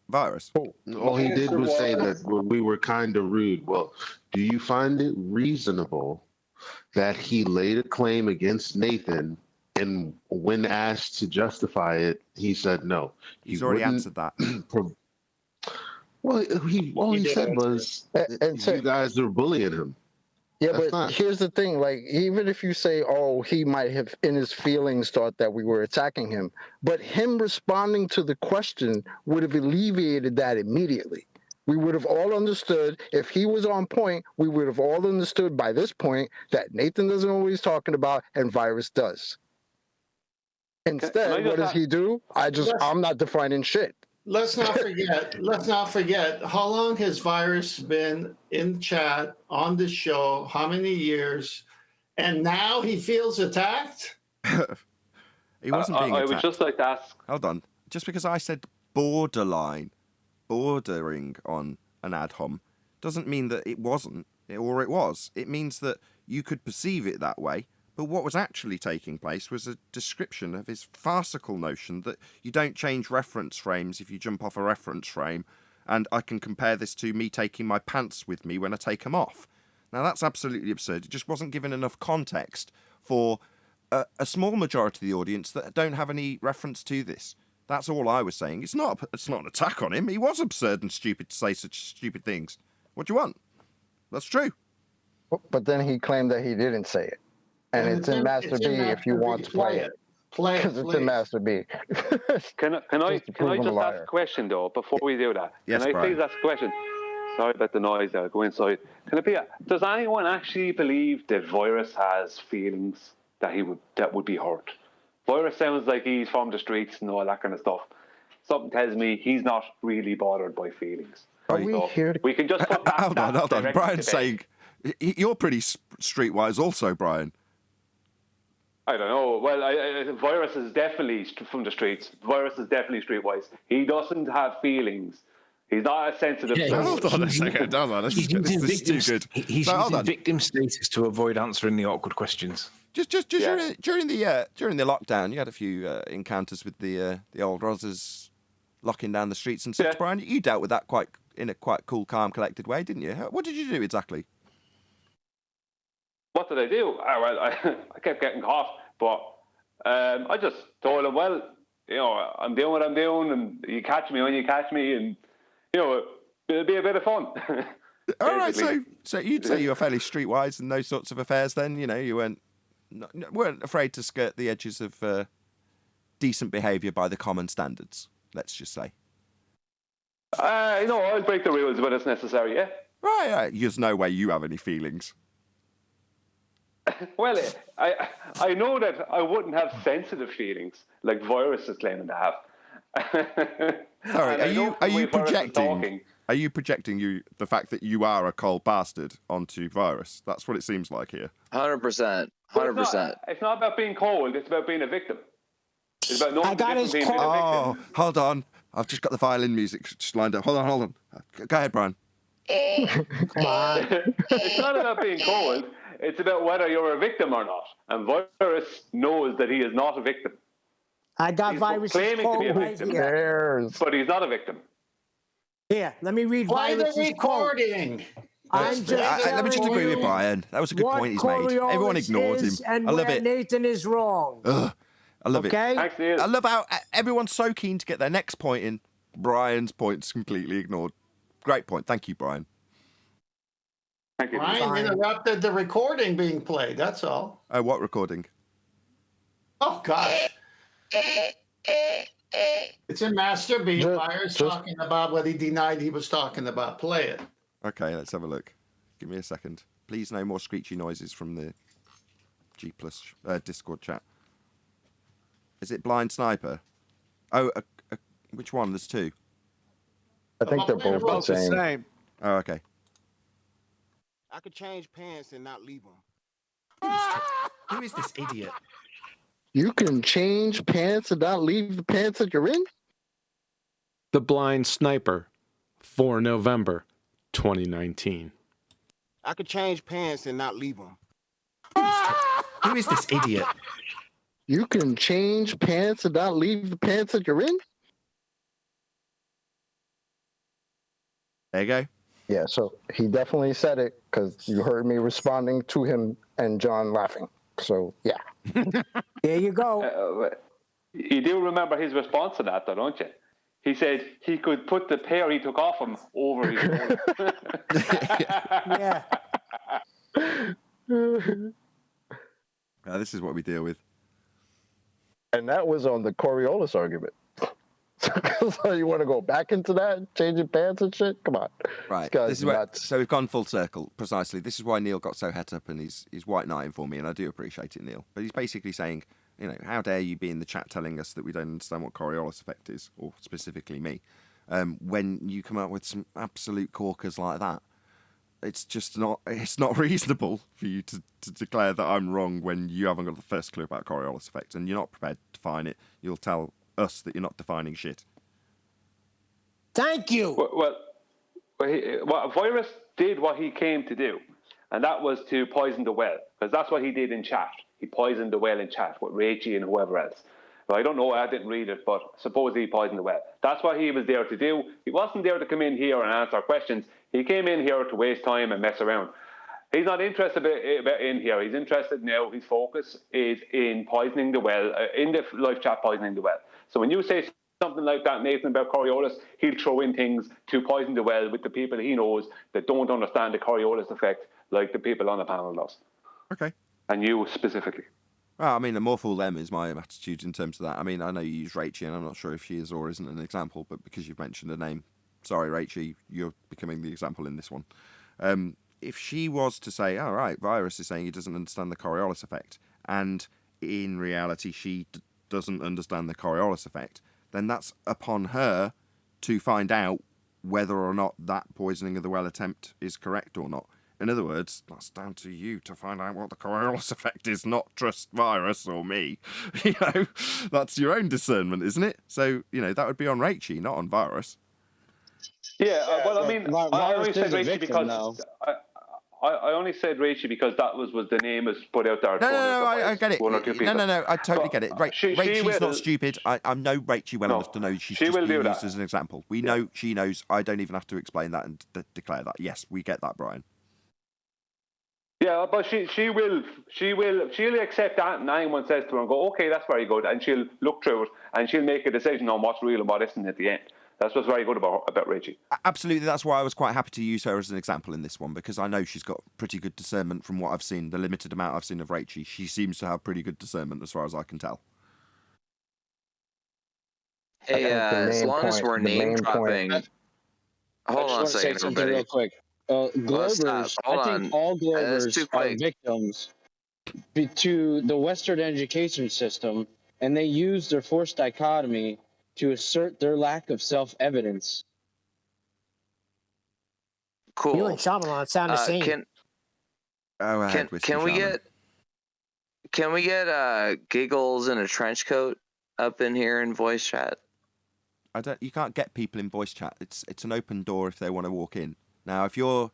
virus. All he did was say that we were kind of rude. Well, do you find it reasonable that he laid a claim against Nathan, and when asked to justify it, he said no? He's already answered that. Well, all he said was you guys are bullying him. Yeah, That's but not- here's the thing. Like, even if you say, oh, he might have in his feelings thought that we were attacking him, but him responding to the question would have alleviated that immediately. We would have all understood if he was on point. We would have all understood by this point that Nathan doesn't know what he's talking about and Virus does. Instead, what does he do? I'm not defining shit. Let's not forget. How long has Virus been in chat on the show? How many years? And now he feels attacked? He wasn't being attacked. I would just like to ask. Hold on. Just because I said bordering on an ad hom, doesn't mean that it wasn't, or it was. It means that you could perceive it that way, but what was actually taking place was a description of his farcical notion that you don't change reference frames if you jump off a reference frame, and I can compare this to me taking my pants with me when I take them off. Now, that's absolutely absurd. It just wasn't given enough context for a small majority of the audience that don't have any reference to this. That's all I was saying. It's not an attack on him. He was absurd and stupid to say such stupid things. What do you want? That's true. But then he claimed that he didn't say it. And it's in Master B if you want to play it. Play it, because it's in Master B. Can I just ask a question, though, before we do that? Yes, can I Brian. please ask a question? Sorry about the noise there. Go inside. Does anyone actually believe that Virus has feelings that would be hurt? Virus sounds like he's from the streets and all that kind of stuff. Something tells me he's not really bothered by feelings. We can just put that. Hold on. directly Brian's to bed. saying you're pretty streetwise, also, Brian. I don't know. Well, Virus is definitely from the streets. Virus is definitely streetwise. He doesn't have feelings. He's not a sensitive. Hold on a second. Hold on. This is too good. He's No, hold using on. victim status to avoid answering the awkward questions. Just during the lockdown, you had a few encounters with the old Rozzers locking down the streets and such. Brian, you dealt with that in a quite cool, calm, collected way, didn't you? What did you do exactly? What did I do? I kept getting caught, but I just told him, well, I'm doing what I'm doing, and you catch me when you catch me, and it'll be a bit of fun. All right, so you'd say you were fairly streetwise in those sorts of affairs. Then you weren't afraid to skirt the edges of decent behaviour by the common standards. Let's just say. I'll break the rules when it's necessary. Yeah. Right. There's no way you have any feelings. Well, I know that I wouldn't have sensitive feelings like Virus is claiming to have. Sorry, are you projecting? Are you projecting the fact that you are a cold bastard onto Virus? That's what it seems like here. 100%. 100%. It's not about being cold. It's about being a victim. It's about knowing the difference between being a Oh, victim. hold on. I've just got the violin music just lined up. Hold on. Go ahead, Brian. Come on. It's not about being cold. It's about whether you're a victim or not. And Virus knows that he is not a victim. I got Virus's claiming to be a quote right victim, here. but he's not a victim. Here, let me read Play the Virus's quote. recording. I'm just Let me just agree with you Brian. That was a good what point he's made. Coriolis Everyone ignored him. is and I love where it. Nathan is wrong. Ugh, I love Okay? it. Thanks, Neil. I love how everyone's so keen to get their next point in. Brian's point's completely ignored. Great point. Thank you, Brian. Thank you. Brian interrupted the recording being played. That's all. Oh, what recording? Oh, gosh. It's in Master B. Fire's talking about what he denied he was talking about. Play it. Okay, let's have a look. Give me a second. Please, no more screechy noises from the G+ Discord chat. Is it Blind Sniper? Oh, which one? There's two. I think they're both the same. Oh, okay. I could change pants and not leave them. Who is this idiot? You can change pants and not leave the pants that you're in? The Blind Sniper, 4 November 2019. I could change pants and not leave them. Who is this idiot? You can change pants and not leave the pants that you're in? There you go. Yeah, so he definitely said it because you heard me responding to him and John laughing. So, yeah. There you go. You do remember his response to that, though, don't you? He said he could put the pair he took off him over his shoulder. Yeah. This is what we deal with. And that was on the Coriolis argument. So you want to go back into that, changing pants and shit? Come on. Right. This is so we've gone full circle, precisely. This is why Neil got so het up and he's white knighting for me, and I do appreciate it, Neil. But he's basically saying, how dare you be in the chat telling us that we don't understand what Coriolis effect is, or specifically me, when you come up with some absolute corkers like that. It's just not reasonable for you to declare that I'm wrong when you haven't got the first clue about Coriolis effect and you're not prepared to define it. You'll tell us that you're not defining shit. Thank you. Well, Virus did what he came to do, and that was to poison the well, because that's what he did in chat. He poisoned the well in chat with Rachie and whoever else. Well, I don't know, I didn't read it, but supposedly he poisoned the well. That's what he was there to do. He wasn't there to come in here and answer questions. He came in here to waste time and mess around. He's not interested in here. He's interested now. His focus is in poisoning the well, in the live chat poisoning the well. So when you say something like that, Nathan, about Coriolis, he'll throw in things to poison the well with the people he knows that don't understand the Coriolis effect like the people on the panel does. Okay. And you specifically. Well, I mean, a more fool them is my attitude in terms of that. I mean, I know you use Rachie, and I'm not sure if she is or isn't an example, but because you've mentioned her name, sorry, Rachie, you're becoming the example in this one. If she was to say, all right, Virus is saying he doesn't understand the Coriolis effect, and in reality she doesn't understand the Coriolis effect, then that's upon her to find out whether or not that poisoning of the well attempt is correct or not. In other words, that's down to you to find out what the Coriolis effect is, not trust Virus or me. That's your own discernment, isn't it? So, that would be on Rachie, not on Virus. Yeah, well, I mean, I only said Rachie victim, because I only said Rachie because that was the name was put out there. No, I get it. One or two people. No, I totally get it. Rachie's not stupid. I know Rachie well enough to know she's just being used as an example. We know she knows. I don't even have to explain that and declare that. Yes, we get that, Brian. Yeah, but she'll accept that, and anyone says to her and go, okay, that's very good, and she'll look through it and she'll make a decision on what's real and what isn't at the end. That's what's very good about Rachie. Absolutely, that's why I was quite happy to use her as an example in this one, because I know she's got pretty good discernment from what I've seen, the limited amount I've seen of Rachie. She seems to have pretty good discernment as far as I can tell. Hey, as long as we're name dropping, hold on a second, everybody. Real quick. Glovers, I think all Glovers are victims to the Western education system, and they use their forced dichotomy to assert their lack of self-evidence. Cool. You and Shyamalan sound the same. Can we get Giggles in a trench coat up in here in voice chat? You can't get people in voice chat. It's an open door if they want to walk in. Now, if you're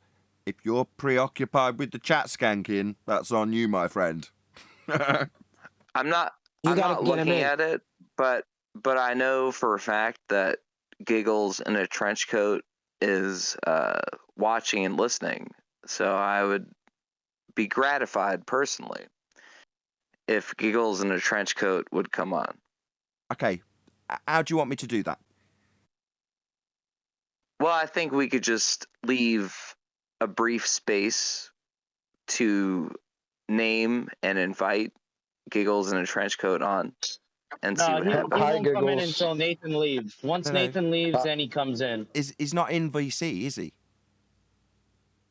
preoccupied with the chat skanking, that's on you, my friend. I'm not looking at it, but I know for a fact that Giggles in a trench coat is watching and listening. So I would be gratified personally if Giggles in a trench coat would come on. Okay, how do you want me to do that? Well, I think we could just leave a brief space to name and invite Giggles in a trench coat on and see what happens. He won't come in until Nathan leaves. Once Nathan leaves, then he comes in. He's not in VC, is he?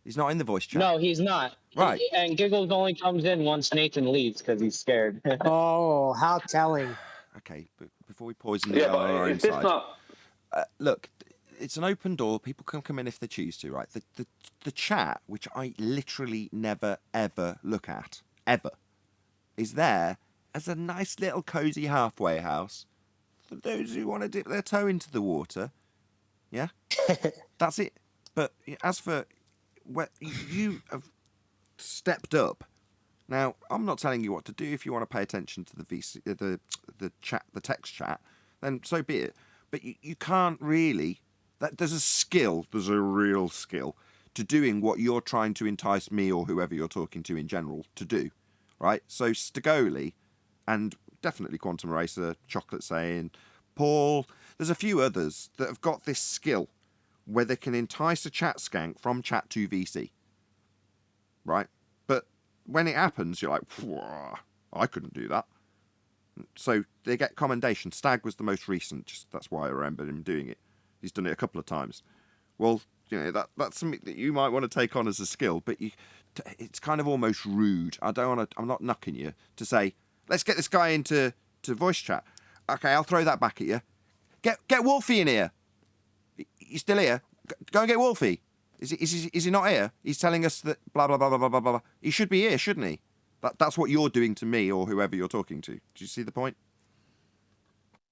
He's not in the voice chat. No, he's not. Right. And Giggles only comes in once Nathan leaves because he's scared. Oh, how telling. Okay, but before we poison the on our own side. Look, it's an open door. People can come in if they choose to, right? The chat, which I literally never, ever look at, ever, is there as a nice little cozy halfway house for those who want to dip their toe into the water. Yeah? That's it. But as for what you have stepped up, now, I'm not telling you what to do. If you want to pay attention to the chat, the text chat, then so be it. But you can't really There's a skill, there's a real skill to doing what you're trying to entice me or whoever you're talking to in general to do, right? So Stigoli and definitely Quantum Racer, Chocolate Saying, Paul, there's a few others that have got this skill where they can entice a chat skank from chat to VC, right? But when it happens, you're like, I couldn't do that. So they get commendation. Stag was the most recent, just that's why I remember him doing it. He's done it a couple of times. Well, you know, that's something that you might want to take on as a skill, but it's kind of almost rude. I'm not knocking you to say, let's get this guy into voice chat. Okay, I'll throw that back at you. Get Wolfie in here. He's still here. Go and get Wolfie. Is he not here? He's telling us that blah blah blah blah blah blah. He should be here, shouldn't he? That's what you're doing to me or whoever you're talking to. Do you see the point?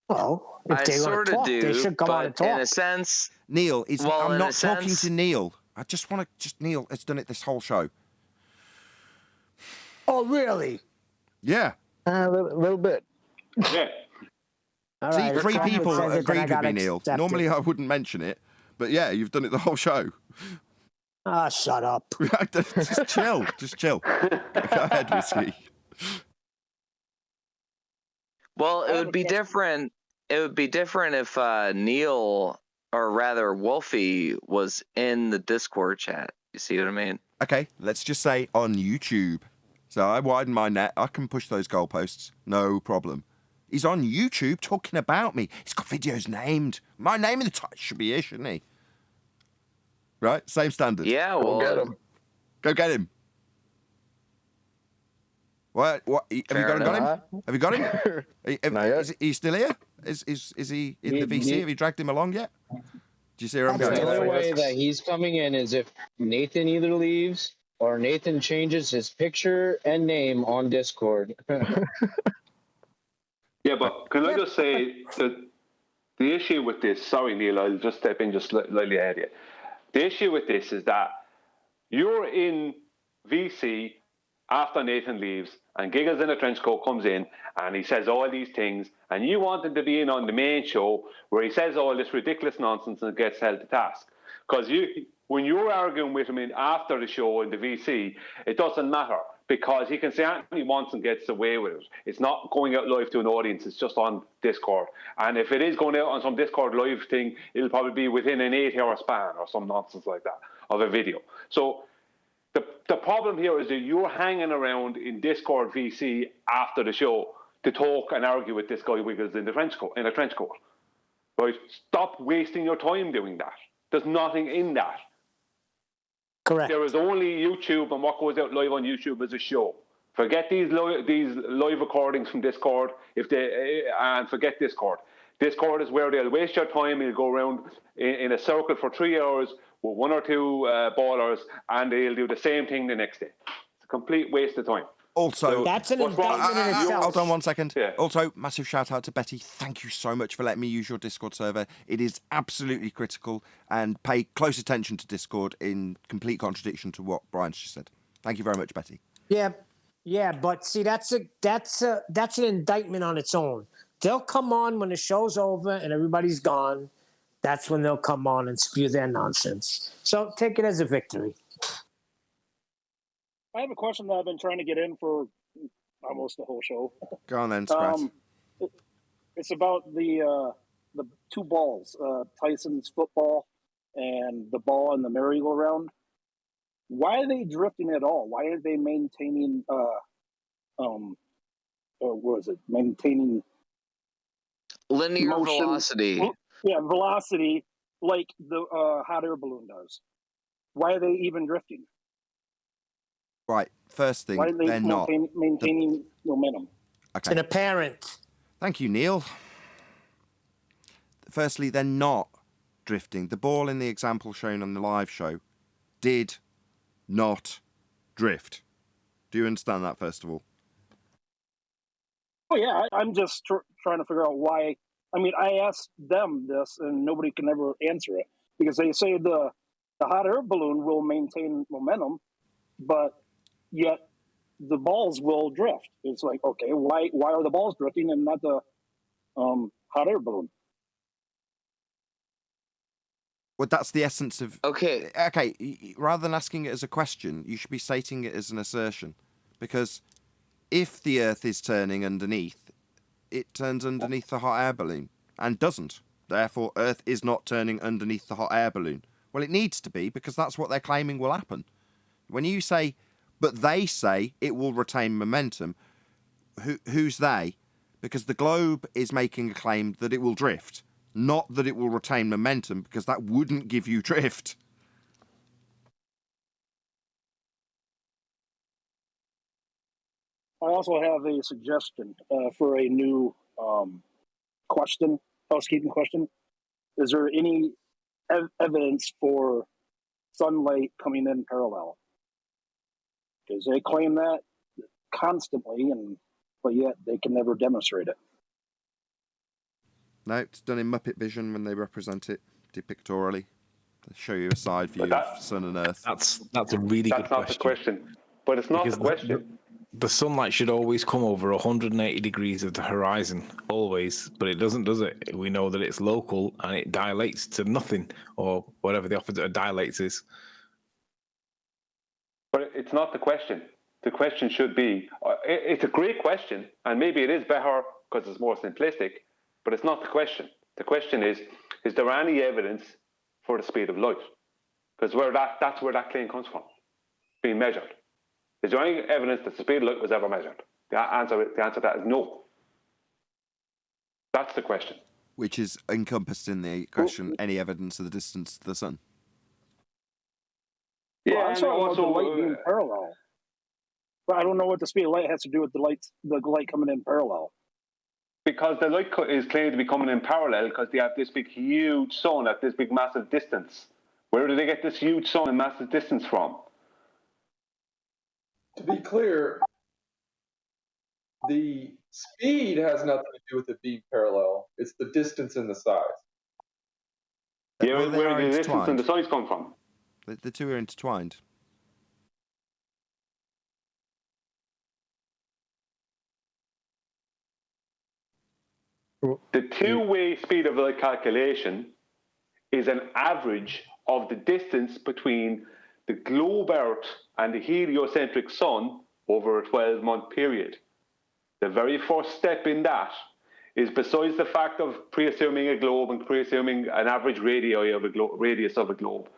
Well, if I they want sort to of talk, do, they should come on but and talk. in a sense, Neil, I'm not talking sense, to Neil. I just want to. Neil has done it this whole show. Oh, really? Yeah. A little bit. Yeah. All See, right, if 3 someone people says it, then I agreed with gotta me, Neil. accept Normally it. I wouldn't mention it, but yeah, you've done it the whole show. Ah, shut up. Just chill. Just chill. Go ahead, Whiskey. well, it would be different. It would be different if Neil, or rather Wolfie, was in the Discord chat. You see what I mean? Okay, let's just say on YouTube. So I widen my net. I can push those goalposts. No problem. He's on YouTube talking about me. He's got videos named. My name in the title should be here, shouldn't he? Right? Same standard. Yeah, well, Go get him. Go get him. What? Have you got him? Have you got him? Not yet. Is he still here? Is he in the VC? Have you dragged him along yet? Do you see where I'm The going? only way that he's coming in is if Nathan either leaves or Nathan changes his picture and name on Discord. Yeah, but can I just say that the issue with this, sorry, Neil, I'll just step in just slightly ahead of you. The issue with this is that you're in VC after Nathan leaves and Giggles in a trench coat comes in and he says all these things and you want him to be in on the main show where he says all this ridiculous nonsense and gets held to task. Because when you're arguing with him after the show in the VC, it doesn't matter because he can say anything he wants and gets away with it. It's not going out live to an audience, it's just on Discord. And if it is going out on some Discord live thing, it'll probably be within an 8-hour span or some nonsense like that of a video. So the problem here is that you're hanging around in Discord VC after the show to talk and argue with this guy Wiggles in a trench coat. Right? Stop wasting your time doing that. There's nothing in that. Correct. There is only YouTube, and what goes out live on YouTube is a show. Forget these live recordings from Discord and forget Discord. Discord is where they'll waste your time. You'll go around in a circle for 3 hours with 1 or 2 ballers, and they'll do the same thing the next day. It's a complete waste of time. Also, that's an indictment in itself. Hold on 1 second. Yeah. Also, massive shout out to Betty. Thank you so much for letting me use your Discord server. It is absolutely critical, and pay close attention to Discord in complete contradiction to what Brian just said. Thank you very much, Betty. Yeah, but see, that's an indictment on its own. They'll come on when the show's over and everybody's gone. That's when they'll come on and spew their nonsense. So take it as a victory. I have a question that I've been trying to get in for almost the whole show. Go on then, Scrat. It's about the 2 balls, Tyson's football and the ball in the merry-go-round. Why are they drifting at all? Why aren't they maintaining maintaining linear motion, velocity? Yeah, velocity like the hot air balloon does. Why are they even drifting? Right, first thing, Why are they they're not. maintaining momentum? Okay. It's an apparent. Thank you, Neil. Firstly, they're not drifting. The ball in the example shown on the live show did not drift. Do you understand that, first of all? Oh, yeah, I'm just trying to figure out why. I mean, I asked them this, and nobody can ever answer it, because they say the hot air balloon will maintain momentum, but yet the balls will drift. It's like, okay, why are the balls drifting and not the hot air balloon? Well, that's the essence of. Okay. Okay. Rather than asking it as a question, you should be stating it as an assertion, because if the Earth is turning underneath, it turns underneath the hot air balloon and doesn't. Therefore, Earth is not turning underneath the hot air balloon. Well, it needs to be, because that's what they're claiming will happen. When you say, but they say it will retain momentum, who's they? Because the globe is making a claim that it will drift, not that it will retain momentum, because that wouldn't give you drift. I also have a suggestion for a new question, housekeeping question. Is there any evidence for sunlight coming in parallel? Because they claim that constantly, but yet they can never demonstrate it. No, it's done in Muppet Vision when they represent it depictorially. They show you a side view of Sun and Earth. That's a really good question. That's not the question. But it's not the question. The sunlight should always come over 180 degrees of the horizon, always, but it doesn't, does it? We know that it's local and it dilates to nothing, or whatever the opposite of dilates is. But it's not the question. The question should be, it's a great question, and maybe it is better because it's more simplistic, but it's not the question. The question is there any evidence for the speed of light? Because that's where that claim comes from, being measured. Is there any evidence that the speed of light was ever measured? The answer to that is no. That's the question. Which is encompassed in the question, any evidence of the distance to the sun? Yeah, well, I saw the light being parallel. But I don't know what the speed of light has to do with the light coming in parallel. Because the light is claimed to be coming in parallel because they have this big, huge sun at this big, massive distance. Where do they get this huge sun and massive distance from? To be clear, the speed has nothing to do with it being parallel. It's the distance and the size. Yeah, well, where do the distance and the size come from? The two are intertwined. The two-way speed of light calculation is an average of the distance between the globe Earth and the heliocentric sun over a 12-month period. The very first step in that is, besides the fact of pre-assuming a globe and pre-assuming an average radius of a globe,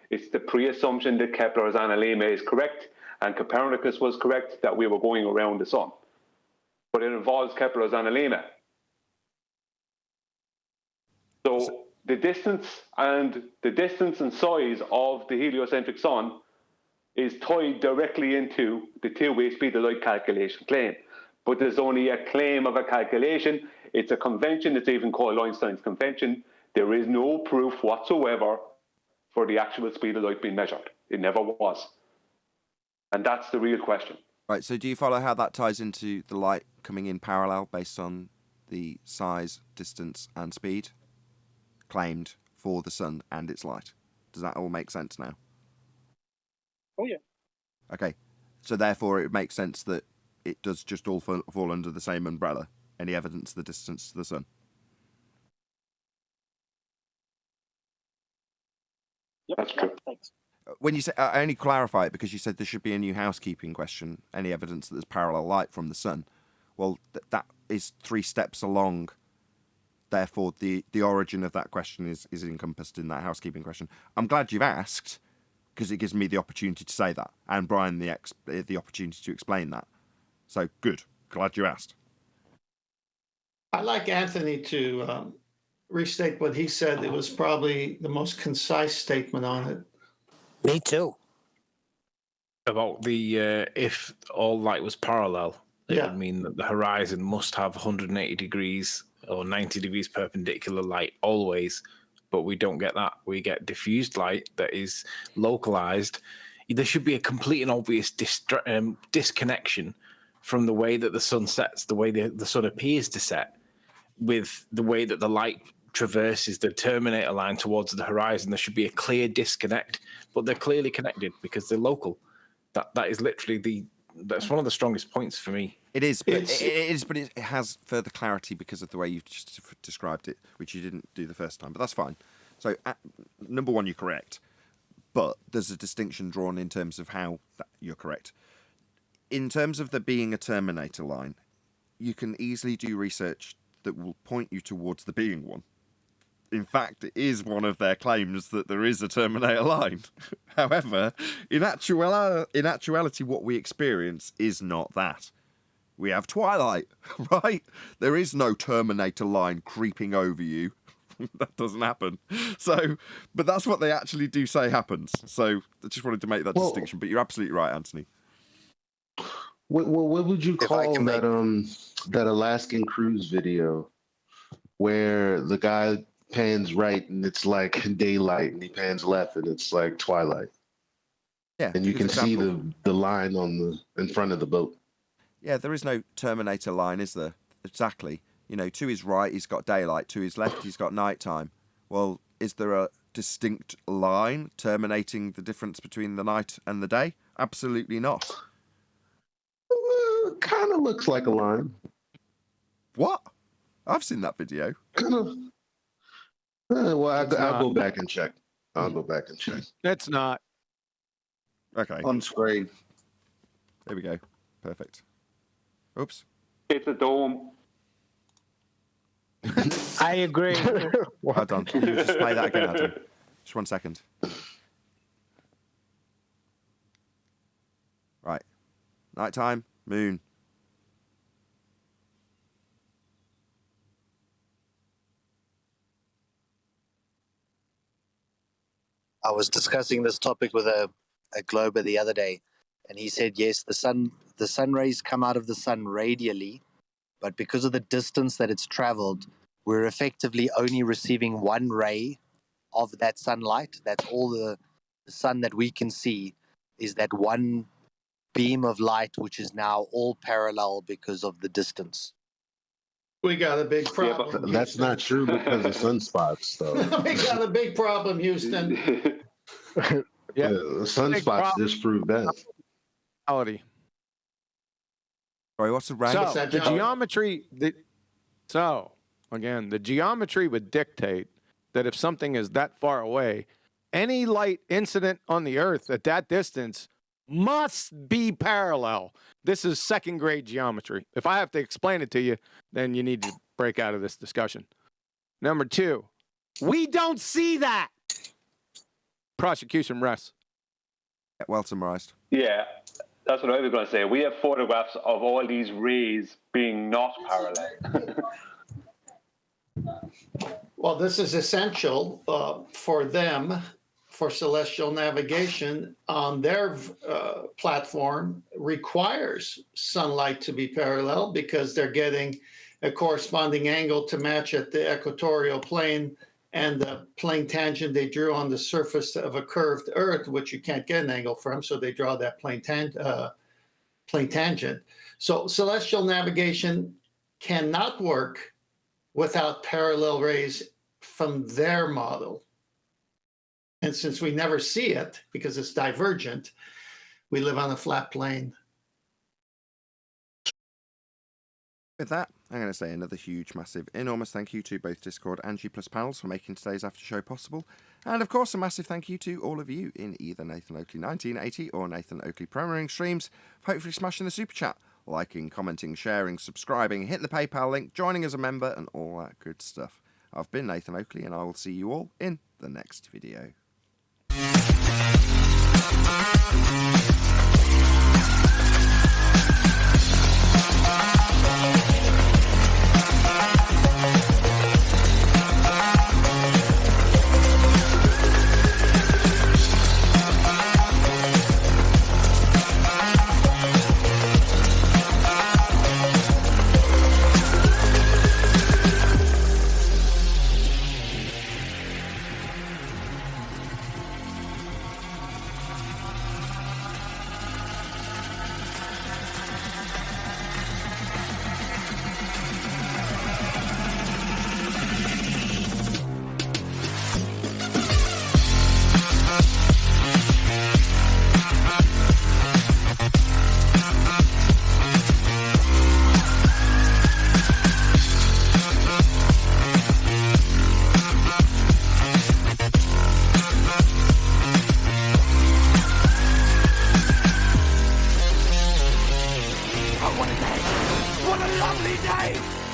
it's the pre-assumption that Kepler's analemma is correct and Copernicus was correct that we were going around the sun. But it involves Kepler's analemma. So the distance and size of the heliocentric sun is tied directly into the two-way speed of light calculation claim. But there's only a claim of a calculation. It's a convention. It's even called Einstein's convention. There is no proof whatsoever for the actual speed of light being measured. It never was. And that's the real question. Right, so do you follow how that ties into the light coming in parallel based on the size, distance, and speed claimed for the sun and its light? Does that all make sense now? Oh, yeah. Okay, so therefore it makes sense that it does just all fall under the same umbrella, any evidence of the distance to the sun. Yep, that's true. Thanks. When you say, I only clarify it because you said there should be a new housekeeping question, any evidence that there's parallel light from the sun. Well, that is 3 steps along. Therefore, the origin of that question is encompassed in that housekeeping question. I'm glad you've asked, because it gives me the opportunity to say that, and Brian the opportunity to explain that. So, good. Glad you asked. I'd like Anthony to restate what he said. It was probably the most concise statement on it. Me too. About the if all light was parallel, it would mean that the horizon must have 180 degrees or 90 degrees perpendicular light always, but we don't get that. We get diffused light that is localized. There should be a complete and obvious disconnection from the way that the sun sets, the way the sun appears to set, with the way that the light traverses the terminator line towards the horizon. There should be a clear disconnect, but they're clearly connected because they're local. That is literally that's one of the strongest points for me. It is, but it has further clarity because of the way you've just described it, which you didn't do the first time. But that's fine. So, number one, you're correct. But there's a distinction drawn in terms of how you're correct. In terms of there being a Terminator line, you can easily do research that will point you towards there being one. In fact, it is one of their claims that there is a Terminator line. However, in actuality, what we experience is not that. We have Twilight, right? There is no Terminator line creeping over you. That doesn't happen. So, but that's what they actually do say happens. So I just wanted to make that distinction. But you're absolutely right, Anthony. What would you call that Alaskan cruise video where the guy pans right and it's like daylight, and he pans left and it's like twilight? Yeah, and you can see the line in front of the boat. Yeah, there is no Terminator line, is there? Exactly. You know, to his right, he's got daylight. To his left, he's got nighttime. Well, is there a distinct line terminating the difference between the night and the day? Absolutely not. Kind of looks like a line. What? I've seen that video. Kind of. Well, I'll go back and check. I'll go back and check. It's not. Okay. On screen. There we go. Perfect. Oops. It's a dome. I agree. Hold on. Can you just play that again, Adam? Just 1 second. Right. Nighttime, moon. I was discussing this topic with a glober the other day, and he said, yes, the sun rays come out of the sun radially, but because of the distance that it's traveled, we're effectively only receiving one ray of that sunlight. That's all the sun that we can see is that one beam of light, which is now all parallel because of the distance. We got a big problem. That's not true because of sunspots, though. We got a big problem, Houston. Yeah, the sunspots disprove that. Reality. Sorry, what's the rank? So the geometry. The geometry would dictate that if something is that far away, any light incident on the Earth at that distance must be parallel. This is second grade geometry. If I have to explain it to you, then you need to break out of this discussion. Number two, we don't see that. Prosecution rests. Well summarized. Yeah, that's what I was going to say. We have photographs of all these rays being not parallel. Well, this is essential for them, for celestial navigation on their platform, requires sunlight to be parallel because they're getting a corresponding angle to match at the equatorial plane and the plane tangent they drew on the surface of a curved Earth, which you can't get an angle from, so they draw that plane tangent. So celestial navigation cannot work without parallel rays from their model. And since we never see it, because it's divergent, we live on a flat plane. With that, I'm going to say another huge, massive, enormous thank you to both Discord and G+ panels for making today's after show possible. And of course, a massive thank you to all of you in either Nathan Oakley 1980 or Nathan Oakley Premiering streams for hopefully smashing the super chat, liking, commenting, sharing, subscribing, hitting the PayPal link, joining as a member, and all that good stuff. I've been Nathan Oakley, and I will see you all in the next video. lovely day.